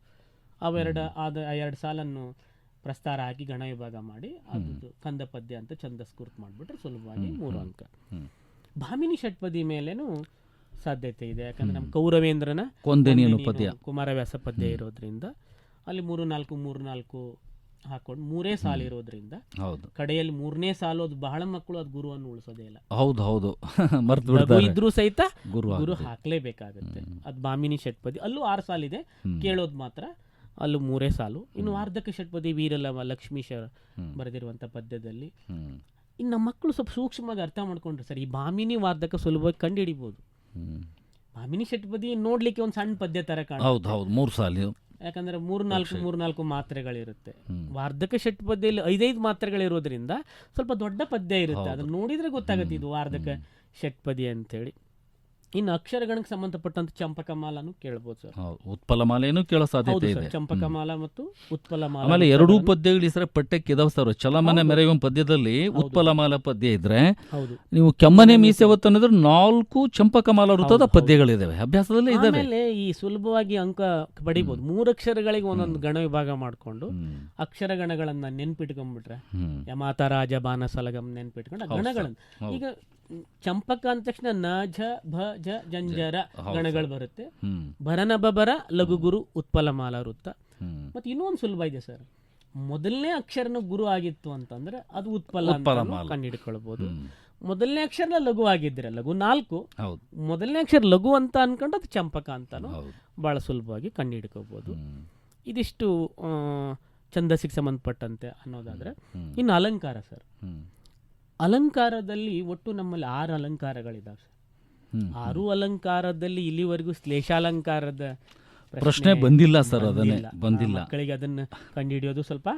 ಆ 2 ಸಾಲನ್ನು ಪ್ರಸ್ತಾರ ಹಾಕಿ ಗಣ ವಿಭಾಗ ಮಾಡಿ ಅದು ಕಂದ ಪದ್ಯ ಅಂತ ಛಂದಸ್ ಗುರ್ತು ಮಾಡಿಬಿಟ್ರೆ ಸುಲಭವಾಗಿ 3 ಅಂಕ. ಭಾಮಿನಿ ಷಟ್ಪದಿ ಮೇಲೇನು ಸಾಧ್ಯತೆ ಇದೆ, ಯಾಕಂದ್ರೆ ನಮ್ಮ ಕೌರವೇಂದ್ರನ ಕುಮಾರವ್ಯಾಸ ಪದ್ಯ ಇರೋದ್ರಿಂದ ಅಲ್ಲಿ 3-4 ಹಾಕೊಂಡು 3 ಸಾಲು ಇರೋದ್ರಿಂದ ಕಡೆಯಲ್ಲಿ 3ನೇ ಸಾಲು ಅದು ಬಹಳ ಮಕ್ಕಳು ಅದು ಗುರುವನ್ನು ಉಳಿಸೋದೇ ಇಲ್ಲ. ಹೌದು, ಇದ್ರೂ ಸಹಿತ ಗುರು ಹಾಕ್ಲೇಬೇಕಾಗತ್ತೆ. ಅದು ಭಾಮಿನಿ ಷಟ್ಪದಿ ಅಲ್ಲೂ 6 ಸಾಲಿದೆ, ಕೇಳೋದು ಮಾತ್ರ ಅಲ್ಲೂ 3 ಸಾಲು. ಇನ್ನು ವಾರ್ಧಕ ಷಟ್ಪದಿ ವೀರಲವ ಲಕ್ಷ್ಮೀಶ್ವರ ಬರೆದಿರುವಂತ ಪದ್ಯದಲ್ಲಿ ಇನ್ನು ನಮ್ಮ ಮಕ್ಕಳು ಸ್ವಲ್ಪ ಸೂಕ್ಷ್ಮವಾಗಿ ಅರ್ಥ ಮಾಡ್ಕೊಂಡ್ರೆ ಸರ್, ಈ ಭಾಮಿನಿ ವಾರ್ಧಕ ಸುಲಭವಾಗಿ ಕಂಡು ಹಿಡಿಬಹುದು. ಭಾಮಿನಿ ಷಟ್ಪದಿ ನೋಡ್ಲಿಕ್ಕೆ ಒಂದು ಸಣ್ಣ ಪದ್ಯ ತರ ಕಾಣುತ್ತೆ, 3 ಸಾಲು, ಯಾಕಂದ್ರೆ 3-4 ಮಾತ್ರೆಗಳಿರುತ್ತೆ. ವಾರ್ಧಕ ಷಟ್ಪದಿಯಲ್ಲಿ 5 ಮಾತ್ರೆಗಳಿರೋದ್ರಿಂದ ಸ್ವಲ್ಪ ದೊಡ್ಡ ಪದ್ಯ ಇರುತ್ತೆ, ಅದನ್ನ ನೋಡಿದ್ರೆ ಗೊತ್ತಾಗುತ್ತೆ ಇದು ವಾರ್ಧಕ ಷಟ್ಪದಿ ಅಂತೇಳಿ. ಇನ್ನು ಅಕ್ಷರಗಣಕ್ಕೆ ಸಂಬಂಧಪಟ್ಟಂತ ಚಂಪಕಮಾಲನು ಕೇಳಬಹುದು ಸರ್. ಉತ್ಪಲಮಾಲೆಯನ್ನು ಕೇಳೋ ಸಾಧ್ಯತೆ ಇದೆ. ಚಂಪಕಮಾಲ ಮತ್ತು ಉತ್ಪಲಮಾಲ ಆಮೇಲೆ 2 ಪದ್ಯಗಳು ಸರ್ ಪಠ್ಯಕ್ಕೆ ಇದಾವೆ ಸರ್. ಚಲಮನೆ ಮೆರೆಯುವ ಪದ್ಯದಲ್ಲಿ ಉತ್ಪಲಮಾಲ ಪದ್ಯ ಇದ್ರೆ, ನೀವು ಕೆಮ್ಮನೆ ಮೀಸೆ ಹೊತ್ತು ಅನ್ನೋದ್ರೆ 4 ಚಂಪಕಮಾಲ ವೃತ್ತದ ಪದ್ಯಗಳಿದಾವೆ, ಅಭ್ಯಾಸದಲ್ಲೇ ಇದಾವೆ. ಆಮೇಲೆ ಈ ಸುಲಭವಾಗಿ ಅಂಕ ಪಡಿಬಹುದು. 3 ಅಕ್ಷರಗಳಿಗೆ ಒಂದೊಂದು ಗಣ ವಿಭಾಗ ಮಾಡಿಕೊಂಡು ಅಕ್ಷರಗಣಗಳನ್ನ ನೆನ್ಪಿಟ್ಕೊಂಡ್ಬಿಟ್ರೆ, ಯಮಾತ ರಾಜ ಬಾನ ಸಲಗಂ ನೆನ್ಪಿಟ್ಕೊಂಡು ಆ ಗಣಗಳನ್ನ, ಈಗ ಚಂಪಕ ಅಂದ ತಕ್ಷಣ ನ ಝ ಭ ಜ ಜಂಜರ ಗಣಗಳು ಬರುತ್ತೆ. ಭರನ ಬಬರ ಲಘು ಗುರು ಉತ್ಪಲಮಾಲ ವೃತ್ತ. ಮತ್ತೆ ಇನ್ನೊಂದು ಸುಲಭ ಇದೆ ಸರ್, ಮೊದಲನೇ ಅಕ್ಷರನ ಗುರು ಆಗಿತ್ತು ಅಂತಂದ್ರೆ ಅದು ಉತ್ಪಲ ಕಂಡುಹಿಡ್ಕೊಳ್ಬಹುದು. ಮೊದಲನೇ ಅಕ್ಷರ ಲಘು ಆಗಿದ್ರೆ ಲಘು 4, ಮೊದಲನೇ ಅಕ್ಷರ ಲಘು ಅಂತ ಅನ್ಕೊಂಡು ಅದು ಚಂಪಕ ಅಂತಾನು ಬಹಳ ಸುಲಭವಾಗಿ ಕಂಡುಹಿಡ್ಕೋಬಹುದು. ಇದಿಷ್ಟು ಛಂದಸ್ಸಿಗೆ ಸಂಬಂಧಪಟ್ಟಂತೆ ಅನ್ನೋದಾದ್ರೆ. ಇನ್ನು ಅಲಂಕಾರ ಸರ್, ಅಲಂಕಾರದಲ್ಲಿ ಒಟ್ಟು ನಮ್ಮಲ್ಲಿ 6 ಅಲಂಕಾರಗಳಿದಾವೆ ಸರ್. 6 ಅಲಂಕಾರದಲ್ಲಿ ಇಲ್ಲಿವರೆಗೂ ಶ್ಲೇಷಾಲಂಕಾರದ ಪ್ರಶ್ನೆ ಬಂದಿಲ್ಲ ಸರ್. ಅದನ್ನೇ ಬಂದಿಲ್ಲ, ಮಕ್ಕಳಿಗೆ ಅದನ್ನ ಕಂಡುಹಿಡಿಯೋದು ಸ್ವಲ್ಪ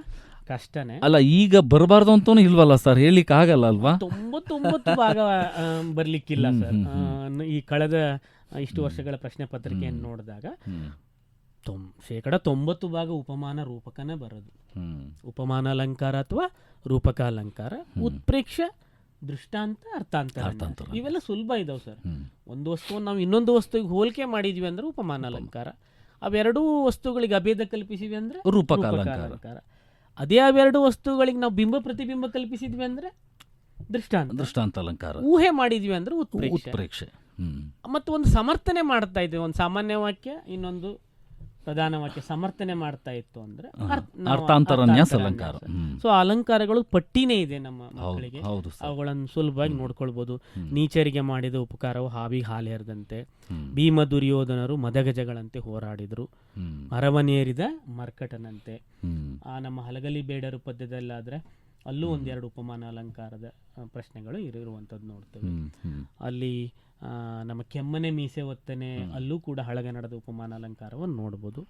ಕಷ್ಟನೇ. ಅಲ್ಲ, ಈಗ ಬರಬಾರ್ದು ಅಂತಾನು ಇಲ್ವಲ್ಲ ಸರ್, ಹೇಳಿಕ್ ಆಗಲ್ಲ ಅಲ್ವಾ? 99 ಭಾಗ ಬರ್ಲಿಕ್ಕಿಲ್ಲ ಸರ್. ಈ ಕಳೆದ ಇಷ್ಟು ವರ್ಷಗಳ ಪ್ರಶ್ನೆ ಪತ್ರಿಕೆಯನ್ನು ನೋಡಿದಾಗ 90% ಭಾಗ ಉಪಮಾನ ರೂಪಕನೇ ಬರೋದು. ಉಪಮಾನ ಅಲಂಕಾರ ಅಥವಾ ರೂಪಕ ಅಲಂಕಾರ, ಉತ್ಪ್ರೇಕ್ಷ, ದೃಷ್ಟಾಂತ, ಅರ್ಥಾಂತರ ಇವೆಲ್ಲ ಸುಲಭ ಇದಾವೆ ಸರ್. ಒಂದು ವಸ್ತುವನ್ನು ನಾವು ಇನ್ನೊಂದು ವಸ್ತುವಿಗೆ ಹೋಲಿಕೆ ಮಾಡಿದ್ವಿ ಅಂದ್ರೆ ಉಪಮಾನ ಅಲಂಕಾರ, ಅವೆರಡೂ ವಸ್ತುಗಳಿಗೆ ಅಭೇದ ಕಲ್ಪಿಸಿದ್ವಿ ಅಂದ್ರೆ ರೂಪಕ ಅಲಂಕಾರ. ಅದೇ ಅವೆರಡು ವಸ್ತುಗಳಿಗೆ ನಾವು ಬಿಂಬ ಪ್ರತಿಬಿಂಬ ಕಲ್ಪಿಸಿದ್ವಿ ಅಂದ್ರೆ ದೃಷ್ಟಾಂತ ಅಲಂಕಾರ. ಊಹೆ ಮಾಡಿದ್ವಿ ಅಂದ್ರೆ ಉತ್ಪ್ರೇಕ್ಷೆ. ಮತ್ತು ಒಂದು ಸಮರ್ಥನೆ ಮಾಡ್ತಾ ಇದ್ವಿ, ಒಂದು ಸಾಮಾನ್ಯ ವಾಕ್ಯ ಇನ್ನೊಂದು ಪ್ರಧಾನ ವಾಕ್ಯ ಸಮರ್ಥನೆ ಮಾಡ್ತಾ ಇತ್ತು ಅಂದ್ರೆ ಅರ್ಥಾಂತರನ್ಯಾಸ ಅಲಂಕಾರ. ಸೊ ಅಲಂಕಾರಗಳು ಪಟ್ಟಿನೇ ಇದೆ ನಮ್ಮ ಮಕ್ಕಳಿಗೆ, ಅವುಗಳನ್ನು ಸುಲಭವಾಗಿ ನೋಡ್ಕೊಳ್ಬಹುದು. ನೀಚರಿಗೆ ಮಾಡಿದ ಉಪಕಾರವು ಹಾವಿಗೆ ಹಾಲೆರದಂತೆ, ಭೀಮ ದುರ್ಯೋಧನರು ಮದಗಜಗಳಂತೆ ಹೋರಾಡಿದ್ರು, ಅರವನೇರಿದ ಮರ್ಕಟನಂತೆ. ನಮ್ಮ ಹಲಗಲಿ ಬೇಡರು ಪದ್ಯದಲ್ಲಾದ್ರೆ ಅಲ್ಲೂ 1-2 ಉಪಮಾನ ಅಲಂಕಾರದ ಪ್ರಶ್ನೆಗಳು ಇರುವಂಥದ್ದು ನೋಡ್ತೇವೆ. ಅಲ್ಲಿ ನಮ್ಮ ಕೆಮ್ಮನೆ ಮೀಸೆ ಒತ್ತನೆ ಅಲ್ಲೂ ಕೂಡ ಹಳಗನ್ನಡದ ಉಪಮಾನ ಅಲಂಕಾರವನ್ನು ನೋಡ್ಬೋದು.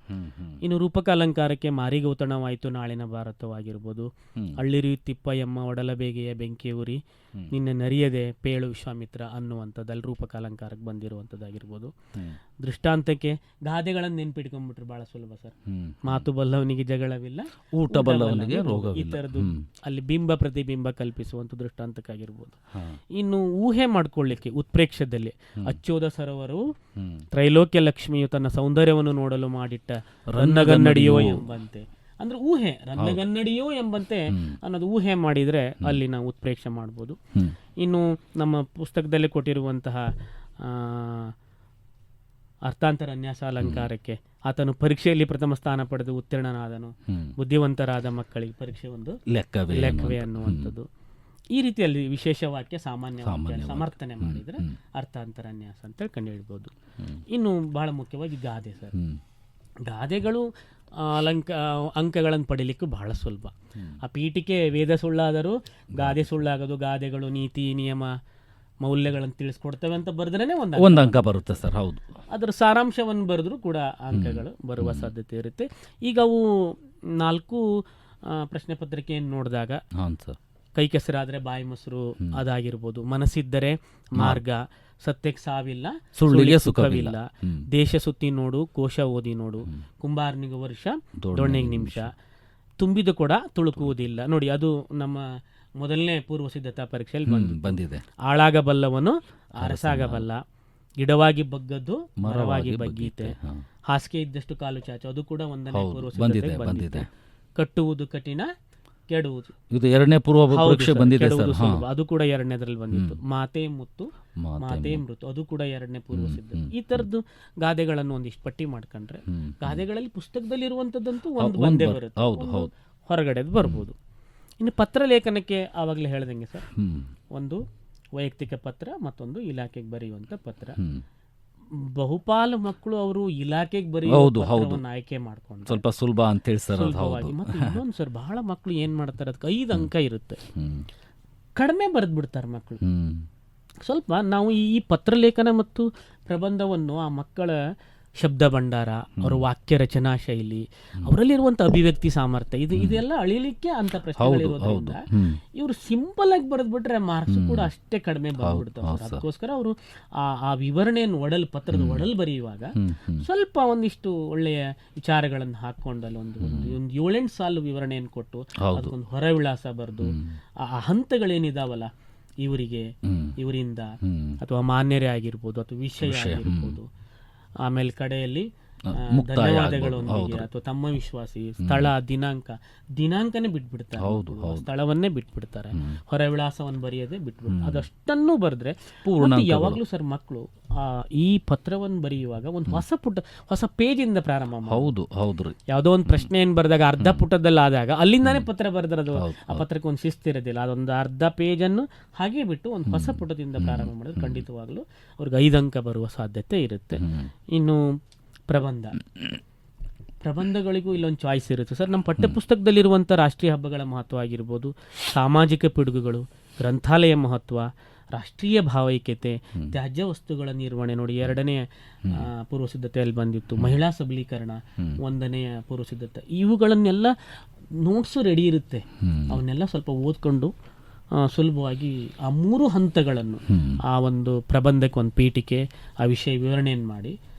ಇನ್ನು ರೂಪಕ ಅಲಂಕಾರಕ್ಕೆ ಮಾರಿಗೌತಣವಾಯಿತು ನಾಳಿನ ಭಾರತವಾಗಿರ್ಬೋದು, ಅಳ್ಳಿರಿ ತಿಪ್ಪ ಎಮ್ಮ ಒಡಲ ಬೇಗೆಯ ಬೆಂಕಿ ಉರಿ ನಿನ್ನ ನರಿಯದೆ ಪೇಳು ವಿಶ್ವಾಮಿತ್ರ ಅನ್ನುವಂಥದ್ದು ಅಲ್ಲಿ ರೂಪಕ ಅಲಂಕಾರಕ್ಕೆ ಬಂದಿರುವಂಥದ್ದಾಗಿರ್ಬೋದು. ದೃಷ್ಟಾಂತಕ್ಕೆ ಗಾದೆಗಳನ್ನು ನೆನ್ಪಿಟ್ಕೊಂಡ್ಬಿಟ್ರೆ ಭಾಳ ಸುಲಭ ಸರ್. ಮಾತು ಬಲ್ಲವನಿಗೆ ಜಗಳವಿಲ್ಲ, ಊಟ ಬಲ್ಲವನಿಗೆ ರೋಗವಿಲ್ಲ. ಈ ಥರದ್ದು ಅಲ್ಲಿ ಬಿಂಬ ಪ್ರತಿಬಿಂಬ ಕಲ್ಪಿಸುವಂಥ ದೃಷ್ಟಾಂತಕ್ಕಾಗಿರ್ಬೋದು. ಇನ್ನು ಊಹೆ ಮಾಡ್ಕೊಳ್ಳಿಕ್ಕೆ ಉತ್ಪ್ರೇಕ್ಷದಲ್ಲಿ ಅಚ್ಚೋದ ಸರೋವರವು ತ್ರೈಲೋಕ್ಯ ಲಕ್ಷ್ಮಿಯು ತನ್ನ ಸೌಂದರ್ಯವನ್ನು ನೋಡಲು ಮಾಡಿಟ್ಟ ರನ್ನಗನ್ನಡಿಯೋ ಎಂಬಂತೆ, ಅಂದ್ರೆ ಊಹೆ, ರನ್ನಗನ್ನಡಿಯೋ ಎಂಬಂತೆ ಅನ್ನೋದು ಊಹೆ ಮಾಡಿದರೆ ಅಲ್ಲಿ ನಾವು ಉತ್ಪ್ರೇಕ್ಷೆ ಮಾಡ್ಬೋದು. ಇನ್ನು ನಮ್ಮ ಪುಸ್ತಕದಲ್ಲಿ ಕೊಟ್ಟಿರುವಂತಹ ಅರ್ಥಾಂತರ ಅನ್ಯಾಸ ಅಲಂಕಾರಕ್ಕೆ ಆತನು ಪರೀಕ್ಷೆಯಲ್ಲಿ ಪ್ರಥಮ ಸ್ಥಾನ ಪಡೆದು ಉತ್ತೀರ್ಣನಾದನು, ಬುದ್ಧಿವಂತರಾದ ಮಕ್ಕಳಿಗೆ ಪರೀಕ್ಷೆ ಒಂದು ಲೆಕ್ಕವೇ ಅನ್ನುವಂಥದ್ದು. ಈ ರೀತಿಯಲ್ಲಿ ವಿಶೇಷ ವಾಕ್ಯ, ಸಾಮಾನ್ಯ ವಾಕ್ಯ ಸಮರ್ಥನೆ ಮಾಡಿದರೆ ಅರ್ಥಾಂತರ ಅನ್ಯಾಸ ಅಂತೇಳಿ ಕಂಡುಹಿಡ್ಬೋದು. ಇನ್ನು ಬಹಳ ಮುಖ್ಯವಾಗಿ ಗಾದೆ ಸರ್. ಗಾದೆಗಳು ಅಂಕಗಳನ್ನು ಪಡೀಲಿಕ್ಕೂ ಬಹಳ ಸುಲಭ. ಆ ಪೀಠಿಕೆ ವೇದ ಸುಳ್ಳಾದರೂ ಗಾದೆ ಸುಳ್ಳಾಗೋದು, ಗಾದೆಗಳು ನೀತಿ ನಿಯಮ ಮೌಲ್ಯಗಳನ್ನು ತಿಳಿಸ್ಕೊಡ್ತವೆ ಅಂತ ಬರೆದ್ರೇ ಒಂದು ಅಂಕ ಬರುತ್ತೆ ಸರ್. ಹೌದು, ಅದರ ಸಾರಾಂಶವನ್ನು ಬರೆದ್ರೂ ಕೂಡ ಅಂಕಗಳು ಬರುವ ಸಾಧ್ಯತೆ ಇರುತ್ತೆ. ಈಗ ಅವು 4 ಪ್ರಶ್ನೆ ಪತ್ರಿಕೆಯನ್ನು ನೋಡಿದಾಗ ಕೈ ಕೆಸರಾದರೆ ಬಾಯಿ ಮೊಸರು ಅದಾಗಿರ್ಬೋದು, ಮನಸ್ಸಿದ್ದರೆ ಮಾರ್ಗ, ಸತ್ಯಕ್ಕೆ ಸಾವಿಲ್ಲ ಸುಳ್ಳಿಗೆ ಸುಖವಿಲ್ಲ, ದೇಶ ಸುತ್ತಿ ನೋಡು ಕೋಶ ಓದಿ ನೋಡು, ಕುಂಬಾರನಿಗೆ ವರ್ಷ ದೊಣ್ಣೆಗೆ ನಿಮಿಷ, ತುಂಬಿದ ಕೊಡ ತುಳುಕುವುದಿಲ್ಲ. ನೋಡಿ, ಅದು ನಮ್ಮ ಮೊದಲನೇ ಪೂರ್ವ ಸಿದ್ಧತಾ ಪರೀಕ್ಷೆಯಲ್ಲಿ ಬಂದಿದೆ. ಆಳಾಗಬಲ್ಲವನು ಅರಸಾಗಬಲ್ಲ, ಗಿಡವಾಗಿ ಬಗ್ಗದ್ದು ಮರವಾಗಿ ಬಗ್ಗೀತೆ, ಹಾಸಿಗೆ ಇದ್ದಷ್ಟು ಕಾಲು ಚಾಚು, ಅದು ಕೂಡ ಒಂದನೇ ಪೂರ್ವ ಸಿದ್ಧತೆ ಬಂದಿದೆ. ಕಟ್ಟುವುದು ಕಠಿಣ, ಕೆಡುವುದು, ಇದು ಎರಡನೇ ಪೂರ್ವ ಪರೀಕ್ಷೆ ಬಂದಿದೆ, ಅದು ಕೂಡ ಎರಡನೇದ್ರಲ್ಲಿ ಬಂದಿತ್ತು. ಮಾತೆ ಮುತ್ತು ಮಾತೆ ಮೃತು, ಅದು ಕೂಡ ಎರಡನೇ ಪೂರ್ವ ಸಿದ್ಧತೆ. ಈ ತರದ್ದು ಗಾದೆಗಳನ್ನು ಒಂದಿಷ್ಟು ಪಟ್ಟಿ ಮಾಡ್ಕೊಂಡ್ರೆ ಗಾದೆಗಳಲ್ಲಿ ಪುಸ್ತಕದಲ್ಲಿ ಇರುವಂತದ್ದಂತೂ ಒಂದು ಬಂದೇ ಬರುತ್ತೆ, ಹೊರಗಡೆದು ಬರ್ಬೋದು. ಇನ್ನು ಪತ್ರ ಲೇಖನಕ್ಕೆ ಆವಾಗಲೇ ಹೇಳ್ದಂಗೆ ಸರ್, ಒಂದು ವೈಯಕ್ತಿಕ ಪತ್ರ, ಮತ್ತೊಂದು ಇಲಾಖೆಗೆ ಬರೆಯುವಂತ ಪತ್ರ. ಬಹುಪಾಲು ಮಕ್ಕಳು ಅವರು ಇಲಾಖೆಗೆ ಬರೆಯುವ ಆಯ್ಕೆ ಮಾಡ್ಕೊಂಡು ಸ್ವಲ್ಪ ಸುಲಭ ಅಂತೇಳಿ ಸರ್. ಮತ್ತೆ ಇನ್ನೊಂದು ಸರ್, ಬಹಳ ಮಕ್ಕಳು ಏನ್ ಮಾಡ್ತಾರೆ, ಅದಕ್ಕೆ 5 ಅಂಕ ಇರುತ್ತೆ, ಕಡಿಮೆ ಬರೆದು ಬಿಡ್ತಾರೆ ಮಕ್ಕಳು. ಸ್ವಲ್ಪ ನಾವು ಈ ಪತ್ರಲೇಖನ ಮತ್ತು ಪ್ರಬಂಧವನ್ನು ಆ ಮಕ್ಕಳ ಶಬ್ದ ಭಂಡಾರ, ಅವರ ವಾಕ್ಯ ರಚನಾ ಶೈಲಿ, ಅವರಲ್ಲಿರುವಂಥ ಅಭಿವ್ಯಕ್ತಿ ಸಾಮರ್ಥ್ಯ, ಇದೆಲ್ಲ ಅಳಿಲಿಕ್ಕೆ ಅಂತ ಪ್ರಶ್ನೆಗಳಿರೋದ್ರಿಂದ ಇವರು ಸಿಂಪಲ್ ಆಗಿ ಬರೆದ್ಬಿಟ್ರೆ ಮಾರ್ಕ್ಸ್ ಕೂಡ ಅಷ್ಟೇ ಕಡಿಮೆ ಬಂದ್ಬಿಡ್ತಾವೆ. ಅದಕ್ಕೋಸ್ಕರ ಅವರು ಆ ವಿವರಣೆಯನ್ನು ಪತ್ರದ ಒಡಲ್ ಬರೆಯುವಾಗ ಸ್ವಲ್ಪ ಒಂದಿಷ್ಟು ಒಳ್ಳೆಯ ವಿಚಾರಗಳನ್ನು ಹಾಕೊಂಡಲ್ಲಿ ಒಂದು 7-8 ಸಾಲು ವಿವರಣೆಯನ್ನು ಕೊಟ್ಟು ಅದಕ್ಕೊಂದು ಹೊರ ವಿಳಾಸ ಬರೆದು ಆ ಹಂತಗಳೇನಿದಾವಲ್ಲ, ಇವರಿಂದ ಅಥವಾ ಮಾನ್ಯರೇ ಆಗಿರ್ಬೋದು ಅಥವಾ ವಿಷಯ ಆಗಿರ್ಬೋದು, ಆಮೇಲೆ ಕಡೆಯಲ್ಲಿ ಧನ್ಯವಾದಗಳೊಂದಿಗೆ ಅಥವಾ ತಮ್ಮ ವಿಶ್ವಾಸಿ, ಸ್ಥಳ, ದಿನಾಂಕನೇ ಬಿಟ್ಬಿಡ್ತಾರೆ, ಸ್ಥಳವನ್ನೇ ಬಿಟ್ಬಿಡ್ತಾರೆ, ಹೊರ ವಿಳಾಸವನ್ನು ಬರೆಯದೆ ಬಿಟ್ಬಿಡ್ತಾರೆ. ಅದಷ್ಟನ್ನು ಬರೆದ್ರೆ ಯಾವಾಗ್ಲೂ ಸರ್ ಮಕ್ಕಳು ಈ ಪತ್ರವನ್ನು ಬರೆಯುವಾಗ ಒಂದು ಹೊಸ ಪೇಜಿಂದ ಪ್ರಾರಂಭ ಮಾಡಿ, ಯಾವುದೋ ಒಂದು ಪ್ರಶ್ನೆ ಏನ್ ಬರೆದಾಗ ಅರ್ಧ ಪುಟದಲ್ಲಿ ಆದಾಗ ಅಲ್ಲಿಂದಾನೇ ಪತ್ರ ಬರೆದಿರೋದು, ಆ ಪತ್ರಕ್ಕೆ ಒಂದು ಶಿಸ್ತಿರೋದಿಲ್ಲ. ಅದೊಂದು ಅರ್ಧ ಪೇಜನ್ನು ಹಾಗೆ ಬಿಟ್ಟು ಒಂದು ಹೊಸ ಪುಟದಿಂದ ಪ್ರಾರಂಭ ಮಾಡಿದ್ರೆ ಖಂಡಿತವಾಗ್ಲೂ ಅವ್ರಿಗೆ 5 ಅಂಕ ಬರುವ ಸಾಧ್ಯತೆ ಇರುತ್ತೆ. ಇನ್ನು ಪ್ರಬಂಧಗಳಿಗೂ ಇಲ್ಲೊಂದು ಚಾಯ್ಸ್ ಇರುತ್ತೆ ಸರ್. ನಮ್ಮ ಪಠ್ಯಪುಸ್ತಕದಲ್ಲಿರುವಂಥ ರಾಷ್ಟ್ರೀಯ ಹಬ್ಬಗಳ ಮಹತ್ವ ಆಗಿರ್ಬೋದು, ಸಾಮಾಜಿಕ ಪಿಡುಗುಗಳು, ಗ್ರಂಥಾಲಯ ಮಹತ್ವ, ರಾಷ್ಟ್ರೀಯ ಭಾವೈಕ್ಯತೆ, ತ್ಯಾಜ್ಯ ವಸ್ತುಗಳ ನಿರ್ವಹಣೆ. ನೋಡಿ, 2ನೇ ಪೂರ್ವ ಸಿದ್ಧತೆಯಲ್ಲಿ ಬಂದಿತ್ತು. ಮಹಿಳಾ ಸಬಲೀಕರಣ 1ನೇ ಪೂರ್ವ ಸಿದ್ಧತೆ. ಇವುಗಳನ್ನೆಲ್ಲ ನೋಟ್ಸು ರೆಡಿ ಇರುತ್ತೆ, ಅವನ್ನೆಲ್ಲ ಸ್ವಲ್ಪ ಓದ್ಕೊಂಡು ಸುಲಭವಾಗಿ ಆ 3 ಹಂತಗಳನ್ನು, ಆ ಒಂದು ಪ್ರಬಂಧಕ್ಕೆ ಒಂದು ಪೀಠಿಕೆ, ಆ ವಿಷಯ ವಿವರಣೆಯನ್ನು ಮಾಡಿ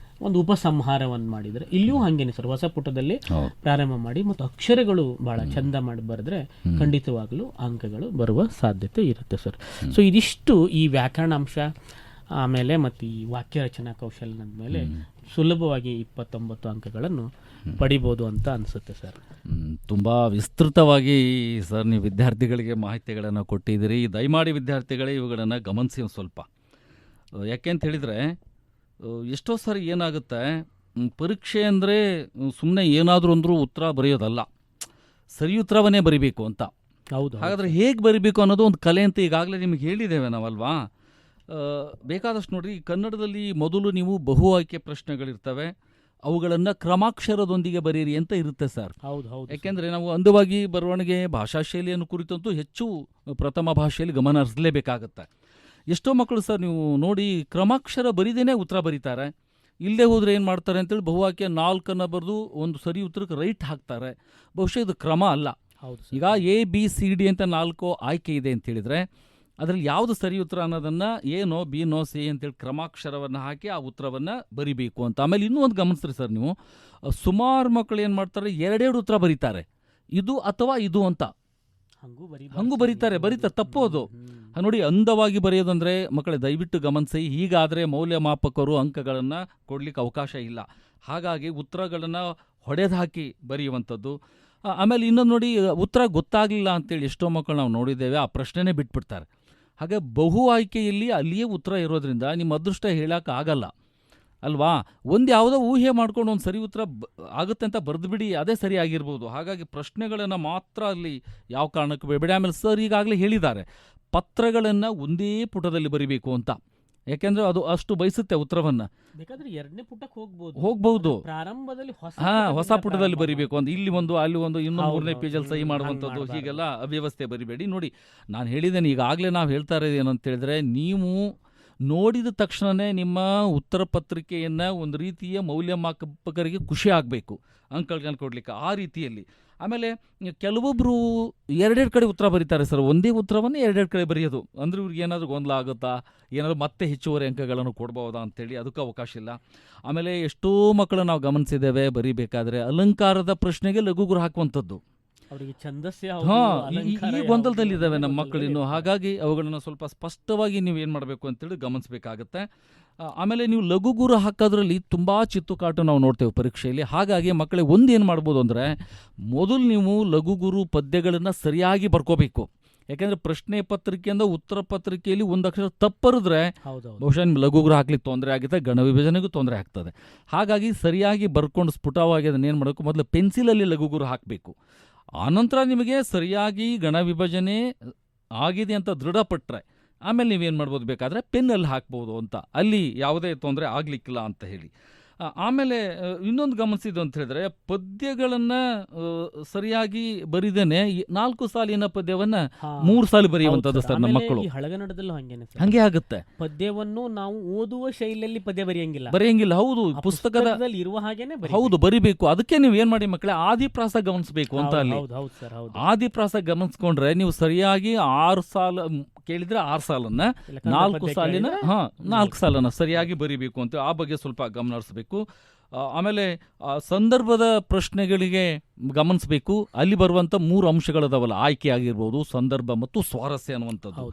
ಒಂದು ಉಪಸಂಹಾರವನ್ನು ಮಾಡಿದರೆ, ಇಲ್ಲಿಯೂ ಹಾಗೇನೆ ಸರ್, ಹೊಸ ಪುಟದಲ್ಲಿ ಪ್ರಾರಂಭ ಮಾಡಿ ಮತ್ತು ಅಕ್ಷರಗಳು ಬಹಳ ಚಂದ ಮಾಡಿ ಬರೆದ್ರೆ ಖಂಡಿತವಾಗ್ಲೂ ಅಂಕಗಳು ಬರುವ ಸಾಧ್ಯತೆ ಇರುತ್ತೆ ಸರ್. ಸೊ ಇದಿಷ್ಟು ಈ ವ್ಯಾಕರಣಾಂಶ ಆಮೇಲೆ ಮತ್ತು ಈ ವಾಕ್ಯ ರಚನಾ ಕೌಶಲ್ಯದ ಮೇಲೆ ಸುಲಭವಾಗಿ 29 ಅಂಕಗಳನ್ನು ಪಡಿಬೋದು ಅಂತ ಅನಿಸುತ್ತೆ ಸರ್. ತುಂಬ ವಿಸ್ತೃತವಾಗಿ ಸರ್ ನೀವು ವಿದ್ಯಾರ್ಥಿಗಳಿಗೆ ಮಾಹಿತಿಗಳನ್ನು ಕೊಟ್ಟಿದ್ದೀರಿ. ದಯಮಾಡಿ ವಿದ್ಯಾರ್ಥಿಗಳೇ ಇವುಗಳನ್ನು ಗಮನಿಸಿ ಒಂದು ಸ್ವಲ್ಪ. ಯಾಕೆಂತ ಹೇಳಿದರೆ ಎಷ್ಟೋ ಸಾರಿ ಏನಾಗುತ್ತೆ, ಪರೀಕ್ಷೆ ಅಂದರೆ ಸುಮ್ಮನೆ ಏನಾದರೂ ಅಂದರೂ ಉತ್ತರ ಬರೆಯೋದಲ್ಲ, ಸರಿ ಉತ್ತರವನ್ನೇ ಬರಿಬೇಕು ಅಂತ. ಹಾಗಾದರೆ ಹೇಗೆ ಬರಿಬೇಕು ಅನ್ನೋದು ಒಂದು ಕಲೆ ಅಂತ ಈಗಾಗಲೇ ನಿಮಗೆ ಹೇಳಿದ್ದೇವೆ ನಾವಲ್ವಾ. ಬೇಕಾದಷ್ಟು ನೋಡಿರಿ, ಕನ್ನಡದಲ್ಲಿ ಮೊದಲು ನೀವು ಬಹು ಆಯ್ಕೆ ಪ್ರಶ್ನೆಗಳಿರ್ತವೆ, ಅವುಗಳನ್ನು ಕ್ರಮಾಕ್ಷರದೊಂದಿಗೆ ಬರೀರಿ ಅಂತ ಇರುತ್ತೆ ಸರ್. ಯಾಕೆಂದರೆ ನಾವು ಅಂದವಾಗಿ ಬರವಣಿಗೆ ಭಾಷಾ ಶೈಲಿಯನ್ನು ಕುರಿತಂತೂ ಹೆಚ್ಚು ಪ್ರಥಮ ಭಾಷೆಯಲ್ಲಿ ಗಮನ ಹರಿಸಲೇಬೇಕಾಗತ್ತೆ. ಎಷ್ಟೋ ಮಕ್ಕಳು ಸರ್ ನೀವು ನೋಡಿ ಕ್ರಮಾಕ್ಷರ ಬರೀದೇನೆ ಉತ್ತರ ಬರೀತಾರೆ. ಇಲ್ಲದೆ ಹೋದರೆ ಏನು ಮಾಡ್ತಾರೆ ಅಂತೇಳಿ ಬಹುವಾಕ್ಯ 4 ಬರೆದು ಒಂದು ಸರಿ ಉತ್ತರಕ್ಕೆ ರೈಟ್ ಹಾಕ್ತಾರೆ. ಬಹುಶಃ ಇದು ಕ್ರಮ ಅಲ್ಲ. ಈಗ ABCD ಅಂತ 4 ಆಯ್ಕೆ ಇದೆ ಅಂತೇಳಿದರೆ ಅದರಲ್ಲಿ ಯಾವುದು ಸರಿ ಉತ್ತರ ಅನ್ನೋದನ್ನು ಏನೋ ಬಿನೋ ಸಿ ಅಂತೇಳಿ ಕ್ರಮಾಕ್ಷರವನ್ನು ಹಾಕಿ ಆ ಉತ್ತರವನ್ನು ಬರಿಬೇಕು ಅಂತ. ಆಮೇಲೆ ಇನ್ನೂ ಒಂದು ಗಮನಿಸ್ರಿ ಸರ್, ನೀವು ಸುಮಾರು ಮಕ್ಕಳು ಏನು ಮಾಡ್ತಾರೆ, ಎರಡೆರಡು ಉತ್ತರ ಬರೀತಾರೆ, ಇದು ಅಥವಾ ಇದು ಅಂತ. ಹಂಗೂ ಬರೀತಾರೆ ತಪ್ಪೋದು. ನೋಡಿ, ಅಂದವಾಗಿ ಬರೆಯೋದಂದರೆ ಮಕ್ಕಳೇ ದಯವಿಟ್ಟು ಗಮನಿಸಿ, ಹೀಗಾದರೆ ಮೌಲ್ಯಮಾಪಕರು ಅಂಕಗಳನ್ನು ಕೊಡಲಿಕ್ಕೆ ಅವಕಾಶ ಇಲ್ಲ. ಹಾಗಾಗಿ ಉತ್ತರಗಳನ್ನು ಹೊಡೆದು ಹಾಕಿ ಬರೆಯುವಂಥದ್ದು. ಆಮೇಲೆ ಇನ್ನೊಂದು ನೋಡಿ, ಉತ್ತರ ಗೊತ್ತಾಗಲಿಲ್ಲ ಅಂತೇಳಿ ಎಷ್ಟೋ ಮಕ್ಕಳು ನಾವು ನೋಡಿದ್ದೇವೆ, ಆ ಪ್ರಶ್ನೆನೇ ಬಿಟ್ಬಿಡ್ತಾರೆ. ಹಾಗೆ ಬಹು ಆಯ್ಕೆಯಲ್ಲಿ ಅಲ್ಲಿಯೇ ಉತ್ತರ ಇರೋದ್ರಿಂದ ನಿಮ್ಮ ಅದೃಷ್ಟ ಹೇಳೋಕೆ ಆಗಲ್ಲ ಅಲ್ವಾ. ಒಂದು ಯಾವುದೋ ಊಹೆ ಮಾಡ್ಕೊಂಡು ಒಂದು ಸರಿ ಉತ್ತರ ಆಗುತ್ತೆ ಅಂತ ಬರೆದುಬಿಡಿ, ಅದೇ ಸರಿಯಾಗಿರ್ಬೋದು. ಹಾಗಾಗಿ ಪ್ರಶ್ನೆಗಳನ್ನು ಮಾತ್ರ ಅಲ್ಲಿ ಯಾವ ಕಾರಣಕ್ಕೂ ಬೇಡಬೇಡಿ. ಆಮೇಲೆ ಸರ್ ಈಗಾಗಲೇ ಹೇಳಿದ್ದಾರೆ, ಪತ್ರಗಳನ್ನು ಒಂದೇ ಪುಟದಲ್ಲಿ ಬರಿಬೇಕು ಅಂತ. ಯಾಕೆಂದ್ರೆ ಅದು ಅಷ್ಟು ಬಯಸುತ್ತೆ ಉತ್ತರವನ್ನು. ಬೇಕಾದ್ರೆ ಎರಡನೇ ಪುಟಕ್ಕೆ ಹೋಗ್ಬಹುದು, ಪ್ರಾರಂಭದಲ್ಲಿ ಹೊಸ ಪುಟದಲ್ಲಿ ಬರಿಬೇಕು ಅಂತ. ಇಲ್ಲಿ ಒಂದು ಅಲ್ಲಿ ಒಂದು ಇನ್ನೊಂದು ಮೂರನೇ ಪೇಜಲ್ಲಿ ಸಹಿ ಮಾಡುವಂಥದ್ದು, ಹೀಗೆಲ್ಲ ಅವ್ಯವಸ್ಥೆ ಬರಿಬೇಡಿ. ನೋಡಿ, ನಾನು ಹೇಳಿದ್ದೇನೆ ಈಗಾಗಲೇ, ನಾವು ಹೇಳ್ತಾ ಇರೋದು ಏನಂತ ಹೇಳಿದ್ರೆ, ನೀವು ನೋಡಿದ ತಕ್ಷಣವೇ ನಿಮ್ಮ ಉತ್ತರ ಪತ್ರಿಕೆಯನ್ನು ಒಂದು ರೀತಿಯ ಮೌಲ್ಯಮಾಪಕರಿಗೆ ಖುಷಿ ಆಗಬೇಕು ಅಂಕಗಳನ್ನು ಕೊಡಲಿಕ್ಕೆ, ಆ ರೀತಿಯಲ್ಲಿ. ಆಮೇಲೆ ಕೆಲವೊಬ್ಬರು ಎರಡೆರಡು ಕಡೆ ಉತ್ತರ ಬರೀತಾರೆ ಸರ್, ಒಂದೇ ಉತ್ತರವನ್ನು ಎರಡೆರಡು ಕಡೆ ಬರೆಯೋದು. ಅಂದರೆ ಇವ್ರಿಗೆ ಏನಾದರೂ ಗೊಂದಲ ಆಗುತ್ತಾ, ಏನಾದರೂ ಮತ್ತೆ ಹೆಚ್ಚುವರಿ ಅಂಕಗಳನ್ನು ಕೊಡ್ಬೋದಾ ಅಂತೇಳಿ, ಅದಕ್ಕೂ ಅವಕಾಶ ಇಲ್ಲ. ಆಮೇಲೆ ಎಷ್ಟೋ ಮಕ್ಕಳು ನಾವು ಗಮನಿಸಿದ್ದೇವೆ, ಬರೀಬೇಕಾದ್ರೆ ಅಲಂಕಾರದ ಪ್ರಶ್ನೆಗೆ ಲಘುಗುರು ಹಾಕುವಂಥದ್ದು. ಅವರಿಗೆ ಛಂದಸ್ಸೆ ಈ ಗೊಂದಲದಲ್ಲಿದ್ದಾವೆ ನಮ್ಮ ಮಕ್ಕಳಿನ್ನು. ಹಾಗಾಗಿ ಅವುಗಳನ್ನು ಸ್ವಲ್ಪ ಸ್ಪಷ್ಟವಾಗಿ ನೀವು ಏನು ಮಾಡಬೇಕು ಅಂತೇಳಿ ಗಮನಿಸಬೇಕಾಗತ್ತೆ. ಆಮೇಲೆ ನೀವು ಲಘುಗುರು ಹಾಕೋದ್ರಲ್ಲಿ ತುಂಬ ಚಿತ್ತುಕಾಟು ನಾವು ನೋಡ್ತೇವೆ ಪರೀಕ್ಷೆಯಲ್ಲಿ. ಹಾಗಾಗಿ ಮಕ್ಕಳಿಗೆ ಒಂದು ಏನು ಮಾಡ್ಬೋದು ಅಂದರೆ, ಮೊದಲು ನೀವು ಲಘುಗುರು ಪದ್ಯಗಳನ್ನು ಸರಿಯಾಗಿ ಬರ್ಕೋಬೇಕು. ಯಾಕೆಂದರೆ ಪ್ರಶ್ನೆ ಪತ್ರಿಕೆಯಿಂದ ಉತ್ತರ ಪತ್ರಿಕೆಯಲ್ಲಿ ಒಂದು ಅಕ್ಷರ ತಪ್ಪರಿದ್ರೆ ಬಹುಶಃ ನಿಮ್ಮ ಲಘುಗುರು ಹಾಕ್ಲಿಕ್ಕೆ ತೊಂದರೆ ಆಗುತ್ತೆ, ಗಣ ವಿಭಜನೆಗೂ ತೊಂದರೆ ಆಗ್ತದೆ. ಹಾಗಾಗಿ ಸರಿಯಾಗಿ ಬರ್ಕೊಂಡು ಸ್ಫುಟವಾಗಿ ಅದನ್ನು ಏನು ಮಾಡಬೇಕು, ಮೊದಲು ಪೆನ್ಸಿಲಲ್ಲಿ ಲಘುಗುರು ಹಾಕಬೇಕು. ಆನಂತರ ನಿಮಗೆ ಸರಿಯಾಗಿ ಗಣ ವಿಭಜನೆ ಆಗಿದೆ ಅಂತ ದೃಢಪಟ್ಟರೆ ಆಮೇಲೆ ನೀವೇನು ಮಾಡ್ಬೋದು, ಬೇಕಾದರೆ ಪೆನ್ನಲ್ಲಿ ಹಾಕ್ಬೋದು ಅಂತ, ಅಲ್ಲಿ ಯಾವುದೇ ತೊಂದರೆ ಆಗಲಿಕ್ಕಿಲ್ಲ ಅಂತ ಹೇಳಿ. ಆಮೇಲೆ ಇನ್ನೊಂದು ಗಮನಿಸಿದ್ದು ಅಂತ ಹೇಳಿದ್ರೆ, ಪದ್ಯಗಳನ್ನು ಸರಿಯಾಗಿ ಬರಿದೇನೆ 4 ಸಾಲಿನ ಪದ್ಯವನ್ನು 3 ಸಾಲು ಬರೆಯುವಂಥದ್ದು ಸರ್ ನಮ್ಮ ಮಕ್ಕಳು. ಹಳಗನ್ನಡದಲ್ಲೂ ಹಂಗೆ ಆಗುತ್ತೆ. ಪದ್ಯವನ್ನು ನಾವು ಓದುವ ಶೈಲಿಯಲ್ಲಿ ಪದ್ಯ ಬರೆಯಂಗಿಲ್ಲ. ಹೌದು, ಪುಸ್ತಕದಲ್ಲಿ ಇರುವ ಹಾಗೇನೆ ಹೌದು ಬರಿಬೇಕು. ಅದಕ್ಕೆ ನೀವು ಏನು ಮಾಡಿ ಮಕ್ಕಳೇ, ಆದಿಪ್ರಾಸ ಗಮನಿಸಬೇಕು ಅಂತ. ಅಲ್ಲಿ ಆದಿಪ್ರಾಸ ಗಮನಿಸ್ಕೊಂಡ್ರೆ ನೀವು ಸರಿಯಾಗಿ 6 ಸಾಲು ಕೇಳಿದ್ರೆ 6 ಸಾಲನ್ನ, 4 ಸಾಲಿನ 4 ಸಾಲನ್ನ ಸರಿಯಾಗಿ ಬರಿಬೇಕು ಅಂತ, ಆ ಬಗ್ಗೆ ಸ್ವಲ್ಪ ಗಮನ ಹರಿಸಬೇಕು. ಆಮೇಲೆ ಸಂದರ್ಭದ ಪ್ರಶ್ನೆಗಳಿಗೆ ಗಮನಿಸಬೇಕು. ಅಲ್ಲಿ ಬರುವಂಥ 3 ಅಂಶಗಳದಾವಲ್ಲ, ಆಯ್ಕೆ ಆಗಿರ್ಬೋದು, ಸಂದರ್ಭ ಮತ್ತು ಸ್ವಾರಸ್ಯ ಅನ್ನುವಂಥದ್ದು.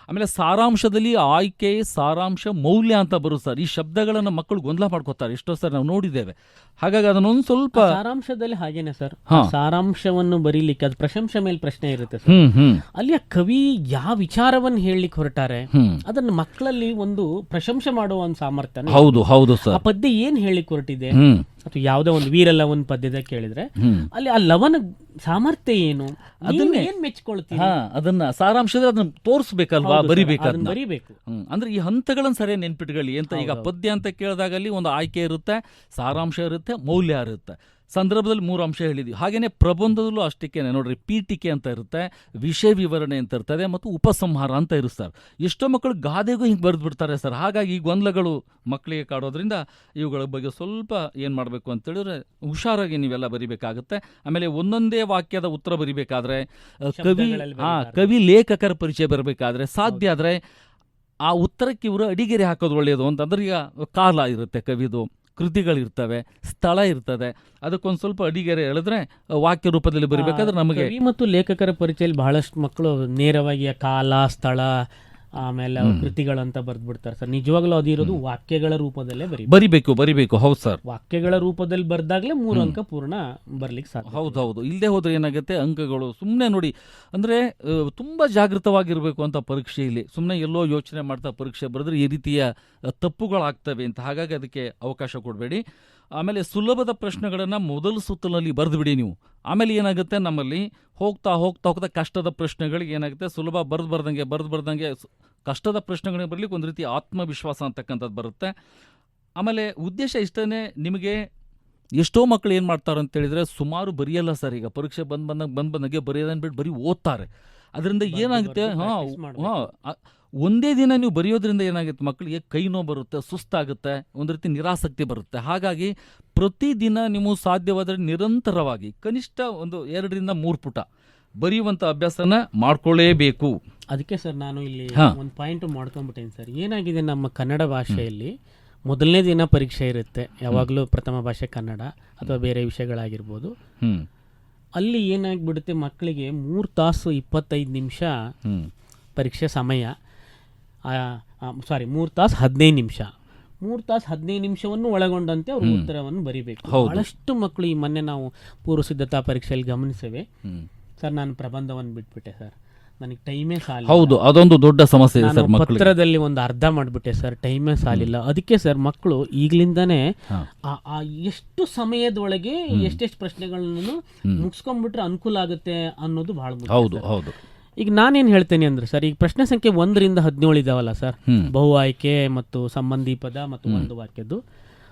ಆಮೇಲೆ ಸಾರಾಂಶದಲ್ಲಿ ಆಯ್ಕೆ, ಸಾರಾಂಶ, ಮೌಲ್ಯ ಅಂತ ಬರುತ್ತೆ ಸರ್. ಈ ಶಬ್ದಗಳನ್ನು ಮಕ್ಕಳು ಗೊಂದಲ ಮಾಡ್ಕೋತಾರೆ ಎಷ್ಟೋ ಸರ್, ನಾವು ನೋಡಿದ್ದೇವೆ. ಹಾಗಾಗಿ ಅದನ್ನೊಂದು ಸ್ವಲ್ಪ ಸಾರಾಂಶದಲ್ಲಿ ಹಾಗೇನೆ ಸರ್, ಸಾರಾಂಶವನ್ನು ಬರೀಲಿಕ್ಕೆ ಅದು ಪ್ರಶಂಸೆ ಮೇಲೆ ಪ್ರಶ್ನೆ ಇರುತ್ತೆ ಸರ್. ಅಲ್ಲಿ ಆ ಕವಿ ಯಾವ ವಿಚಾರವನ್ನು ಹೇಳಲಿಕ್ಕೆ ಹೊರಟಾರೆ ಅದನ್ನು ಮಕ್ಕಳಲ್ಲಿ ಒಂದು ಪ್ರಶಂಸೆ ಮಾಡುವ ಒಂದು ಸಾಮರ್ಥ್ಯ. ಹೌದು ಸರ್. ಆ ಪದ್ಯ ಏನ್ ಹೇಳಿಕ್ ಹೊರಟಿದೆ, ಅಥವಾ ಯಾವುದೋ ಒಂದು ವೀರಲವನ್ ಪದ್ಯದ ಕೇಳಿದ್ರೆ ಅಲ್ಲಿ ಆ ಲವನ ಸಾಮರ್ಥ್ಯ ಏನು, ಅದನ್ನ ಏನ್ ಮೆಚ್ಕೊಳ್ತೀವಿ, ಅದನ್ನ ಸಾರಾಂಶದಲ್ಲಿ ಅದನ್ನ ತೋರಿಸ್ಬೇಕಲ್ವಾ, ಬರಿಬೇಕು. ಅಂದ್ರೆ ಈ ಹಂತಗಳನ್ನು ಸರಿಯಾಗಿ ನೆನ್ಪಿಟ್ಕೊಳ್ಳಿ ಅಂತ. ಈಗ ಪದ್ಯ ಅಂತ ಕೇಳಿದಾಗಲ್ಲಿ ಒಂದು ಆಯ್ಕೆ ಇರುತ್ತೆ, ಸಾರಾಂಶ ಇರುತ್ತೆ, ಮೌಲ್ಯ ಇರುತ್ತೆ. ಸಂದರ್ಭದಲ್ಲಿ 3 ಅಂಶ ಹೇಳಿದ್ವಿ. ಹಾಗೇನೆ ಪ್ರಬಂಧದಲ್ಲೂ ಅಷ್ಟಕ್ಕೇನೆ ನೋಡ್ರಿ, ಪೀಠಿಕೆ ಅಂತ ಇರುತ್ತೆ, ವಿಷಯ ವಿವರಣೆ ಅಂತ ಇರ್ತದೆ, ಮತ್ತು ಉಪಸಂಹಾರ ಅಂತ ಇರುತ್ತೆ ಸರ್. ಎಷ್ಟೋ ಮಕ್ಕಳು ಗಾದೆಗೂ ಹಿಂಗೆ ಬರೆದು ಬಿಡ್ತಾರೆ ಸರ್. ಹಾಗಾಗಿ ಈ ಗೊಂದಲಗಳು ಮಕ್ಕಳಿಗೆ ಕಾಡೋದ್ರಿಂದ ಇವುಗಳ ಬಗ್ಗೆ ಸ್ವಲ್ಪ ಏನು ಮಾಡಬೇಕು ಅಂತೇಳಿದ್ರೆ ಹುಷಾರಾಗಿ ನೀವೆಲ್ಲ ಬರಿಬೇಕಾಗುತ್ತೆ. ಆಮೇಲೆ ಒಂದೊಂದೇ ವಾಕ್ಯದ ಉತ್ತರ ಬರಿಬೇಕಾದ್ರೆ ಕವಿ ಲೇಖಕರ ಪರಿಚಯ ಬರಬೇಕಾದ್ರೆ ಸಾಧ್ಯ ಆದರೆ ಆ ಉತ್ತರಕ್ಕೆ ಇವರು ಅಡಿಗೆರೆ ಹಾಕೋದು ಒಳ್ಳೆಯದು ಅಂತಂದ್ರೆ, ಈಗ ಕಾಲ ಇರುತ್ತೆ, ಕವಿದು ಕೃತಿಗಳಿರ್ತವೆ, ಸ್ಥಳ ಇರ್ತದೆ, ಅದಕ್ಕೊಂದು ಸ್ವಲ್ಪ ಅಡಿಗೆರೆ ಹೇಳಿದ್ರೆ ವಾಕ್ಯ ರೂಪದಲ್ಲಿ ಬರೀಬೇಕಾದ್ರೆ ನಮಗೆ. ಮತ್ತು ಲೇಖಕರ ಪರಿಚಯದಲ್ಲಿ ಬಹಳಷ್ಟು ಮಕ್ಕಳು ನೇರವಾಗಿ ಕಾಲ, ಸ್ಥಳ, ಆಮೇಲೆ ಕೃತಿಗಳಂತ ಬರ್ದ್ಬಿಡ್ತಾರೆ ಸರ್. ನಿಜವಾಗ್ಲೂ ಅದಿರೋದು ವಾಕ್ಯಗಳ ರೂಪದಲ್ಲೇ ಬರಿಬೇಕು. ಹೌದು ಸರ್, ವಾಕ್ಯಗಳ ರೂಪದಲ್ಲಿ ಬರ್ದಾಗ್ಲೇ 3 ಅಂಕ ಪೂರ್ಣ ಬರ್ಲಿಕ್ಕೆ ಸಾಧ್ಯ. ಹೌದು. ಇಲ್ಲದೆ ಹೋದ್ರೆ ಏನಾಗುತ್ತೆ, ಅಂಕಗಳು ಸುಮ್ಮನೆ ನೋಡಿ, ಅಂದ್ರೆ ತುಂಬಾ ಜಾಗೃತವಾಗಿರ್ಬೇಕು ಅಂತ ಪರೀಕ್ಷೆಯಲ್ಲಿ. ಸುಮ್ಮನೆ ಎಲ್ಲೋ ಯೋಚನೆ ಮಾಡ್ತಾ ಪರೀಕ್ಷೆ ಬರೆದ್ರೆ ಈ ರೀತಿಯ ತಪ್ಪುಗಳಾಗ್ತವೆ ಅಂತ. ಹಾಗಾಗಿ ಅದಕ್ಕೆ ಅವಕಾಶ ಕೊಡಬೇಡಿ. ಆಮೇಲೆ ಸುಲಭದ ಪ್ರಶ್ನೆಗಳನ್ನು ಮೊದಲ ಸುತ್ತಲಲ್ಲಿ ಬರೆದು ಬಿಡಿ ನೀವು. ಆಮೇಲೆ ಏನಾಗುತ್ತೆ, ನಮ್ಮಲ್ಲಿ ಹೋಗ್ತಾ ಕಷ್ಟದ ಪ್ರಶ್ನೆಗಳಿಗೆ ಏನಾಗುತ್ತೆ, ಸುಲಭ ಬರ್ದಂಗೆ ಕಷ್ಟದ ಪ್ರಶ್ನೆಗಳಿಗೆ ಬರಲಿಕ್ಕೆ ಒಂದು ರೀತಿ ಆತ್ಮವಿಶ್ವಾಸ ಅಂತಕ್ಕಂಥದ್ದು ಬರುತ್ತೆ. ಆಮೇಲೆ ಉದ್ದೇಶ ಇಷ್ಟೇ, ನಿಮಗೆ ಎಷ್ಟೋ ಮಕ್ಕಳು ಏನು ಮಾಡ್ತಾರೆ ಅಂತೇಳಿದರೆ ಸುಮಾರು ಬರೆಯಲ್ಲ ಸರ್. ಈಗ ಪರೀಕ್ಷೆ ಬಂದಂಗೆ ಬರೆಯೋದನ್ನು ಬಿಟ್ಟು ಬರೀ ಓದ್ತಾರೆ. ಅದರಿಂದ ಏನಾಗುತ್ತೆ, ಒಂದೇ ದಿನ ನೀವು ಬರೆಯೋದ್ರಿಂದ ಏನಾಗುತ್ತೆ, ಮಕ್ಕಳಿಗೆ ಕೈ ನೋವು ಬರುತ್ತೆ, ಸುಸ್ತಾಗುತ್ತೆ, ಒಂದು ರೀತಿ ನಿರಾಸಕ್ತಿ ಬರುತ್ತೆ. ಹಾಗಾಗಿ ಪ್ರತಿದಿನ ನೀವು ಸಾಧ್ಯವಾದರೆ ನಿರಂತರವಾಗಿ ಕನಿಷ್ಠ ಒಂದು 2 ರಿಂದ 3 ಪುಟ ಬರೆಯುವಂಥ ಅಭ್ಯಾಸನ ಮಾಡ್ಕೊಳ್ಳೇಬೇಕು. ಅದಕ್ಕೆ ಸರ್ ನಾನು ಇಲ್ಲಿ ಹಾ. ಒಂದು ಪಾಯಿಂಟ್ ಮಾಡ್ಕೊಂಡ್ಬಿಟ್ಟೇನೆ ಸರ್. ಏನಾಗಿದೆ, ನಮ್ಮ ಕನ್ನಡ ಭಾಷೆಯಲ್ಲಿ ಮೊದಲನೇ ದಿನ ಪರೀಕ್ಷೆ ಇರುತ್ತೆ, ಯಾವಾಗಲೂ ಪ್ರಥಮ ಭಾಷೆ ಕನ್ನಡ ಅಥವಾ ಬೇರೆ ವಿಷಯಗಳಾಗಿರ್ಬೋದು. ಅಲ್ಲಿ ಏನಾಗ್ಬಿಡುತ್ತೆ, ಮಕ್ಕಳಿಗೆ 3 ತಾಸು 25 ನಿಮಿಷ ಪರೀಕ್ಷೆ ಸಮಯ, 3 ತಾಸು 15 ನಿಮಿಷ, 3 ತಾಸು 15 ನಿಮಿಷವನ್ನು ಒಳಗೊಂಡಂತೆ ಅವರು ಉತ್ತರವನ್ನು ಬರೀಬೇಕು. ಬಹಳಷ್ಟು ಮಕ್ಕಳು ಈ ಮೊನ್ನೆ ನಾವು ಪೂರ್ವ ಸಿದ್ಧತಾ ಪರೀಕ್ಷೆಯಲ್ಲಿ ಗಮನಿಸಿವೆ ಸರ್. ನಾನು ಪ್ರಬಂಧವನ್ನು ಬಿಟ್ಬಿಟ್ಟೆ ಸರ್, ನನಗೆ ಟೈಮೇ ಸಾಲಿಲ್ಲ. ಹೌದು, ಅದೊಂದು ದೊಡ್ಡ ಸಮಸ್ಯೆ ಇದೆ ಸರ್. ಪತ್ರದಲ್ಲಿ ಒಂದು ಅರ್ಧ ಮಾಡಿಬಿಟ್ಟೆ ಸರ್, ಟೈಮೇ ಸಾಲಿಲ್ಲ. ಅದಕ್ಕೆ ಸರ್ ಮಕ್ಕಳು ಈಗಲಿಂದಾನೇ ಎಷ್ಟು ಸಮಯದೊಳಗೆ ಎಷ್ಟೆಷ್ಟು ಪ್ರಶ್ನೆಗಳನ್ನು ಮುಗಿಸ್ಕೊಂಡ್ಬಿಟ್ರೆ ಅನುಕೂಲ ಆಗುತ್ತೆ ಅನ್ನೋದು ಬಹಳ ಮುಖ್ಯ. ಹೌದು ಹೌದು. ಈಗ ನಾನೇನು ಹೇಳ್ತೇನೆ ಅಂದ್ರೆ ಸರ್, ಈಗ ಪ್ರಶ್ನೆ ಸಂಖ್ಯೆ 1 ರಿಂದ 17 ಇದಾವಲ್ಲ ಸರ್, ಬಹು ಆಯ್ಕೆ ಮತ್ತು ಸಂಬಂಧಿ ಪದ ಮತ್ತು ಒಂದು ವಾಕ್ಯದ್ದು,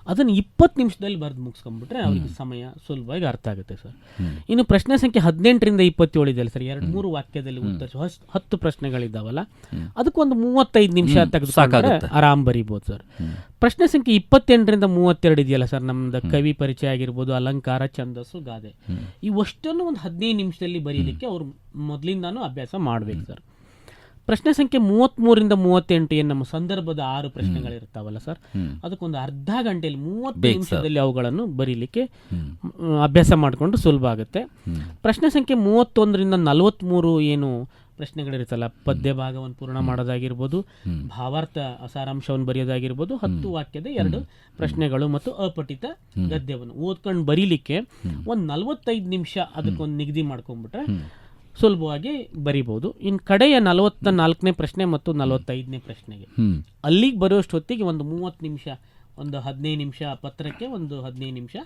ಅದನ್ನು 20 ನಿಮಿಷದಲ್ಲಿ ಬರೆದು ಮುಗಿಸ್ಕೊಂಡ್ಬಿಟ್ರೆ ಅವ್ರಿಗೆ ಸಮಯ ಸುಲಭವಾಗಿ ಅರ್ಥ ಆಗುತ್ತೆ ಸರ್. ಇನ್ನು ಪ್ರಶ್ನೆ ಸಂಖ್ಯೆ 18 ರಿಂದ 27 ಇದೆಯಲ್ಲ ಸರ್, 2-3 ವಾಕ್ಯದಲ್ಲಿ ಉತ್ತರಿಸಿ 10 ಪ್ರಶ್ನೆಗಳಿದ್ದಾವಲ್ಲ, ಅದಕ್ಕೊಂದು 35 ನಿಮಿಷ ತೆಗೆದುಕೊಂಡ್ರೆ ಆರಾಮ್ ಬರೀಬೋದು ಸರ್. ಪ್ರಶ್ನೆ ಸಂಖ್ಯೆ 28 ರಿಂದ 32 ಇದೆಯಲ್ಲ ಸರ್, ನಮ್ದು ಕವಿ ಪರಿಚಯ ಆಗಿರ್ಬೋದು, ಅಲಂಕಾರ, ಛಂದಸ್ಸು, ಗಾದೆ, ಇವಷ್ಟನ್ನು ಒಂದು 15 ನಿಮಿಷದಲ್ಲಿ ಬರೀಲಿಕ್ಕೆ ಅವ್ರು ಮೊದಲಿಂದಾನು ಅಭ್ಯಾಸ ಮಾಡ್ಬೇಕು ಸರ್. ಪ್ರಶ್ನೆ ಸಂಖ್ಯೆ 33 ರಿಂದ 38 ಏನು ನಮ್ಮ ಸಂದರ್ಭದ 6 ಪ್ರಶ್ನೆಗಳಿರ್ತಾವಲ್ಲ ಸರ್, ಅದಕ್ಕೊಂದು ಅರ್ಧ ಗಂಟೆಯಲ್ಲಿ 30 ನಿಮಿಷದಲ್ಲಿ ಅವುಗಳನ್ನು ಬರೀಲಿಕ್ಕೆ ಅಭ್ಯಾಸ ಮಾಡಿಕೊಂಡು ಸುಲಭ ಆಗುತ್ತೆ. ಪ್ರಶ್ನೆ ಸಂಖ್ಯೆ 31 ರಿಂದ 43 ಏನು ಪ್ರಶ್ನೆಗಳಿರುತ್ತಲ್ಲ, ಪದ್ಯ ಭಾಗವನ್ನು ಪೂರ್ಣ ಮಾಡೋದಾಗಿರ್ಬೋದು, ಭಾವಾರ್ಥ ಸಾರಾಂಶವನ್ನು ಬರೆಯೋದಾಗಿರ್ಬೋದು, 10 ವಾಕ್ಯದ 2 ಪ್ರಶ್ನೆಗಳು ಮತ್ತು ಅಪಠಿತ ಗದ್ಯವನ್ನು ಓದ್ಕೊಂಡು ಬರೀಲಿಕ್ಕೆ ಒಂದು 45 ನಿಮಿಷ ಅದಕ್ಕೊಂದು ನಿಗದಿ ಮಾಡ್ಕೊಂಡ್ಬಿಟ್ರೆ ಸುಲಭವಾಗಿ ಬರಿಬಹುದು. ಇನ್ನು ಕಡೆಯ 44ನೇ ಪ್ರಶ್ನೆ ಮತ್ತು 45ನೇ ಪ್ರಶ್ನೆಗೆ ಅಲ್ಲಿಗೆ ಬರುವಷ್ಟು ಹೊತ್ತಿಗೆ ಒಂದು 30 ನಿಮಿಷ, ಒಂದು 15 ನಿಮಿಷ ಪತ್ರಕ್ಕೆ, ಒಂದು 15 ನಿಮಿಷ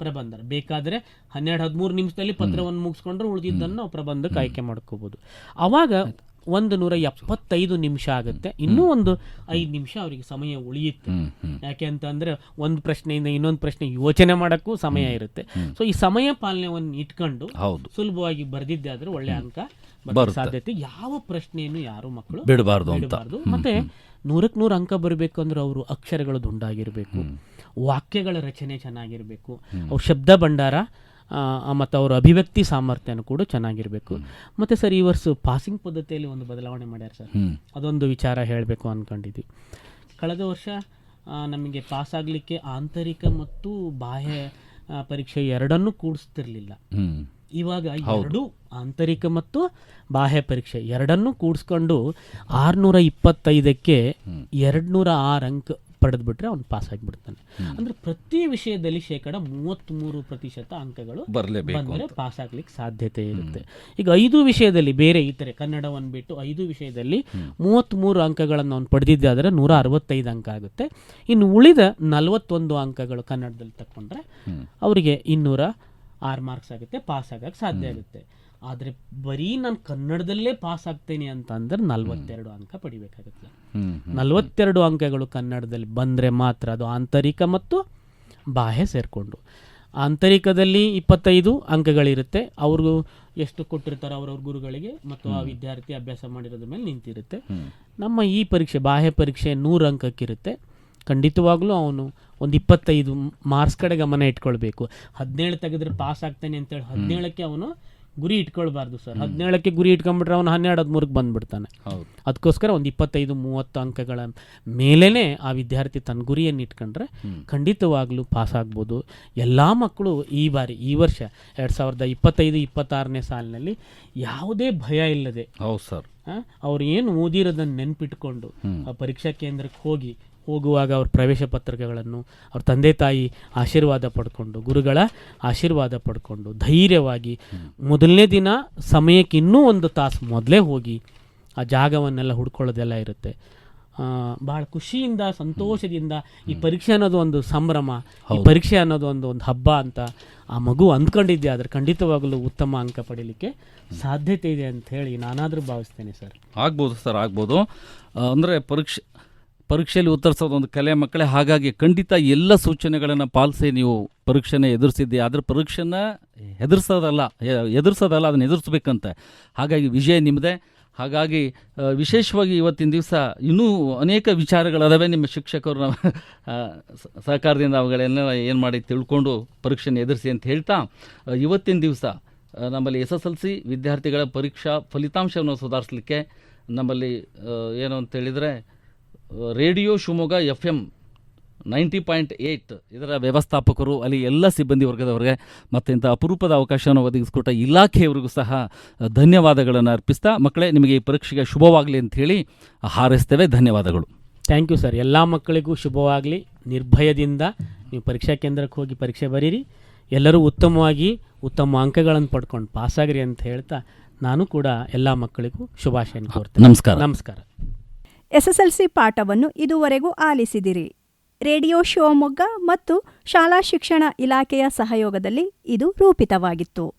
ಪ್ರಬಂಧ. ಬೇಕಾದರೆ 12-13 ನಿಮಿಷದಲ್ಲಿ ಪತ್ರವನ್ನು ಮುಗಿಸ್ಕೊಂಡ್ರೆ ಉಳಿದಿದ್ದನ್ನು ನಾವು ಪ್ರಬಂಧಕ್ಕೆ ಆಯ್ಕೆ ಮಾಡ್ಕೋಬಹುದು. ಆವಾಗ 175 ನಿಮಿಷ ಆಗುತ್ತೆ. ಇನ್ನೂ ಒಂದು 5 ನಿಮಿಷ ಅವರಿಗೆ ಸಮಯ ಉಳಿಯುತ್ತೆ. ಯಾಕೆ ಅಂತಂದ್ರೆ ಒಂದು ಪ್ರಶ್ನೆಯಿಂದ ಇನ್ನೊಂದು ಪ್ರಶ್ನೆ ಯೋಚನೆ ಮಾಡೋಕ್ಕೂ ಸಮಯ ಇರುತ್ತೆ. ಸೊ ಈ ಸಮಯ ಪಾಲನೆಯನ್ನು ಇಟ್ಕೊಂಡು ಸುಲಭವಾಗಿ ಬರೆದಿದ್ದೆ ಆದ್ರೆ ಒಳ್ಳೆ ಅಂಕ ಬರೋ ಸಾಧ್ಯತೆ. ಯಾವ ಪ್ರಶ್ನೆಯನ್ನು ಯಾರು ಮಕ್ಕಳು ಬಿಡಬಾರ್ದು. ಮತ್ತೆ 100ಕ್ಕೆ 100 ಅಂಕ ಬರಬೇಕು ಅಂದ್ರೆ ಅವರು ಅಕ್ಷರಗಳು ದುಂಡಾಗಿರ್ಬೇಕು, ವಾಕ್ಯಗಳ ರಚನೆ ಚೆನ್ನಾಗಿರ್ಬೇಕು, ಅವ್ರ ಶಬ್ದ ಭಂಡಾರ ಮತ್ತು ಅವರ ಅಭಿವ್ಯಕ್ತಿ ಸಾಮರ್ಥ್ಯನೂ ಕೂಡ ಚೆನ್ನಾಗಿರಬೇಕು. ಮತ್ತು ಸರ್ ಈ ವರ್ಷ ಪಾಸಿಂಗ್ ಪದ್ಧತಿಯಲ್ಲಿ ಒಂದು ಬದಲಾವಣೆ ಮಾಡ್ಯಾರ ಸರ್, ಅದೊಂದು ವಿಚಾರ ಹೇಳಬೇಕು ಅಂದ್ಕೊಂಡಿದ್ವಿ. ಕಳೆದ ವರ್ಷ ನಮಗೆ ಪಾಸ್ ಆಗಲಿಕ್ಕೆ ಆಂತರಿಕ ಮತ್ತು ಬಾಹ್ಯ ಪರೀಕ್ಷೆ ಎರಡನ್ನೂ ಕೂಡಿಸ್ತಿರ್ಲಿಲ್ಲ. ಇವಾಗ 2 ಆಂತರಿಕ ಮತ್ತು ಬಾಹ್ಯ ಪರೀಕ್ಷೆ ಎರಡನ್ನೂ ಕೂಡಿಸ್ಕೊಂಡು 625ಕ್ಕೆ 206 ಅಂಕ ಪಡೆದ್ಬಿಟ್ರೆ ಅವ್ನು ಪಾಸ್ ಆಗಿಬಿಡ್ತಾನೆ. ಅಂದ್ರೆ ಪ್ರತಿ ವಿಷಯದಲ್ಲಿ 33% ಅಂಕಗಳು ಬಂದರೆ ಪಾಸ್ ಆಗ್ಲಿಕ್ಕೆ ಸಾಧ್ಯತೆ ಇರುತ್ತೆ. ಈಗ 5 ವಿಷಯದಲ್ಲಿ ಬೇರೆ ಇತರೆ ಕನ್ನಡವನ್ನು ಬಿಟ್ಟು 5 ವಿಷಯದಲ್ಲಿ 33 ಅಂಕಗಳನ್ನು ಅವ್ನು ಪಡೆದಿದ್ದಾದರೆ 165 ಅಂಕ ಆಗುತ್ತೆ. ಇನ್ನು ಉಳಿದ 41 ಅಂಕಗಳು ಕನ್ನಡದಲ್ಲಿ ತಗೊಂಡ್ರೆ ಅವರಿಗೆ 206 ಮಾರ್ಕ್ಸ್ ಆಗುತ್ತೆ, ಪಾಸ್ ಆಗಕ್ಕೆ ಸಾಧ್ಯ ಆಗುತ್ತೆ. ಆದರೆ ಬರೀ ನಾನು ಕನ್ನಡದಲ್ಲೇ ಪಾಸ್ ಆಗ್ತೇನೆ ಅಂತ ಅಂದ್ರೆ 42 ಅಂಕ ಪಡಿಬೇಕಾಗುತ್ತೆ. 42 ಅಂಕಗಳು ಕನ್ನಡದಲ್ಲಿ ಬಂದರೆ ಮಾತ್ರ ಅದು ಆಂತರಿಕ ಮತ್ತು ಬಾಹ್ಯ ಸೇರಿಕೊಂಡು. ಆಂತರಿಕದಲ್ಲಿ 25 ಅಂಕಗಳಿರುತ್ತೆ, ಅವ್ರಿಗೂ ಎಷ್ಟು ಕೊಟ್ಟಿರ್ತಾರೆ ಅವ್ರವ್ರ ಗುರುಗಳಿಗೆ ಮತ್ತು ಆ ವಿದ್ಯಾರ್ಥಿ ಅಭ್ಯಾಸ ಮಾಡಿರೋದ್ರ ಮೇಲೆ ನಿಂತಿರುತ್ತೆ. ನಮ್ಮ ಈ ಪರೀಕ್ಷೆ ಬಾಹ್ಯ ಪರೀಕ್ಷೆ 100 ಅಂಕಕ್ಕಿರುತ್ತೆ. ಖಂಡಿತವಾಗ್ಲೂ ಅವನು ಒಂದು 25 ಮಾರ್ಕ್ಸ್ ಕಡೆ ಗಮನ ಇಟ್ಕೊಳ್ಬೇಕು. 17 ತೆಗೆದ್ರೆ ಪಾಸ್ ಆಗ್ತಾನೆ ಅಂತೇಳಿ 17ಕ್ಕೆ ಅವನು ಗುರಿ ಇಟ್ಕೊಳ್ಬಾರ್ದು ಸರ್. 17ಕ್ಕೆ ಗುರಿ ಇಟ್ಕೊಂಡ್ಬಿಟ್ರೆ ಅವನು 12-13ಕ್ಕೆ ಬಂದ್ಬಿಡ್ತಾನೆ. ಅದಕ್ಕೋಸ್ಕರ ಒಂದು 25-30 ಅಂಕಗಳ ಮೇಲೇ ಆ ವಿದ್ಯಾರ್ಥಿ ತನ್ನ ಗುರಿಯನ್ನು ಇಟ್ಕೊಂಡ್ರೆ ಖಂಡಿತವಾಗ್ಲೂ ಪಾಸ್ ಆಗ್ಬೋದು. ಎಲ್ಲ ಮಕ್ಕಳು ಈ ವರ್ಷ 2025-26ನೇ ಸಾಲಿನಲ್ಲಿ ಯಾವುದೇ ಭಯ ಇಲ್ಲದೆ ಅವ್ರು ಏನು ಓದಿರೋದನ್ನು ನೆನ್ಪಿಟ್ಕೊಂಡು ಆ ಪರೀಕ್ಷಾ ಕೇಂದ್ರಕ್ಕೆ ಹೋಗುವಾಗ ಅವ್ರ ಪ್ರವೇಶ ಪತ್ರಿಕೆಗಳನ್ನು ಅವ್ರ ತಂದೆ ತಾಯಿ ಆಶೀರ್ವಾದ ಪಡ್ಕೊಂಡು, ಗುರುಗಳ ಆಶೀರ್ವಾದ ಪಡ್ಕೊಂಡು ಧೈರ್ಯವಾಗಿ ಮೊದಲನೇ ದಿನ ಸಮಯಕ್ಕೆ ಇನ್ನೂ 1 ತಾಸು ಮೊದಲೇ ಹೋಗಿ ಆ ಜಾಗವನ್ನೆಲ್ಲ ಹುಡ್ಕೊಳ್ಳೋದೆಲ್ಲ ಇರುತ್ತೆ. ಭಾಳ ಖುಷಿಯಿಂದ ಸಂತೋಷದಿಂದ ಈ ಪರೀಕ್ಷೆ ಅನ್ನೋದು ಒಂದು ಸಂಭ್ರಮ, ಈ ಪರೀಕ್ಷೆ ಅನ್ನೋದು ಒಂದು ಹಬ್ಬ ಅಂತ ಆ ಮಗು ಅಂದ್ಕೊಂಡಿದ್ದೆ ಆದರೆ ಖಂಡಿತವಾಗಲೂ ಉತ್ತಮ ಅಂಕ ಪಡೀಲಿಕ್ಕೆ ಸಾಧ್ಯತೆ ಇದೆ ಅಂತ ಹೇಳಿ ನಾನಾದರೂ ಭಾವಿಸ್ತೇನೆ ಸರ್. ಆಗ್ಬೋದು ಸರ್, ಆಗ್ಬೋದು. ಅಂದರೆ ಪರೀಕ್ಷೆಯಲ್ಲಿ ಉತ್ತರಿಸೋದು ಒಂದು ಕಲೆ ಮಕ್ಕಳೇ. ಹಾಗಾಗಿ ಖಂಡಿತ ಎಲ್ಲ ಸೂಚನೆಗಳನ್ನು ಪಾಲಿಸಿ ನೀವು ಪರೀಕ್ಷೆನ ಎದುರಿಸಿದ್ದೆ. ಆದರೆ ಪರೀಕ್ಷೆನ ಎದುರಿಸೋದಲ್ಲ ಅದನ್ನು ಎದುರಿಸ್ಬೇಕಂತೆ. ಹಾಗಾಗಿ ವಿಜಯ ನಿಮ್ಮದೇ. ಹಾಗಾಗಿ ವಿಶೇಷವಾಗಿ ಇವತ್ತಿನ ದಿವಸ ಇನ್ನೂ ಅನೇಕ ವಿಚಾರಗಳದಾವೆ. ನಿಮ್ಮ ಶಿಕ್ಷಕರು ಸಹಕಾರದಿಂದ ಅವುಗಳೆಲ್ಲ ಏನು ಮಾಡಿ ತಿಳ್ಕೊಂಡು ಪರೀಕ್ಷೆನ ಎದುರಿಸಿ ಅಂತ ಹೇಳ್ತಾ ಇವತ್ತಿನ ದಿವಸ ನಮ್ಮಲ್ಲಿ SSLC ವಿದ್ಯಾರ್ಥಿಗಳ ಪರೀಕ್ಷಾ ಫಲಿತಾಂಶವನ್ನು ಸುಧಾರಿಸಲಿಕ್ಕೆ ನಮ್ಮಲ್ಲಿ ಏನು ಅಂತೇಳಿದರೆ ರೇಡಿಯೋ ಶಿವಮೊಗ್ಗ FM 90.8 ಇದರ ವ್ಯವಸ್ಥಾಪಕರು, ಅಲ್ಲಿ ಎಲ್ಲ ಸಿಬ್ಬಂದಿ ವರ್ಗದವರಿಗೆ ಮತ್ತು ಇಂಥ ಅಪರೂಪದ ಅವಕಾಶವನ್ನು ಒದಗಿಸಿಕೊಟ್ಟ ಇಲಾಖೆಯವರಿಗೂ ಸಹ ಧನ್ಯವಾದಗಳನ್ನು ಅರ್ಪಿಸ್ತಾ, ಮಕ್ಕಳೇ ನಿಮಗೆ ಈ ಪರೀಕ್ಷೆಗೆ ಶುಭವಾಗಲಿ ಅಂತ ಹೇಳಿ ಹಾರೈಸ್ತೇವೆ. ಧನ್ಯವಾದಗಳು. Thank you sir. ಎಲ್ಲ ಮಕ್ಕಳಿಗೂ ಶುಭವಾಗಲಿ. ನಿರ್ಭಯದಿಂದ ನೀವು ಪರೀಕ್ಷಾ ಕೇಂದ್ರಕ್ಕೆ ಹೋಗಿ ಪರೀಕ್ಷೆ ಬರೀರಿ. ಎಲ್ಲರೂ ಉತ್ತಮವಾಗಿ ಉತ್ತಮ ಅಂಕಗಳನ್ನು ಪಡ್ಕೊಂಡು ಪಾಸಾಗ್ರಿ ಅಂತ ಹೇಳ್ತಾ ನಾನು ಕೂಡ ಎಲ್ಲ ಮಕ್ಕಳಿಗೂ ಶುಭಾಶಯ ಕೋರ್ತೇನೆ. ನಮಸ್ಕಾರ. ನಮಸ್ಕಾರ. SSLC ಪಾಠವನ್ನು ಇದುವರೆಗೂ ಆಲಿಸಿದಿರಿ. ರೇಡಿಯೋ ಶಿವಮೊಗ್ಗ ಮತ್ತು ಶಾಲಾ ಶಿಕ್ಷಣ ಇಲಾಖೆಯ ಸಹಯೋಗದಲ್ಲಿ ಇದು ರೂಪಿತವಾಗಿತ್ತು.